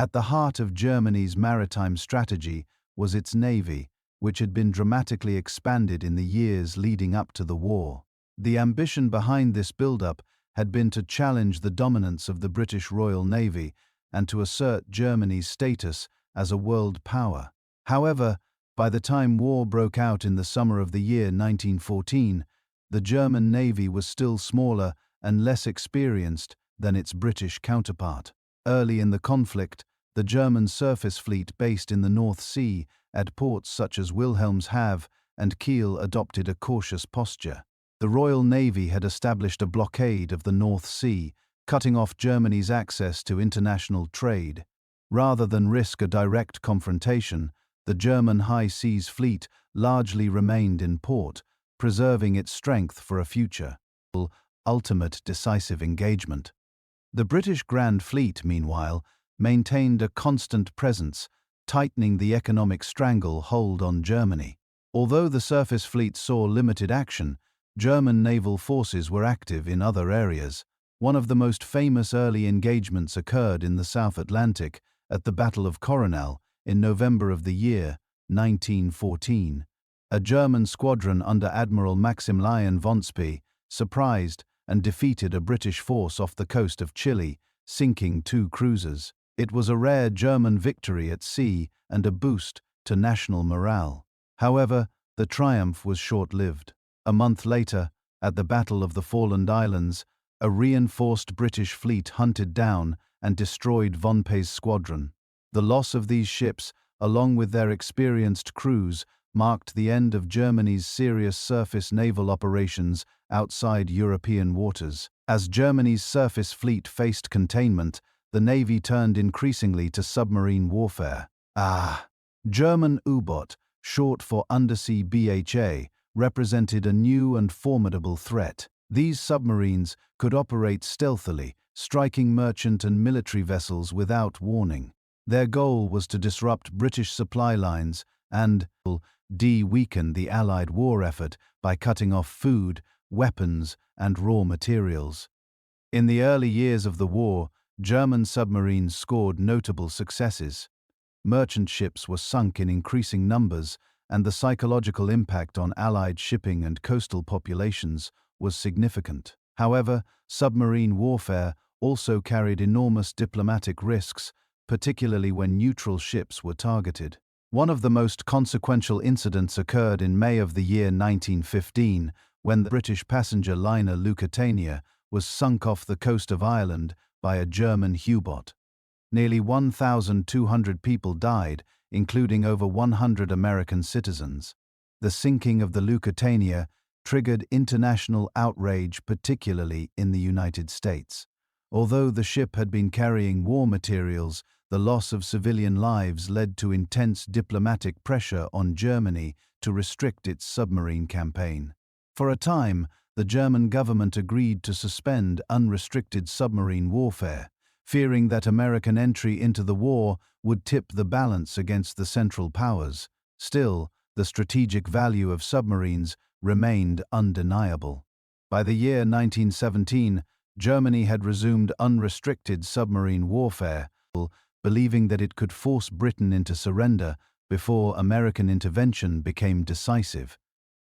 Speaker 1: At the heart of Germany's maritime strategy was its navy, which had been dramatically expanded in the years leading up to the war. The ambition behind this build-up had been to challenge the dominance of the British Royal Navy and to assert Germany's status as a world power. However, by the time war broke out in the summer of the year 1914, the German Navy was still smaller and less experienced than its British counterpart. Early in the conflict, the German surface fleet based in the North Sea at ports such as Wilhelmshaven and Kiel adopted a cautious posture. The Royal Navy had established a blockade of the North Sea, cutting off Germany's access to international trade. Rather than risk a direct confrontation, the German High Seas Fleet largely remained in port, preserving its strength for a future, ultimate decisive engagement. The British Grand Fleet, meanwhile, maintained a constant presence, tightening the economic stranglehold on Germany. Although the surface fleet saw limited action, German naval forces were active in other areas. One of the most famous early engagements occurred in the South Atlantic at the Battle of Coronel in November of the year 1914. A German squadron under Admiral Maximilian von Spee surprised and defeated a British force off the coast of Chile, sinking 2 cruisers. It was a rare German victory at sea and a boost to national morale. However, the triumph was short-lived. A month later, at the Battle of the Falkland Islands, a reinforced British fleet hunted down and destroyed von Spee's squadron. The loss of these ships, along with their experienced crews, marked the end of Germany's serious surface naval operations outside European waters. As Germany's surface fleet faced containment, the Navy turned increasingly to submarine warfare. German U-boat, short for undersea BHA, represented a new and formidable threat. These submarines could operate stealthily, striking merchant and military vessels without warning. Their goal was to disrupt British supply lines and weaken the Allied war effort by cutting off food, weapons, and raw materials. In the early years of the war, German submarines scored notable successes. Merchant ships were sunk in increasing numbers, and the psychological impact on Allied shipping and coastal populations was significant. However, submarine warfare also carried enormous diplomatic risks, particularly when neutral ships were targeted. One of the most consequential incidents occurred in May of the year 1915, when the British passenger liner Lusitania was sunk off the coast of Ireland by a German U-boat. Nearly 1,200 people died, including over 100 American citizens. The sinking of the Lusitania triggered international outrage, particularly in the United States. Although the ship had been carrying war materials, the loss of civilian lives led to intense diplomatic pressure on Germany to restrict its submarine campaign. For a time, the German government agreed to suspend unrestricted submarine warfare, fearing that American entry into the war would tip the balance against the Central Powers. Still, the strategic value of submarines remained undeniable. By the year 1917, Germany had resumed unrestricted submarine warfare, believing that it could force Britain into surrender before American intervention became decisive.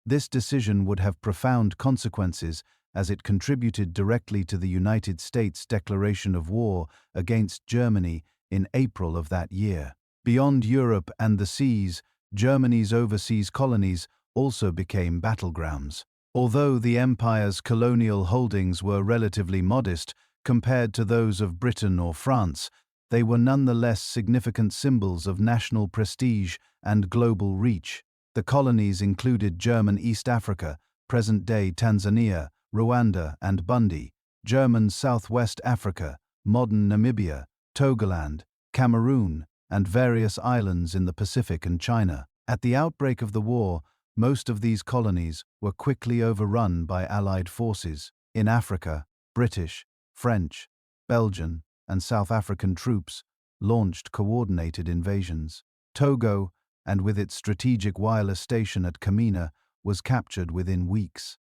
Speaker 1: This decision would have profound consequences, as it contributed directly to the United States' declaration of war against Germany in April of that year. Beyond Europe and the seas, Germany's overseas colonies also became battlegrounds. Although the empire's colonial holdings were relatively modest compared to those of Britain or France, they were nonetheless significant symbols of national prestige and global reach. The colonies included German East Africa, present-day Tanzania, Rwanda, and Burundi; German Southwest Africa, modern Namibia, Togoland, Cameroon, and various islands in the Pacific and China. At the outbreak of the war, most of these colonies were quickly overrun by Allied forces. In Africa, British, French, Belgian, and South African troops launched coordinated invasions. Togo, and with its strategic wireless station at Kamina, was captured within weeks.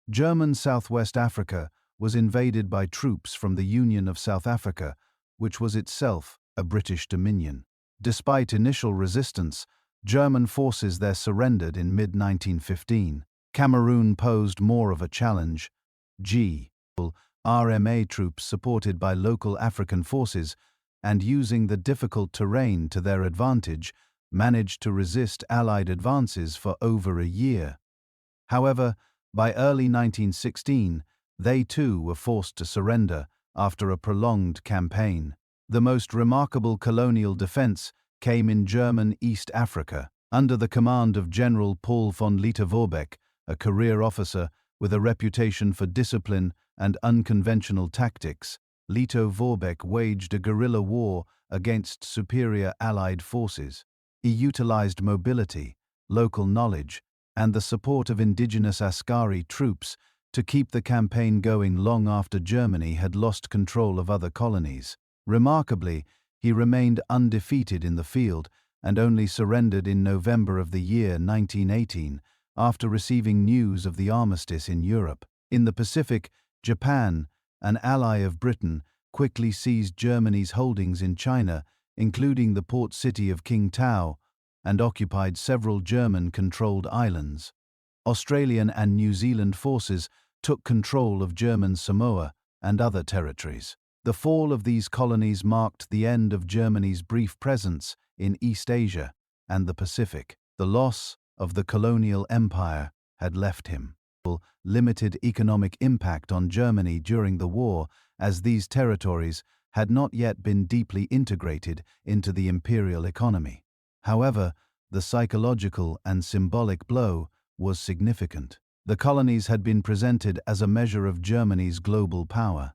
Speaker 1: German Southwest Africa was invaded by troops from the Union of South Africa, which was itself a British dominion. Despite initial resistance, German forces there surrendered in mid-1915. Cameroon posed more of a challenge. RMA troops supported by local African forces and using the difficult terrain to their advantage managed to resist Allied advances for over a year. However, by early 1916, they too were forced to surrender after a prolonged campaign. The most remarkable colonial defense came in German East Africa, under the command of General Paul von Lettow-Vorbeck, a career officer with a reputation for discipline and unconventional tactics. Lettow-Vorbeck waged a guerrilla war against superior Allied forces. He utilized mobility, local knowledge, and the support of indigenous Askari troops to keep the campaign going long after Germany had lost control of other colonies. Remarkably, he remained undefeated in the field and only surrendered in November of the year 1918 after receiving news of the armistice in Europe. In the Pacific, Japan, an ally of Britain, quickly seized Germany's holdings in China, including the port city of Qingdao, and occupied several German-controlled islands. Australian and New Zealand forces took control of German Samoa and other territories. The fall of these colonies marked the end of Germany's brief presence in East Asia and the Pacific. The loss of the colonial empire had left him limited economic impact on Germany during the war, as these territories had not yet been deeply integrated into the imperial economy. However, the psychological and symbolic blow was significant. The colonies had been presented as a measure of Germany's global power.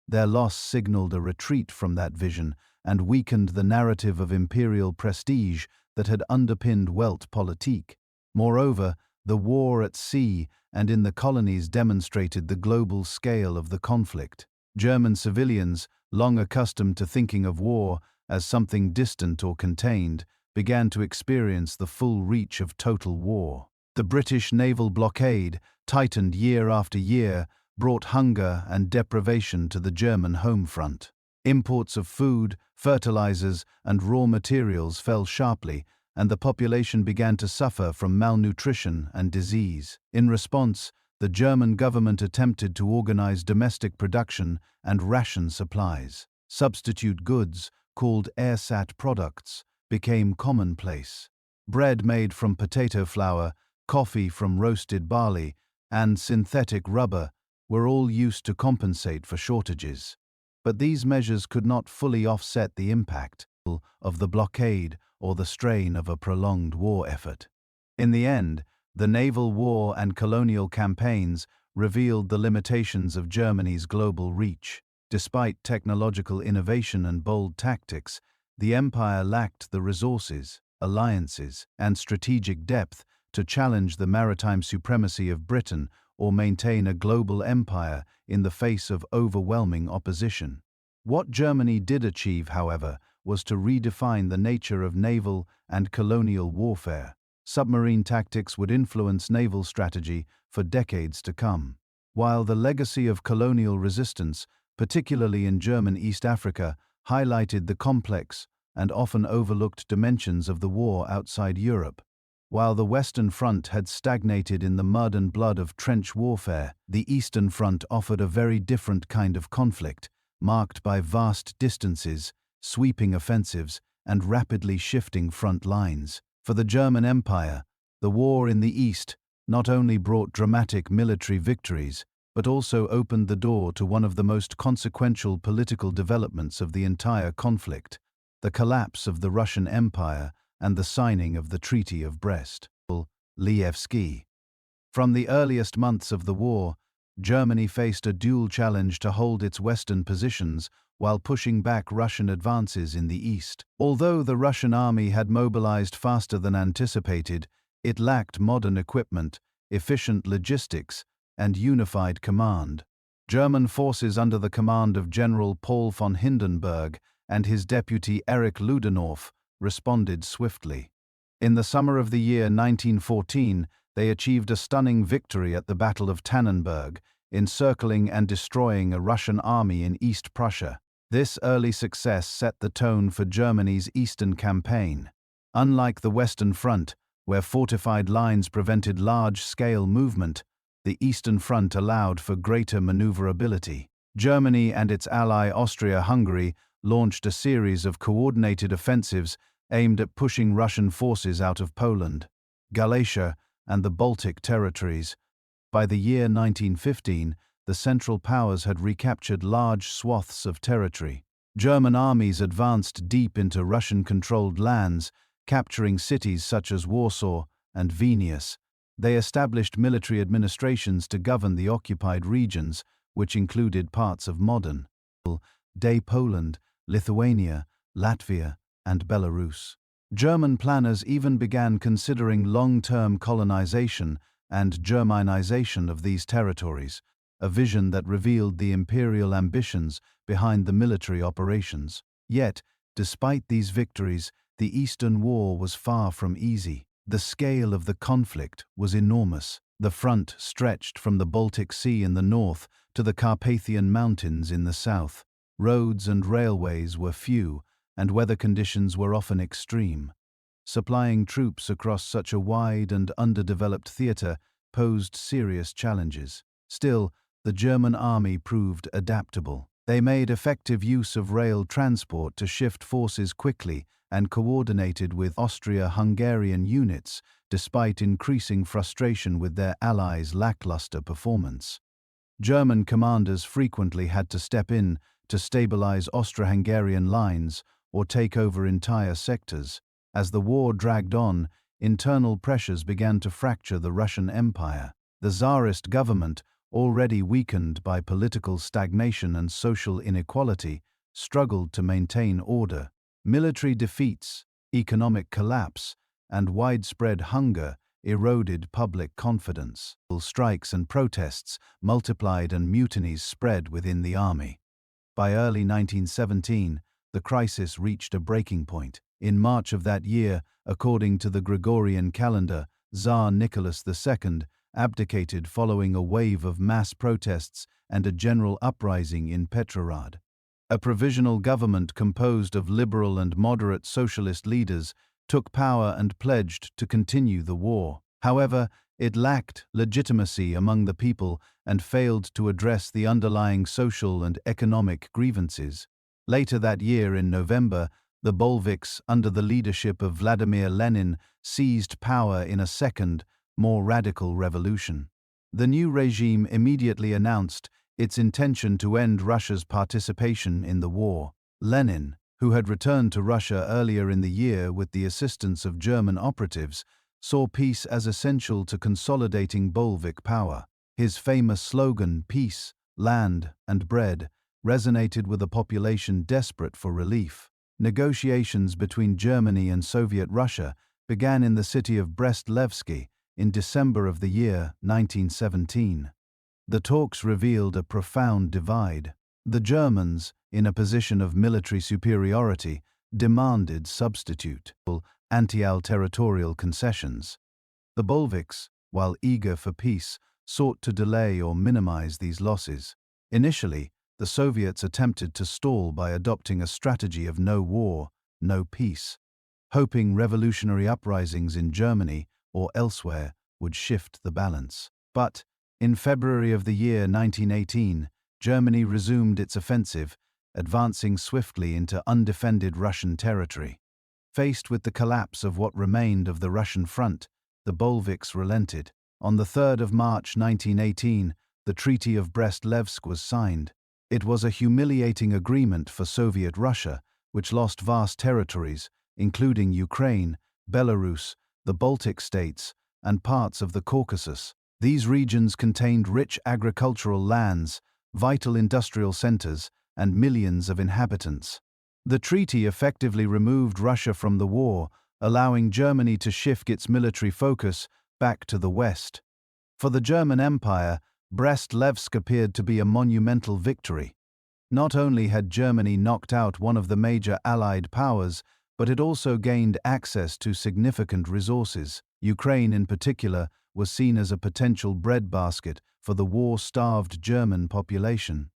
Speaker 1: Their loss signaled a retreat from that vision and weakened the narrative of imperial prestige that had underpinned Weltpolitik. Moreover, the war at sea and in the colonies demonstrated the global scale of the conflict. German civilians, long accustomed to thinking of war as something distant or contained, began to experience the full reach of total war. The British naval blockade, tightened year after year, brought hunger and deprivation to the German home front. Imports of food, fertilizers, and raw materials fell sharply, and the population began to suffer from malnutrition and disease. In response, the German government attempted to organize domestic production and ration supplies. Substitute goods, called ersatz products, became commonplace. Bread made from potato flour, coffee from roasted barley, and synthetic rubber were all used to compensate for shortages. But these measures could not fully offset the impact of the blockade or the strain of a prolonged war effort. In the end, the naval war and colonial campaigns revealed the limitations of Germany's global reach. Despite technological innovation and bold tactics, the empire lacked the resources, alliances, and strategic depth to challenge the maritime supremacy of Britain or maintain a global empire in the face of overwhelming opposition. What Germany did achieve, however, was to redefine the nature of naval and colonial warfare. Submarine tactics would influence naval strategy for decades to come. While the legacy of colonial resistance, particularly in German East Africa, highlighted the complex and often overlooked dimensions of the war outside Europe. While the Western Front had stagnated in the mud and blood of trench warfare, the Eastern Front offered a very different kind of conflict, marked by vast distances, sweeping offensives, and rapidly shifting front lines. For the German Empire, the war in the East not only brought dramatic military victories, but also opened the door to one of the most consequential political developments of the entire conflict, the collapse of the Russian Empire and the signing of the Treaty of Brest-Litovsk. From the earliest months of the war, Germany faced a dual challenge to hold its western positions while pushing back Russian advances in the east. Although the Russian army had mobilized faster than anticipated, it lacked modern equipment, efficient logistics, and unified command. German forces under the command of General Paul von Hindenburg and his deputy Erich Ludendorff responded swiftly. In the summer of the year 1914, they achieved a stunning victory at the Battle of Tannenberg, encircling and destroying a Russian army in East Prussia. This early success set the tone for Germany's Eastern campaign. Unlike the Western Front, where fortified lines prevented large-scale movement, the Eastern Front allowed for greater maneuverability. Germany and its ally Austria-Hungary launched a series of coordinated offensives aimed at pushing Russian forces out of Poland, Galicia, and the Baltic territories. By the year 1915, the Central Powers had recaptured large swaths of territory. German armies advanced deep into Russian-controlled lands, capturing cities such as Warsaw and Vilnius. They established military administrations to govern the occupied regions, which included parts of modern-day Poland, Lithuania, Latvia, and Belarus. German planners even began considering long-term colonization and Germanization of these territories, a vision that revealed the imperial ambitions behind the military operations. Yet, despite these victories, the Eastern War was far from easy. The scale of the conflict was enormous. The front stretched from the Baltic Sea in the north to the Carpathian Mountains in the south. Roads and railways were few, and weather conditions were often extreme. Supplying troops across such a wide and underdeveloped theater posed serious challenges. Still, the German army proved adaptable. They made effective use of rail transport to shift forces quickly and coordinated with Austria-Hungarian units, despite increasing frustration with their allies' lackluster performance. German commanders frequently had to step in to stabilize Austro-Hungarian lines or take over entire sectors. As the war dragged on, internal pressures began to fracture the Russian Empire. The Tsarist government, already weakened by political stagnation and social inequality, struggled to maintain order. Military defeats, economic collapse, and widespread hunger eroded public confidence. Strikes and protests multiplied and mutinies spread within the army. By early 1917, the crisis reached a breaking point. In March of that year, according to the Gregorian calendar, Tsar Nicholas II abdicated following a wave of mass protests and a general uprising in Petrograd. A provisional government composed of liberal and moderate socialist leaders took power and pledged to continue the war. However, it lacked legitimacy among the people and failed to address the underlying social and economic grievances. Later that year, in November, the Bolsheviks, under the leadership of Vladimir Lenin, seized power in a second, more radical revolution. The new regime immediately announced its intention to end Russia's participation in the war. Lenin, who had returned to Russia earlier in the year with the assistance of German operatives, saw peace as essential to consolidating Bolshevik power. His famous slogan, "Peace, Land, and Bread," resonated with a population desperate for relief. Negotiations between Germany and Soviet Russia began in the city of Brest-Litovsk in December of the year 1917. The talks revealed a profound divide. The Germans, in a position of military superiority, demanded substitute, anti-territorial concessions. The Bolsheviks, while eager for peace, sought to delay or minimize these losses. Initially, the Soviets attempted to stall by adopting a strategy of no war, no peace, hoping revolutionary uprisings in Germany or elsewhere would shift the balance. But, in February of the year 1918, Germany resumed its offensive, advancing swiftly into undefended Russian territory. Faced with the collapse of what remained of the Russian front, the Bolsheviks relented. On the 3rd of March 1918, the Treaty of Brest-Litovsk was signed. It was a humiliating agreement for Soviet Russia, which lost vast territories, including Ukraine, Belarus, the Baltic states, and parts of the Caucasus. These regions contained rich agricultural lands, vital industrial centers, and millions of inhabitants. The treaty effectively removed Russia from the war, allowing Germany to shift its military focus back to the West. For the German Empire, Brest-Litovsk appeared to be a monumental victory. Not only had Germany knocked out one of the major Allied powers, but it also gained access to significant resources. Ukraine, in particular, was seen as a potential breadbasket for the war-starved German population.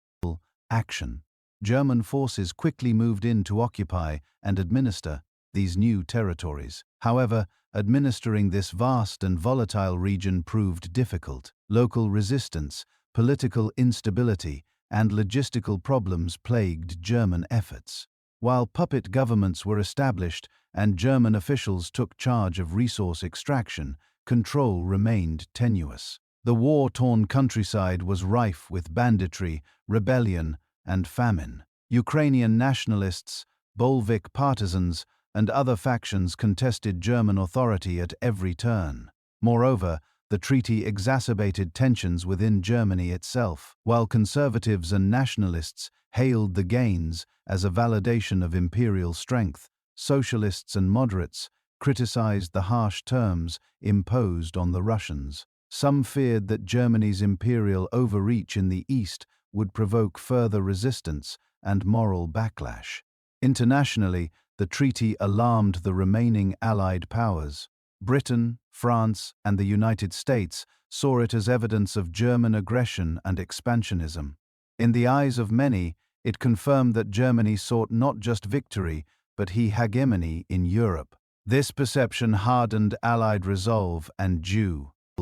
Speaker 1: Action. German forces quickly moved in to occupy and administer these new territories. However, administering this vast and volatile region proved difficult. Local resistance, political instability, and logistical problems plagued German efforts. While puppet governments were established and German officials took charge of resource extraction, control remained tenuous. The war-torn countryside was rife with banditry, rebellion, and famine. Ukrainian nationalists, Bolshevik partisans, and other factions contested German authority at every turn. Moreover, the treaty exacerbated tensions within Germany itself. While conservatives and nationalists hailed the gains as a validation of imperial strength, socialists and moderates criticized the harsh terms imposed on the Russians. Some feared that Germany's imperial overreach in the east would provoke further resistance and moral backlash. Internationally, the treaty alarmed the remaining Allied powers. Britain, France, and the United States saw it as evidence of German aggression and expansionism. In the eyes of many, it confirmed that Germany sought not just victory, but hegemony in Europe. This perception hardened Allied resolve and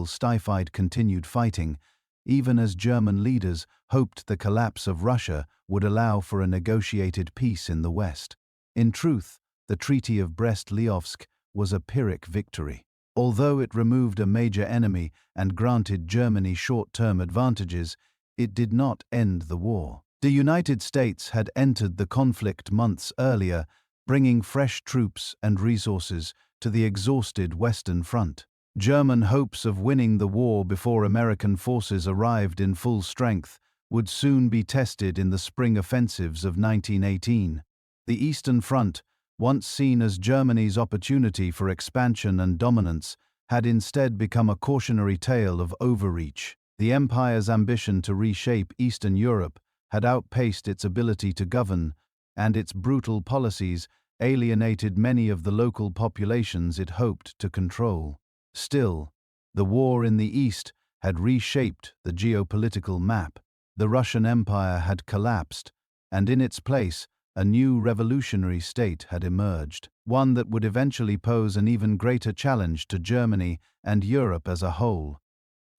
Speaker 1: stifled continued fighting, even as German leaders hoped the collapse of Russia would allow for a negotiated peace in the West. In truth, the Treaty of Brest-Litovsk was a Pyrrhic victory. Although it removed a major enemy and granted Germany short-term advantages, it did not end the war. The United States had entered the conflict months earlier, bringing fresh troops and resources to the exhausted Western Front. German hopes of winning the war before American forces arrived in full strength would soon be tested in the spring offensives of 1918. The Eastern Front, once seen as Germany's opportunity for expansion and dominance, had instead become a cautionary tale of overreach. The empire's ambition to reshape Eastern Europe had outpaced its ability to govern, and its brutal policies alienated many of the local populations it hoped to control. Still, the war in the East had reshaped the geopolitical map. The Russian Empire had collapsed, and in its place, a new revolutionary state had emerged, one that would eventually pose an even greater challenge to Germany and Europe as a whole.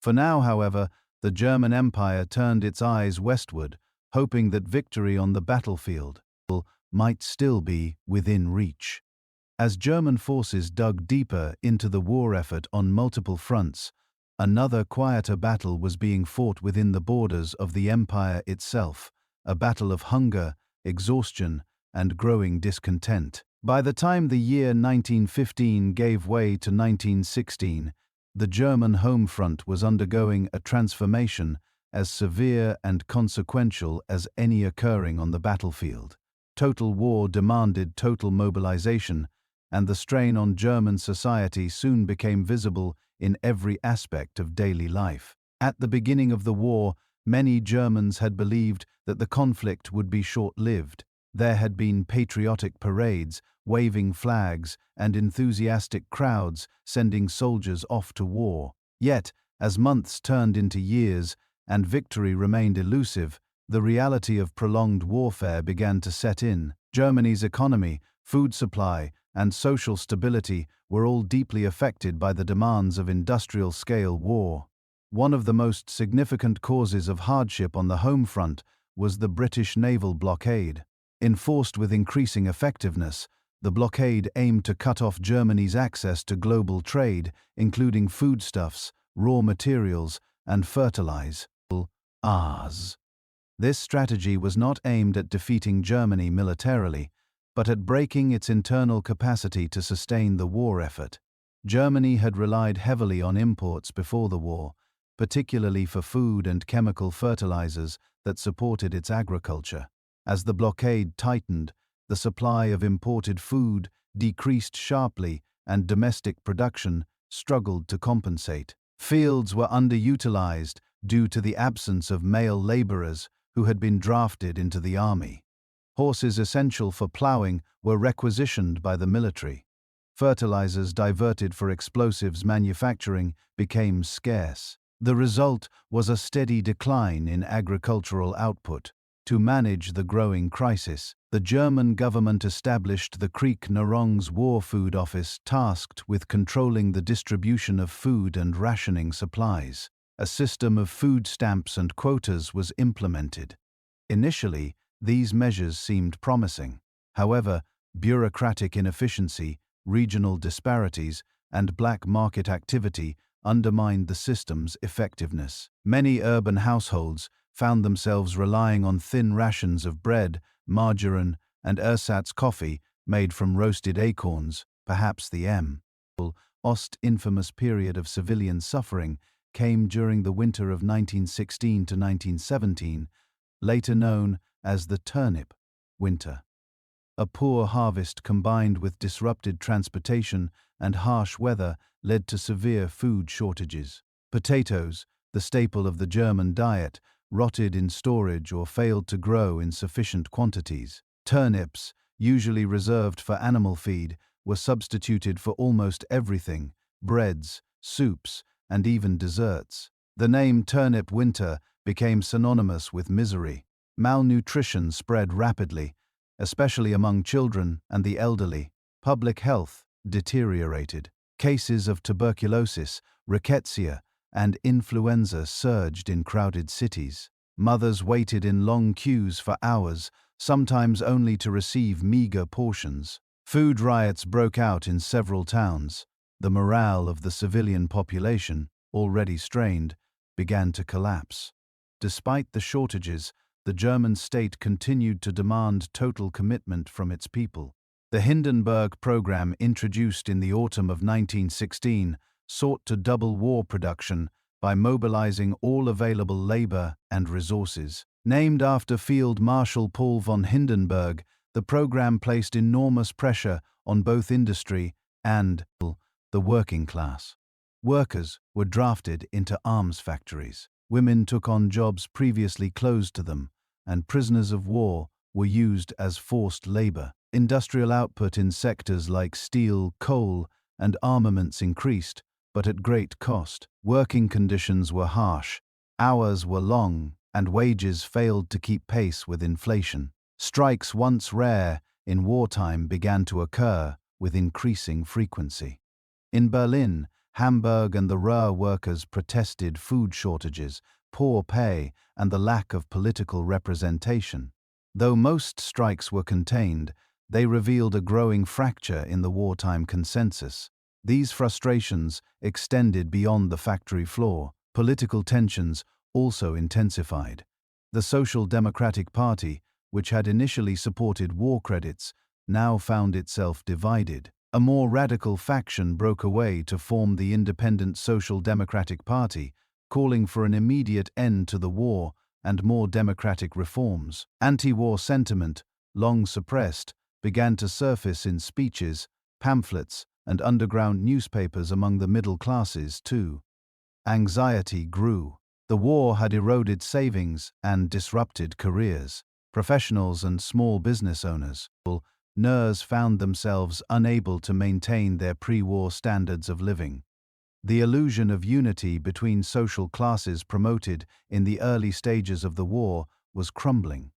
Speaker 1: For now, however, the German Empire turned its eyes westward, hoping that victory on the battlefield might still be within reach. As German forces dug deeper into the war effort on multiple fronts, another quieter battle was being fought within the borders of the empire itself, a battle of hunger, exhaustion, and growing discontent. By the time the year 1915 gave way to 1916, the German home front was undergoing a transformation as severe and consequential as any occurring on the battlefield. Total war demanded total mobilization, and the strain on German society soon became visible in every aspect of daily life. At the beginning of the war, many Germans had believed that the conflict would be short-lived. There had been patriotic parades, waving flags, and enthusiastic crowds sending soldiers off to war. Yet, as months turned into years and victory remained elusive, the reality of prolonged warfare began to set in. Germany's economy, food supply, and social stability were all deeply affected by the demands of industrial-scale war. One of the most significant causes of hardship on the home front was the British naval blockade. Enforced with increasing effectiveness, the blockade aimed to cut off Germany's access to global trade, including foodstuffs, raw materials, and fertilizers. This strategy was not aimed at defeating Germany militarily, but at breaking its internal capacity to sustain the war effort. Germany had relied heavily on imports before the war, particularly for food and chemical fertilizers that supported its agriculture. As the blockade tightened, the supply of imported food decreased sharply and domestic production struggled to compensate. Fields were underutilized due to the absence of male laborers who had been drafted into the army. Horses essential for plowing were requisitioned by the military. Fertilizers diverted for explosives manufacturing became scarce. The result was a steady decline in agricultural output. To manage the growing crisis, the German government established the Krieg-Nahrungs War Food Office tasked with controlling the distribution of food and rationing supplies. A system of food stamps and quotas was implemented. Initially, these measures seemed promising. However, bureaucratic inefficiency, regional disparities, and black market activity undermined the system's effectiveness. Many urban households found themselves relying on thin rations of bread, margarine, and ersatz coffee made from roasted acorns. Perhaps the Ost infamous period of civilian suffering came during the winter of 1916 to 1917, later known as the turnip winter. A poor harvest combined with disrupted transportation and harsh weather led to severe food shortages. Potatoes, the staple of the German diet, rotted in storage or failed to grow in sufficient quantities. Turnips, usually reserved for animal feed, were substituted for almost everything: breads, soups, and even desserts. The name turnip winter became synonymous with misery. Malnutrition spread rapidly, especially among children and the elderly. Public health deteriorated. Cases of tuberculosis, rickettsia, and influenza surged in crowded cities. Mothers waited in long queues for hours, sometimes only to receive meager portions. Food riots broke out in several towns. The morale of the civilian population, already strained, began to collapse. Despite the shortages, the German state continued to demand total commitment from its people. The Hindenburg Program, introduced in the autumn of 1916, sought to double war production by mobilizing all available labor and resources. Named after Field Marshal Paul von Hindenburg, the program placed enormous pressure on both industry and the working class. Workers were drafted into arms factories. Women took on jobs previously closed to them, and prisoners of war were used as forced labor. Industrial output in sectors like steel, coal, and armaments increased, but at great cost. Working conditions were harsh, hours were long, and wages failed to keep pace with inflation. Strikes, once rare in wartime, began to occur with increasing frequency. In Berlin, Hamburg, and the Ruhr, workers protested food shortages, poor pay, and the lack of political representation. Though most strikes were contained, they revealed a growing fracture in the wartime consensus. These frustrations extended beyond the factory floor. Political tensions also intensified. The Social Democratic Party, which had initially supported war credits, now found itself divided. A more radical faction broke away to form the Independent Social Democratic Party, calling for an immediate end to the war and more democratic reforms. Anti-war sentiment, long suppressed, began to surface in speeches, pamphlets, and underground newspapers among the middle classes too. Anxiety grew. The war had eroded savings and disrupted careers. Professionals and small business owners, found themselves unable to maintain their pre-war standards of living. The illusion of unity between social classes promoted in the early stages of the war was crumbling.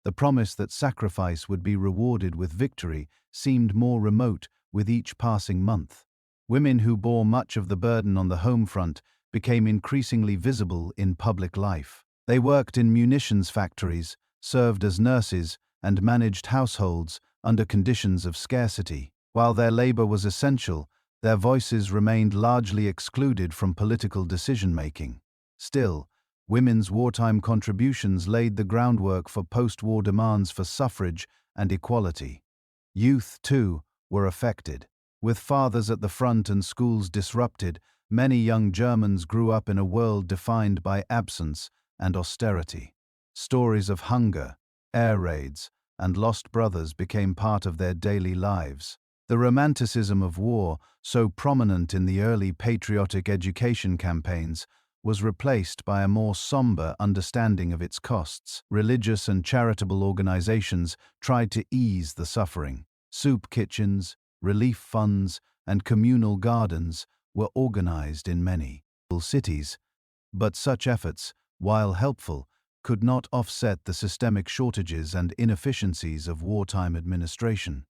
Speaker 1: The promise that sacrifice would be rewarded with victory seemed more remote with each passing month. Women who bore much of the burden on the home front became increasingly visible in public life. They worked in munitions factories, served as nurses, and managed households under conditions of scarcity. While their labor was essential, their voices remained largely excluded from political decision-making. Still, women's wartime contributions laid the groundwork for post-war demands for suffrage and equality. Youth, too, were affected. With fathers at the front and schools disrupted, many young Germans grew up in a world defined by absence and austerity. Stories of hunger, air raids, and lost brothers became part of their daily lives. The romanticism of war, so prominent in the early patriotic education campaigns, was replaced by a more somber understanding of its costs. Religious and charitable organizations tried to ease the suffering. Soup kitchens, relief funds, and communal gardens were organized in many cities, but such efforts, while helpful, could not offset the systemic shortages and inefficiencies of wartime administration.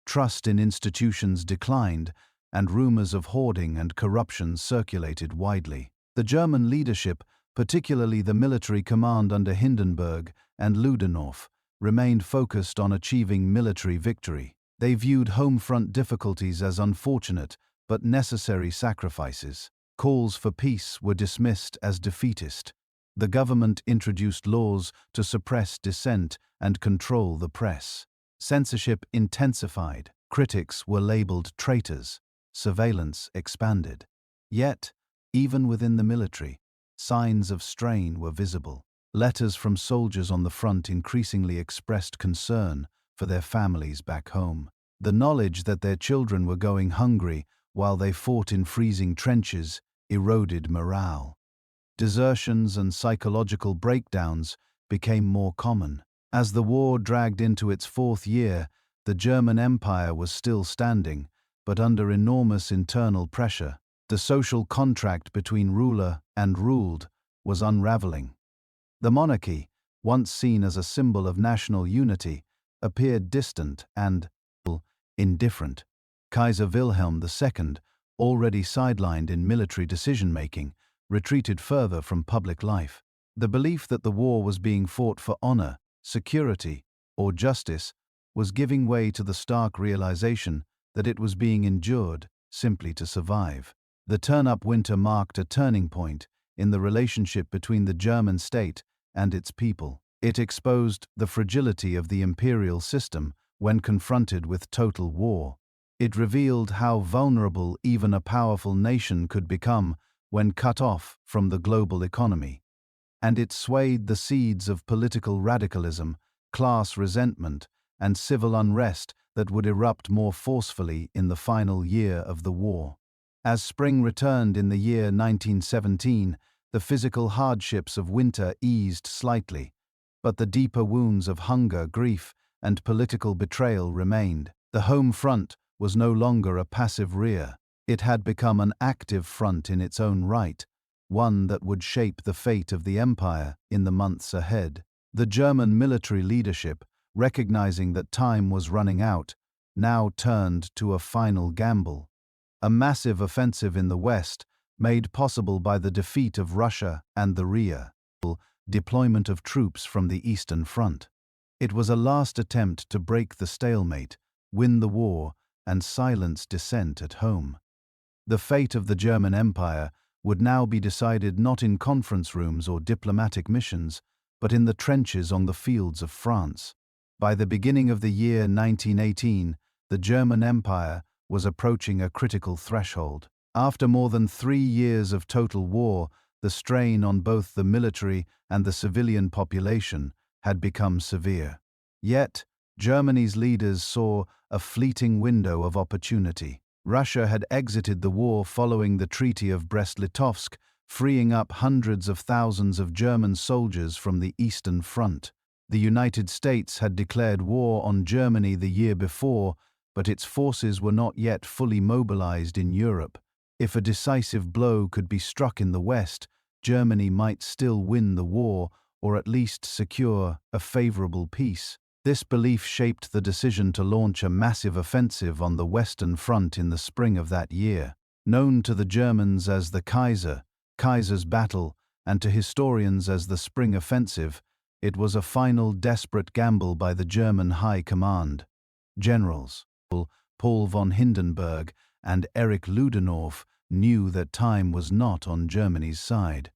Speaker 1: Trust in institutions declined, and rumors of hoarding and corruption circulated widely. The German leadership, particularly the military command under Hindenburg and Ludendorff, remained focused on achieving military victory. They viewed home front difficulties as unfortunate but necessary sacrifices. Calls for peace were dismissed as defeatist. The government introduced laws to suppress dissent and control the press. Censorship intensified. Critics were labeled traitors. Surveillance expanded. Yet, even within the military, signs of strain were visible. Letters from soldiers on the front increasingly expressed concern for their families back home. The knowledge that their children were going hungry while they fought in freezing trenches eroded morale. Desertions and psychological breakdowns became more common. As the war dragged into its fourth year, the German Empire was still standing, but under enormous internal pressure. The social contract between ruler and ruled was unraveling. The monarchy, once seen as a symbol of national unity, appeared distant and indifferent. Kaiser Wilhelm II, already sidelined in military decision-making, retreated further from public life. The belief that the war was being fought for honor, security, or justice was giving way to the stark realization that it was being endured simply to survive. The turn-up winter marked a turning point in the relationship between the German state and its people. It exposed the fragility of the imperial system when confronted with total war. It revealed how vulnerable even a powerful nation could become when cut off from the global economy. And it swayed the seeds of political radicalism, class resentment, and civil unrest that would erupt more forcefully in the final year of the war. As spring returned in the year 1917, the physical hardships of winter eased slightly, but the deeper wounds of hunger, grief, and political betrayal remained. The home front was no longer a passive rear. It had become an active front in its own right, one that would shape the fate of the empire in the months ahead. The German military leadership, recognizing that time was running out, now turned to a final gamble. A massive offensive in the west, made possible by the defeat of Russia and the deployment of troops from the Eastern Front. It was a last attempt to break the stalemate, win the war, and silence dissent at home. The fate of the German Empire would now be decided not in conference rooms or diplomatic missions, but in the trenches on the fields of France. By the beginning of the year 1918, the German Empire was approaching a critical threshold. After more than 3 years of total war, the strain on both the military and the civilian population had become severe. Yet, Germany's leaders saw a fleeting window of opportunity. Russia had exited the war following the Treaty of Brest-Litovsk, freeing up hundreds of thousands of German soldiers from the Eastern Front. The United States had declared war on Germany the year before, but its forces were not yet fully mobilized in Europe. If a decisive blow could be struck in the West, Germany might still win the war or at least secure a favorable peace. This belief shaped the decision to launch a massive offensive on the Western Front in the spring of that year. Known to the Germans as the Kaiser's Battle, and to historians as the Spring Offensive, it was a final desperate gamble by the German High Command. Generals Paul von Hindenburg and Erich Ludendorff knew that time was not on Germany's side.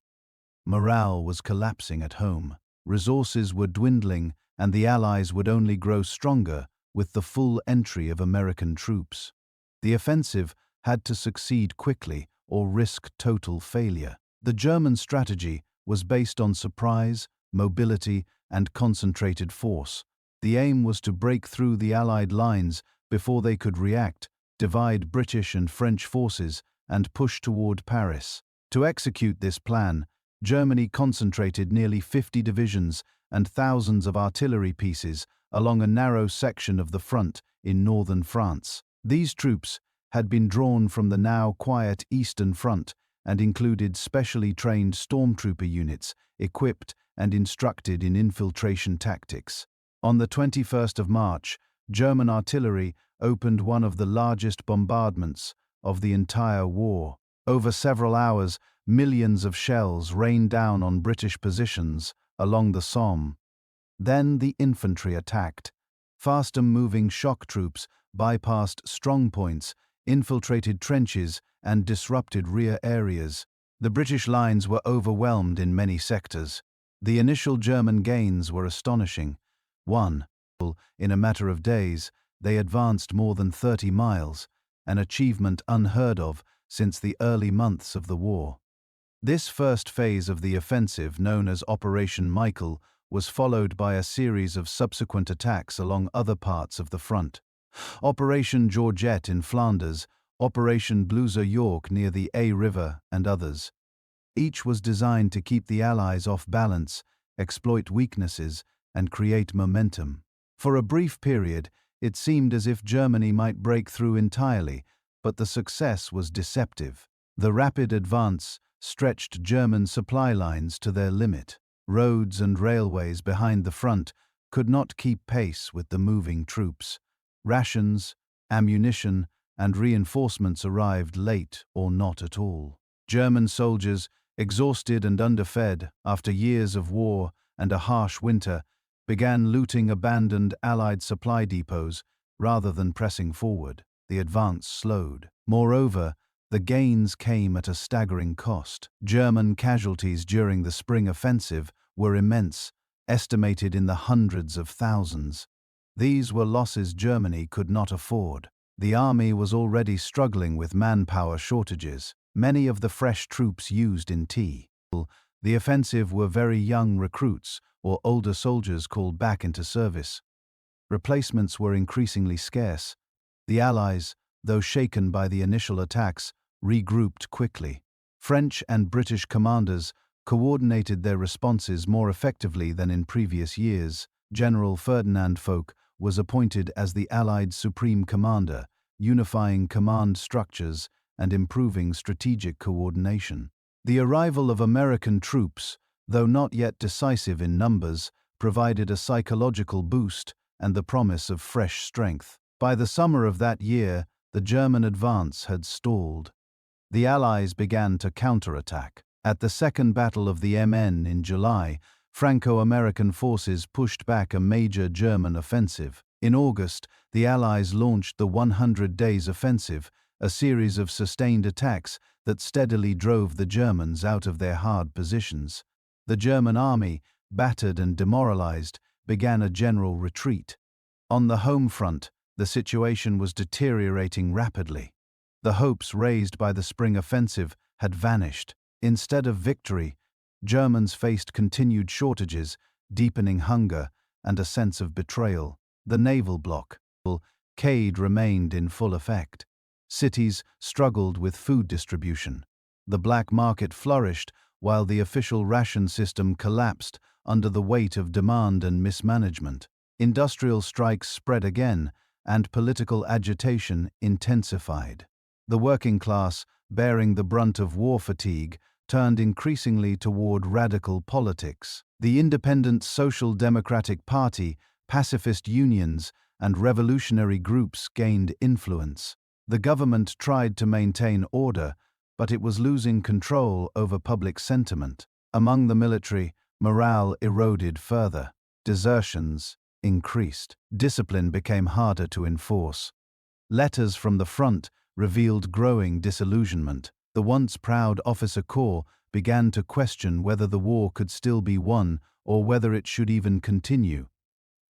Speaker 1: Morale was collapsing at home. Resources were dwindling, and the Allies would only grow stronger with the full entry of American troops. The offensive had to succeed quickly or risk total failure. The German strategy was based on surprise, mobility, and concentrated force. The aim was to break through the Allied lines before they could react, divide British and French forces, and push toward Paris. To execute this plan, Germany concentrated nearly 50 divisions and thousands of artillery pieces along a narrow section of the front in northern France. These troops had been drawn from the now quiet Eastern Front and included specially trained stormtrooper units equipped and instructed in infiltration tactics. On the 21st of March, German artillery opened one of the largest bombardments of the entire war. Over several hours, millions of shells rained down on British positions along the Somme. Then the infantry attacked. Faster-moving shock troops bypassed strongpoints, infiltrated trenches, and disrupted rear areas. The British lines were overwhelmed in many sectors. The initial German gains were astonishing. 1. In a matter of days, they advanced more than 30 miles, an achievement unheard of since the early months of the war. This first phase of the offensive, known as Operation Michael, was followed by a series of subsequent attacks along other parts of the front. Operation Georgette in Flanders, Operation Bluser York near the A River, and others. Each was designed to keep the Allies off balance, exploit weaknesses, and create momentum. For a brief period, it seemed as if Germany might break through entirely, but the success was deceptive. The rapid advance stretched German supply lines to their limit. Roads and railways behind the front could not keep pace with the moving troops. Rations, ammunition, and reinforcements arrived late or not at all. German soldiers, exhausted and underfed after years of war and a harsh winter, began looting abandoned Allied supply depots rather than pressing forward. The advance slowed. Moreover, the gains came at a staggering cost. German casualties during the spring offensive were immense, estimated in the hundreds of thousands. These were losses Germany could not afford. The army was already struggling with manpower shortages. Many of the fresh troops used in the offensive were very young recruits or older soldiers called back into service. Replacements were increasingly scarce. The Allies, though shaken by the initial attacks, regrouped quickly. French and British commanders coordinated their responses more effectively than in previous years. General Ferdinand Foch was appointed as the Allied Supreme Commander, unifying command structures and improving strategic coordination. The arrival of American troops, though not yet decisive in numbers, provided a psychological boost and the promise of fresh strength. By the summer of that year, the German advance had stalled. The Allies began to counterattack. At the Second Battle of the MN in July, Franco-American forces pushed back a major German offensive. In August, the Allies launched the 100 Days Offensive, a series of sustained attacks that steadily drove the Germans out of their hard positions. The German army, battered and demoralized, began a general retreat. On the home front, the situation was deteriorating rapidly. The hopes raised by the spring offensive had vanished. Instead of victory, Germans faced continued shortages, deepening hunger, and a sense of betrayal. The naval blockade remained in full effect. Cities struggled with food distribution. The black market flourished while the official ration system collapsed under the weight of demand and mismanagement. Industrial strikes spread again, and political agitation intensified. The working class, bearing the brunt of war fatigue, turned increasingly toward radical politics. The Independent Social Democratic Party, pacifist unions, and revolutionary groups gained influence. The government tried to maintain order, but it was losing control over public sentiment. Among the military, morale eroded further. Desertions increased. Discipline became harder to enforce. Letters from the front revealed growing disillusionment. The once proud officer corps began to question whether the war could still be won or whether it should even continue.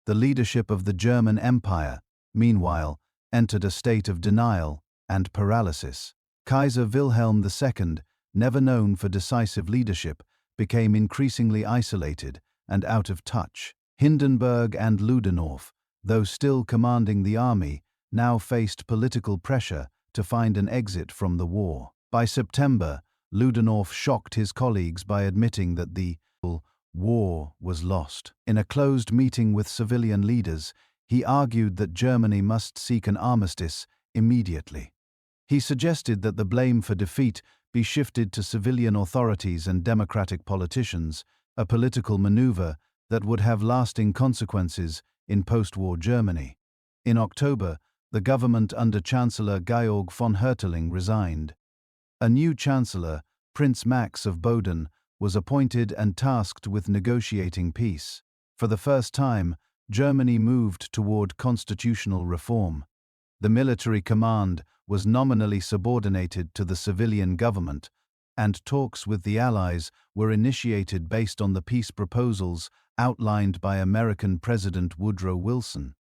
Speaker 1: The leadership of the German Empire, meanwhile, entered a state of denial and paralysis. Kaiser Wilhelm II, never known for decisive leadership, became increasingly isolated and out of touch. Hindenburg and Ludendorff, though still commanding the army, now faced political pressure to find an exit from the war. By September, Ludendorff shocked his colleagues by admitting that the war was lost. In a closed meeting with civilian leaders, he argued that Germany must seek an armistice immediately. He suggested that the blame for defeat be shifted to civilian authorities and democratic politicians, a political maneuver that would have lasting consequences in post-war Germany. In October, the government under Chancellor Georg von Hertling resigned. A new chancellor, Prince Max of Boden, was appointed and tasked with negotiating peace. For the first time, Germany moved toward constitutional reform. The military command was nominally subordinated to the civilian government, and talks with the Allies were initiated based on the peace proposals outlined by American President Woodrow Wilson.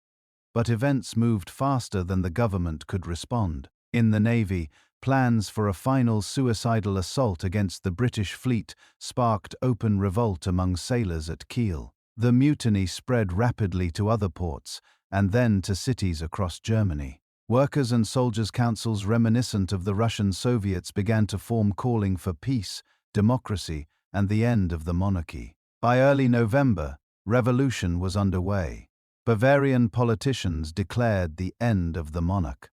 Speaker 1: But events moved faster than the government could respond. In the Navy, plans for a final suicidal assault against the British fleet sparked open revolt among sailors at Kiel. The mutiny spread rapidly to other ports, and then to cities across Germany. Workers' and soldiers' councils reminiscent of the Russian Soviets began to form, calling for peace, democracy, and the end of the monarchy. By early November, revolution was underway. Bavarian politicians declared the end of the monarch.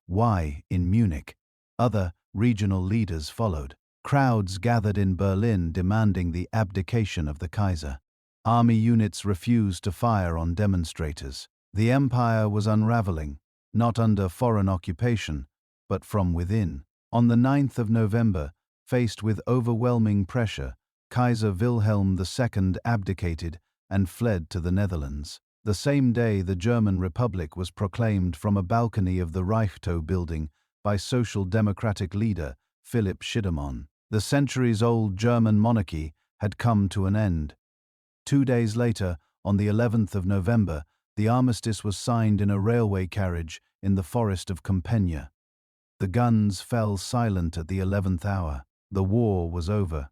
Speaker 1: Why in Munich? Other regional leaders followed. Crowds gathered in Berlin demanding the abdication of the Kaiser. Army units refused to fire on demonstrators. The empire was unraveling, not under foreign occupation, but from within. On the 9th of November, faced with overwhelming pressure, Kaiser Wilhelm II abdicated and fled to the Netherlands. The same day, the German Republic was proclaimed from a balcony of the Reichstag building by Social Democratic leader Philipp Schiedemann. The centuries-old German monarchy had come to an end. 2 days later, on the 11th of November, the armistice was signed in a railway carriage in the forest of Compiègne. The guns fell silent at the 11th hour. The war was over.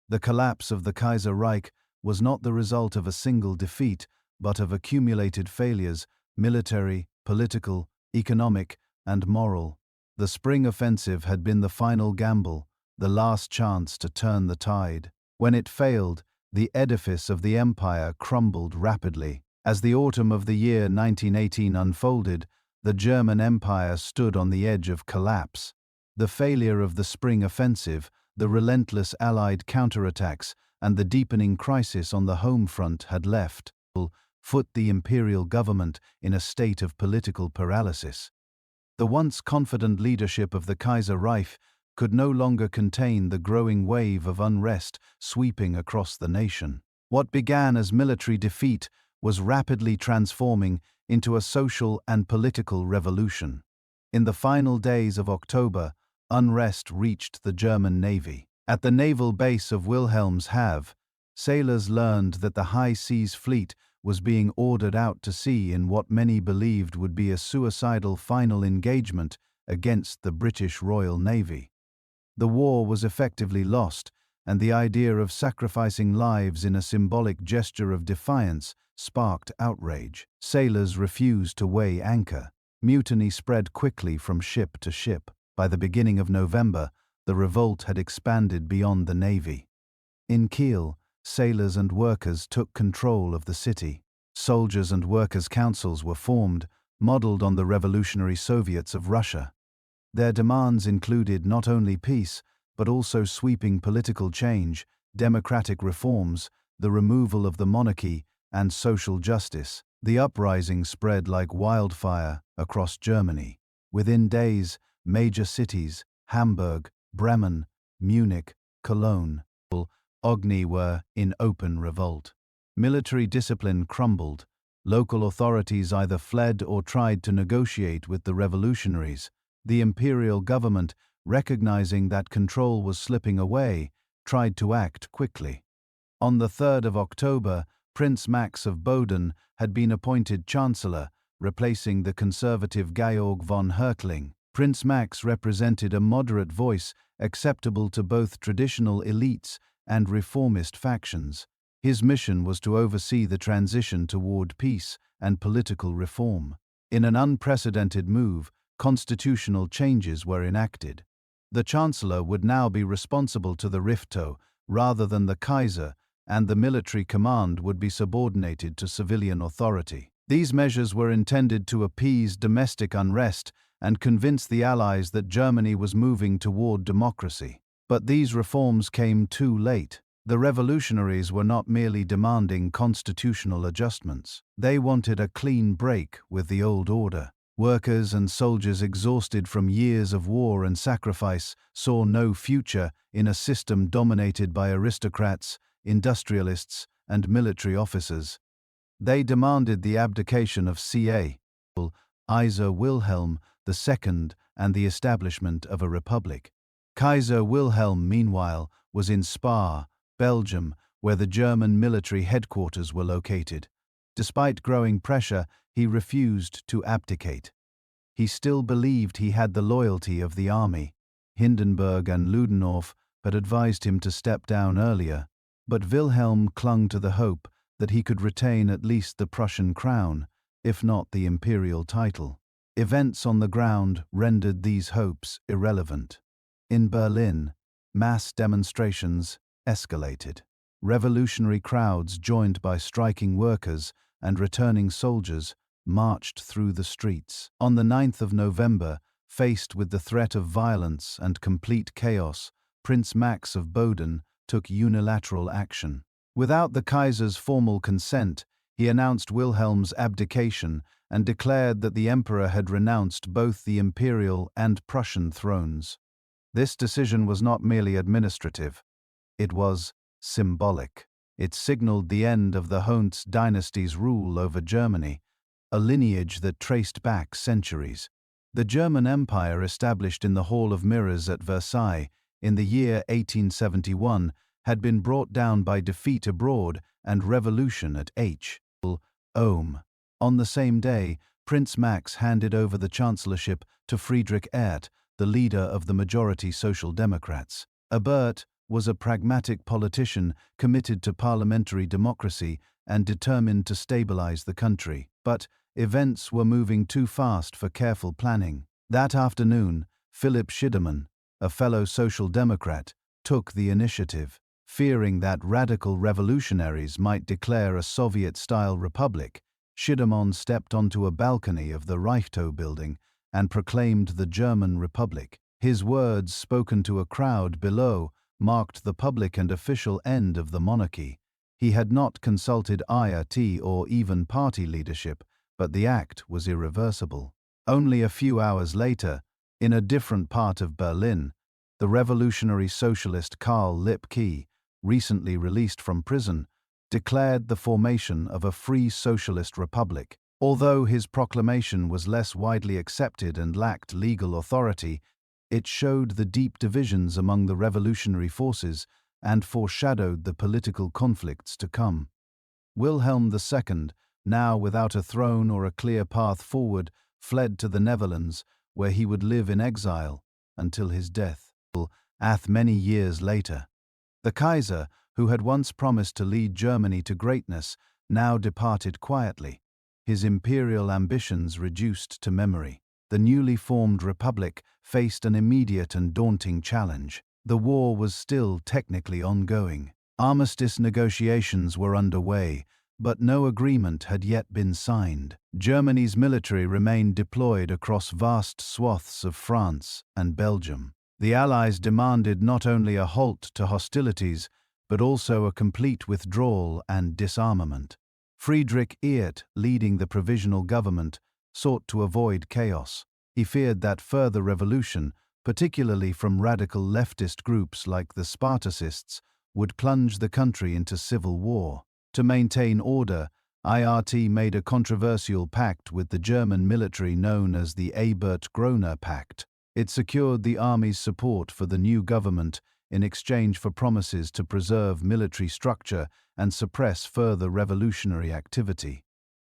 Speaker 1: The collapse of the Kaiser Reich was not the result of a single defeat, but of accumulated failures, military, political, economic, and moral. The spring offensive had been the final gamble, the last chance to turn the tide. When it failed, the edifice of the empire crumbled rapidly. As the autumn of the year 1918 unfolded, the German Empire stood on the edge of collapse. The failure of the spring offensive, the relentless Allied counterattacks, and the deepening crisis on the home front had left the imperial government in a state of political paralysis. The once confident leadership of the Kaiser Reich could no longer contain the growing wave of unrest sweeping across the nation. What began as military defeat was rapidly transforming into a social and political revolution. In the final days of October, unrest reached the German Navy. At the naval base of Wilhelmshaven, sailors learned that the High Seas Fleet was being ordered out to sea in what many believed would be a suicidal final engagement against the British Royal Navy. The war was effectively lost, and the idea of sacrificing lives in a symbolic gesture of defiance sparked outrage. Sailors refused to weigh anchor. Mutiny spread quickly from ship to ship. By the beginning of November, the revolt had expanded beyond the navy. In Kiel, sailors and workers took control of the city. Soldiers and workers' councils were formed, modeled on the revolutionary Soviets of Russia. Their demands included not only peace, but also sweeping political change, democratic reforms, the removal of the monarchy, and social justice. The uprising spread like wildfire across Germany. Within days, major cities, Hamburg, Bremen, Munich, Cologne, Ogni were in open revolt. Military discipline crumbled. Local authorities either fled or tried to negotiate with the revolutionaries. The imperial government, recognizing that control was slipping away, tried to act quickly. On the 3rd of October, Prince Max of Boden had been appointed chancellor, replacing the conservative Georg von Hertling. Prince Max represented a moderate voice acceptable to both traditional elites and reformist factions. His mission was to oversee the transition toward peace and political reform. In an unprecedented move, constitutional changes were enacted. The chancellor would now be responsible to the Rifthof rather than the Kaiser, and the military command would be subordinated to civilian authority. These measures were intended to appease domestic unrest and convince the Allies that Germany was moving toward democracy. But these reforms came too late. The revolutionaries were not merely demanding constitutional adjustments. They wanted a clean break with the old order. Workers and soldiers exhausted from years of war and sacrifice saw no future in a system dominated by aristocrats, industrialists, and military officers. They demanded the abdication of Kaiser Wilhelm II and the establishment of a republic. Kaiser Wilhelm, meanwhile, was in Spa, Belgium, where the German military headquarters were located. Despite growing pressure, he refused to abdicate. He still believed he had the loyalty of the army. Hindenburg and Ludendorff had advised him to step down earlier, but Wilhelm clung to the hope that he could retain at least the Prussian crown, if not the imperial title. Events on the ground rendered these hopes irrelevant. In Berlin, mass demonstrations escalated. Revolutionary crowds joined by striking workers and returning soldiers marched through the streets. On the 9th of November, faced with the threat of violence and complete chaos, Prince Max of Baden took unilateral action. Without the Kaiser's formal consent, he announced Wilhelm's abdication and declared that the emperor had renounced both the imperial and Prussian thrones. This decision was not merely administrative. It was symbolic. It signaled the end of the Hohenzollern dynasty's rule over Germany, a lineage that traced back centuries. The German Empire, established in the Hall of Mirrors at Versailles in the year 1871, had been brought down by defeat abroad and revolution at Ulm. On the same day, Prince Max handed over the chancellorship to Friedrich Ebert, the leader of the majority Social Democrats. Ebert was a pragmatic politician committed to parliamentary democracy and determined to stabilize the country. But events were moving too fast for careful planning. That afternoon, Philipp Schiedemann, a fellow Social Democrat, took the initiative. Fearing that radical revolutionaries might declare a Soviet-style republic, Schiedemann stepped onto a balcony of the Reichstag building and proclaimed the German Republic. His words, spoken to a crowd below, marked the public and official end of the monarchy. He had not consulted IRT or even party leadership, but the act was irreversible. Only a few hours later, in a different part of Berlin, the revolutionary socialist Karl Liebknecht, recently released from prison, declared the formation of a free socialist republic. Although his proclamation was less widely accepted and lacked legal authority, it showed the deep divisions among the revolutionary forces and foreshadowed the political conflicts to come. Wilhelm II, now without a throne or a clear path forward, fled to the Netherlands, where he would live in exile until his death. Many years later, the Kaiser, who had once promised to lead Germany to greatness, now departed quietly, his imperial ambitions reduced to memory. The newly formed republic faced an immediate and daunting challenge. The war was still technically ongoing. Armistice negotiations were underway, but no agreement had yet been signed. Germany's military remained deployed across vast swaths of France and Belgium. The Allies demanded not only a halt to hostilities, but also a complete withdrawal and disarmament. Friedrich Ebert, leading the provisional government, sought to avoid chaos. He feared that further revolution, particularly from radical leftist groups like the Spartacists, would plunge the country into civil war. To maintain order, IRT made a controversial pact with the German military known as the Ebert-Groener Pact. It secured the army's support for the new government in exchange for promises to preserve military structure and suppress further revolutionary activity.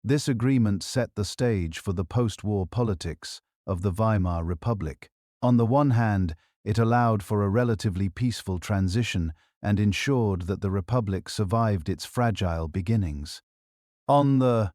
Speaker 1: This agreement set the stage for the post-war politics of the Weimar Republic. On the one hand, it allowed for a relatively peaceful transition and ensured that the republic survived its fragile beginnings. On the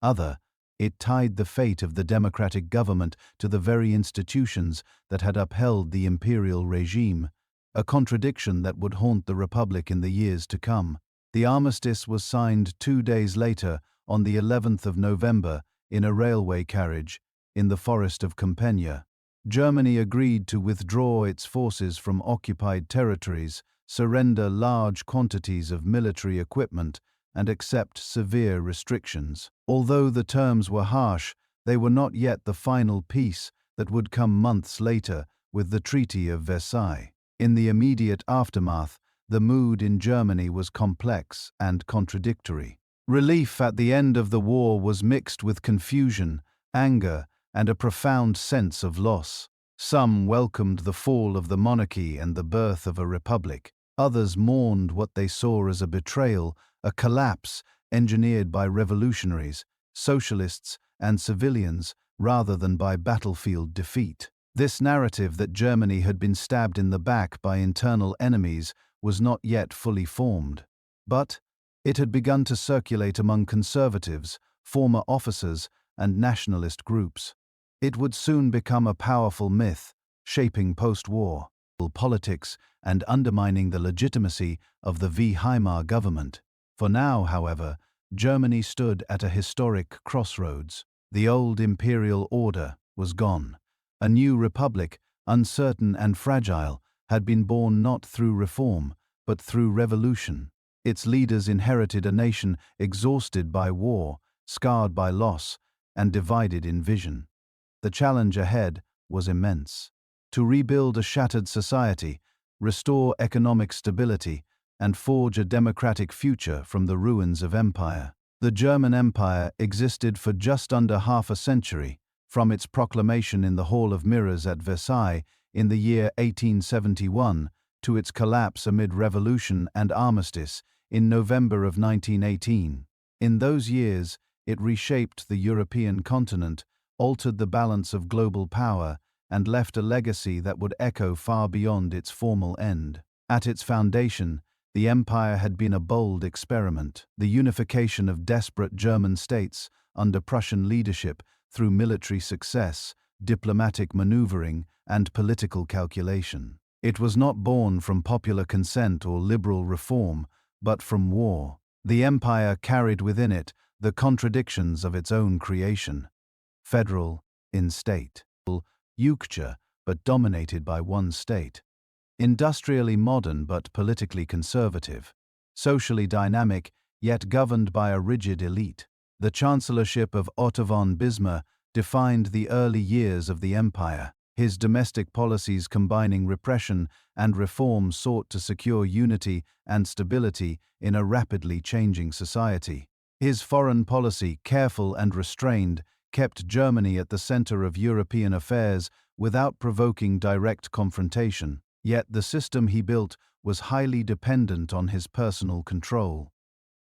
Speaker 1: other, it tied the fate of the democratic government to the very institutions that had upheld the imperial regime, a contradiction that would haunt the republic in the years to come. The armistice was signed 2 days later, on the 11th of November, in a railway carriage, in the forest of Compiègne. Germany agreed to withdraw its forces from occupied territories, surrender large quantities of military equipment, and accept severe restrictions. Although the terms were harsh, they were not yet the final peace that would come months later with the Treaty of Versailles. In the immediate aftermath, the mood in Germany was complex and contradictory. Relief at the end of the war was mixed with confusion, anger, and a profound sense of loss. Some welcomed the fall of the monarchy and the birth of a republic. Others mourned what they saw as a betrayal, a collapse engineered by revolutionaries, socialists, and civilians rather than by battlefield defeat. This narrative that Germany had been stabbed in the back by internal enemies was not yet fully formed. But it had begun to circulate among conservatives, former officers, and nationalist groups. It would soon become a powerful myth, shaping post-war politics and undermining the legitimacy of the Weimar government. For now, however, Germany stood at a historic crossroads. The old imperial order was gone. A new republic, uncertain and fragile, had been born not through reform, but through revolution. Its leaders inherited a nation exhausted by war, scarred by loss, and divided in vision. The challenge ahead was immense. To rebuild a shattered society, restore economic stability, and forge a democratic future from the ruins of empire. The German Empire existed for just under half a century, from its proclamation in the Hall of Mirrors at Versailles in the year 1871 to its collapse amid revolution and armistice in November of 1918. In those years, it reshaped the European continent, altered the balance of global power, and left a legacy that would echo far beyond its formal end. At its foundation, the empire had been a bold experiment, the unification of desperate German states under Prussian leadership through military success, diplomatic maneuvering, and political calculation. It was not born from popular consent or liberal reform, but from war. The empire carried within it the contradictions of its own creation. Federal, in state. Eucture, but dominated by one state. Industrially modern but politically conservative. Socially dynamic, yet governed by a rigid elite. The chancellorship of Otto von Bismarck defined the early years of the empire. His domestic policies combining repression and reform sought to secure unity and stability in a rapidly changing society. His foreign policy, careful and restrained, kept Germany at the center of European affairs without provoking direct confrontation. Yet the system he built was highly dependent on his personal control.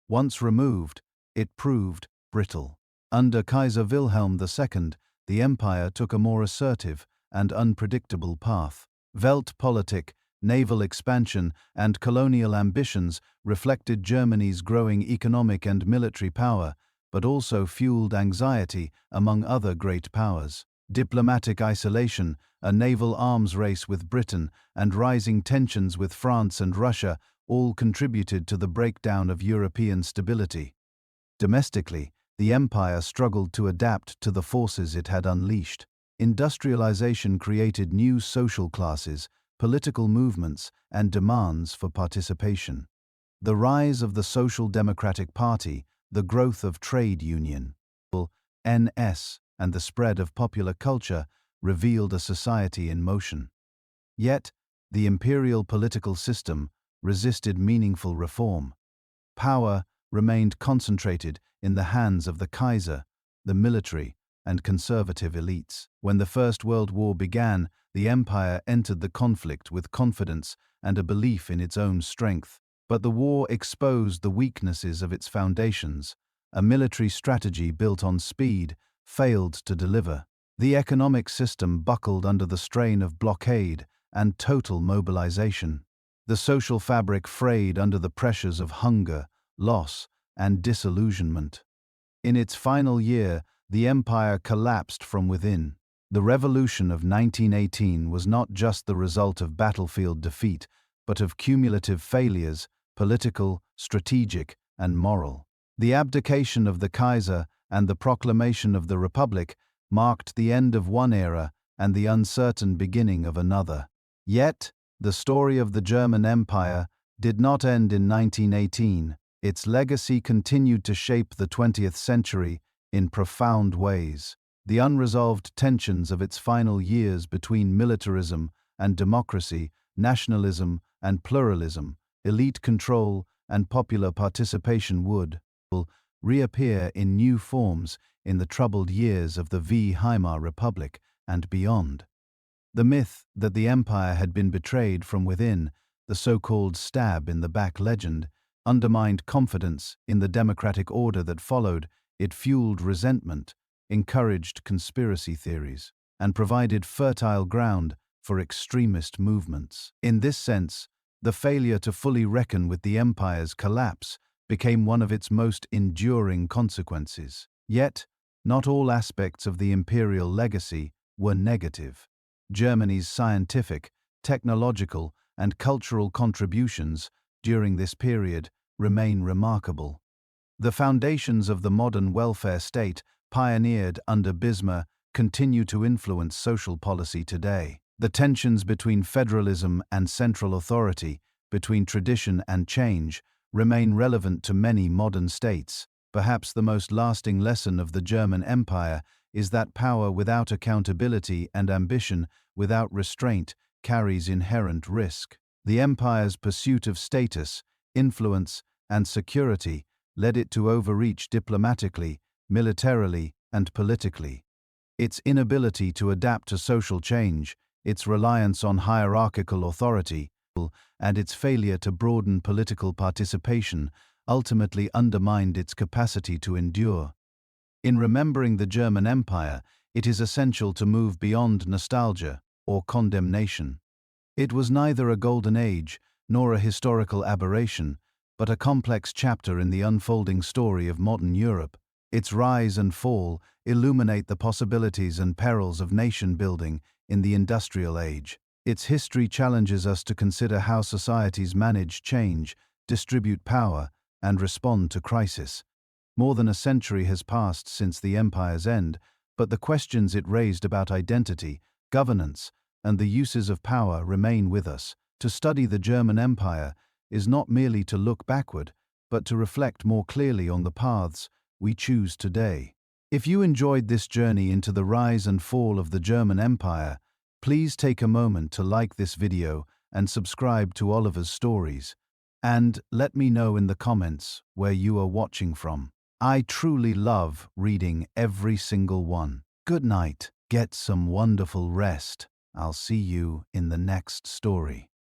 Speaker 1: Once removed, it proved brittle. Under Kaiser Wilhelm II, the empire took a more assertive and unpredictable path. Weltpolitik, naval expansion, and colonial ambitions reflected Germany's growing economic and military power, but also fueled anxiety among other great powers. Diplomatic isolation, a naval arms race with Britain, and rising tensions with France and Russia all contributed to the breakdown of European stability. Domestically, the empire struggled to adapt to the forces it had unleashed. Industrialization created new social classes, political movements, and demands for participation. The rise of the Social Democratic Party, the growth of trade union, NS, and the spread of popular culture revealed a society in motion. Yet, the imperial political system resisted meaningful reform. Power remained concentrated in the hands of the Kaiser, the military, and conservative elites. When the First World War began, the empire entered the conflict with confidence and a belief in its own strength. But the war exposed the weaknesses of its foundations. A military strategy built on speed failed to deliver. The economic system buckled under the strain of blockade and total mobilization. The social fabric frayed under the pressures of hunger, loss, and disillusionment. In its final year, the empire collapsed from within. The revolution of 1918 was not just the result of battlefield defeat, but of cumulative failures, political, strategic, and moral. The abdication of the Kaiser and the proclamation of the Republic marked the end of one era and the uncertain beginning of another. Yet, the story of the German Empire did not end in 1918. Its legacy continued to shape the 20th century in profound ways. The unresolved tensions of its final years between militarism and democracy, nationalism and pluralism, elite control and popular participation would reappear in new forms in the troubled years of the Weimar Republic and beyond. The myth that the empire had been betrayed from within, the so-called stab in the back legend, undermined confidence in the democratic order that followed. It fueled resentment, encouraged conspiracy theories, and provided fertile ground for extremist movements. In this sense, the failure to fully reckon with the empire's collapse became one of its most enduring consequences. Yet, not all aspects of the imperial legacy were negative. Germany's scientific, technological, and cultural contributions during this period remain remarkable. The foundations of the modern welfare state, pioneered under Bismarck, continue to influence social policy today. The tensions between federalism and central authority, between tradition and change, remain relevant to many modern states. Perhaps the most lasting lesson of the German Empire is that power without accountability and ambition without restraint carries inherent risk. The empire's pursuit of status, influence, and security led it to overreach diplomatically, militarily, and politically. Its inability to adapt to social change, its reliance on hierarchical authority, and its failure to broaden political participation ultimately undermined its capacity to endure. In remembering the German Empire, it is essential to move beyond nostalgia or condemnation. It was neither a golden age nor a historical aberration, but a complex chapter in the unfolding story of modern Europe. Its rise and fall illuminate the possibilities and perils of nation-building in the industrial age. Its history challenges us to consider how societies manage change, distribute power, and respond to crisis. More than a century has passed since the empire's end, but the questions it raised about identity, governance, and the uses of power remain with us. To study the German Empire is not merely to look backward, but to reflect more clearly on the paths we choose today. If you enjoyed this journey into the rise and fall of the German Empire, please take a moment to like this video and subscribe to Oliver's Stories. And let me know in the comments where you are watching from. I truly love reading every single one. Good night. Get some wonderful rest. I'll see you in the next story.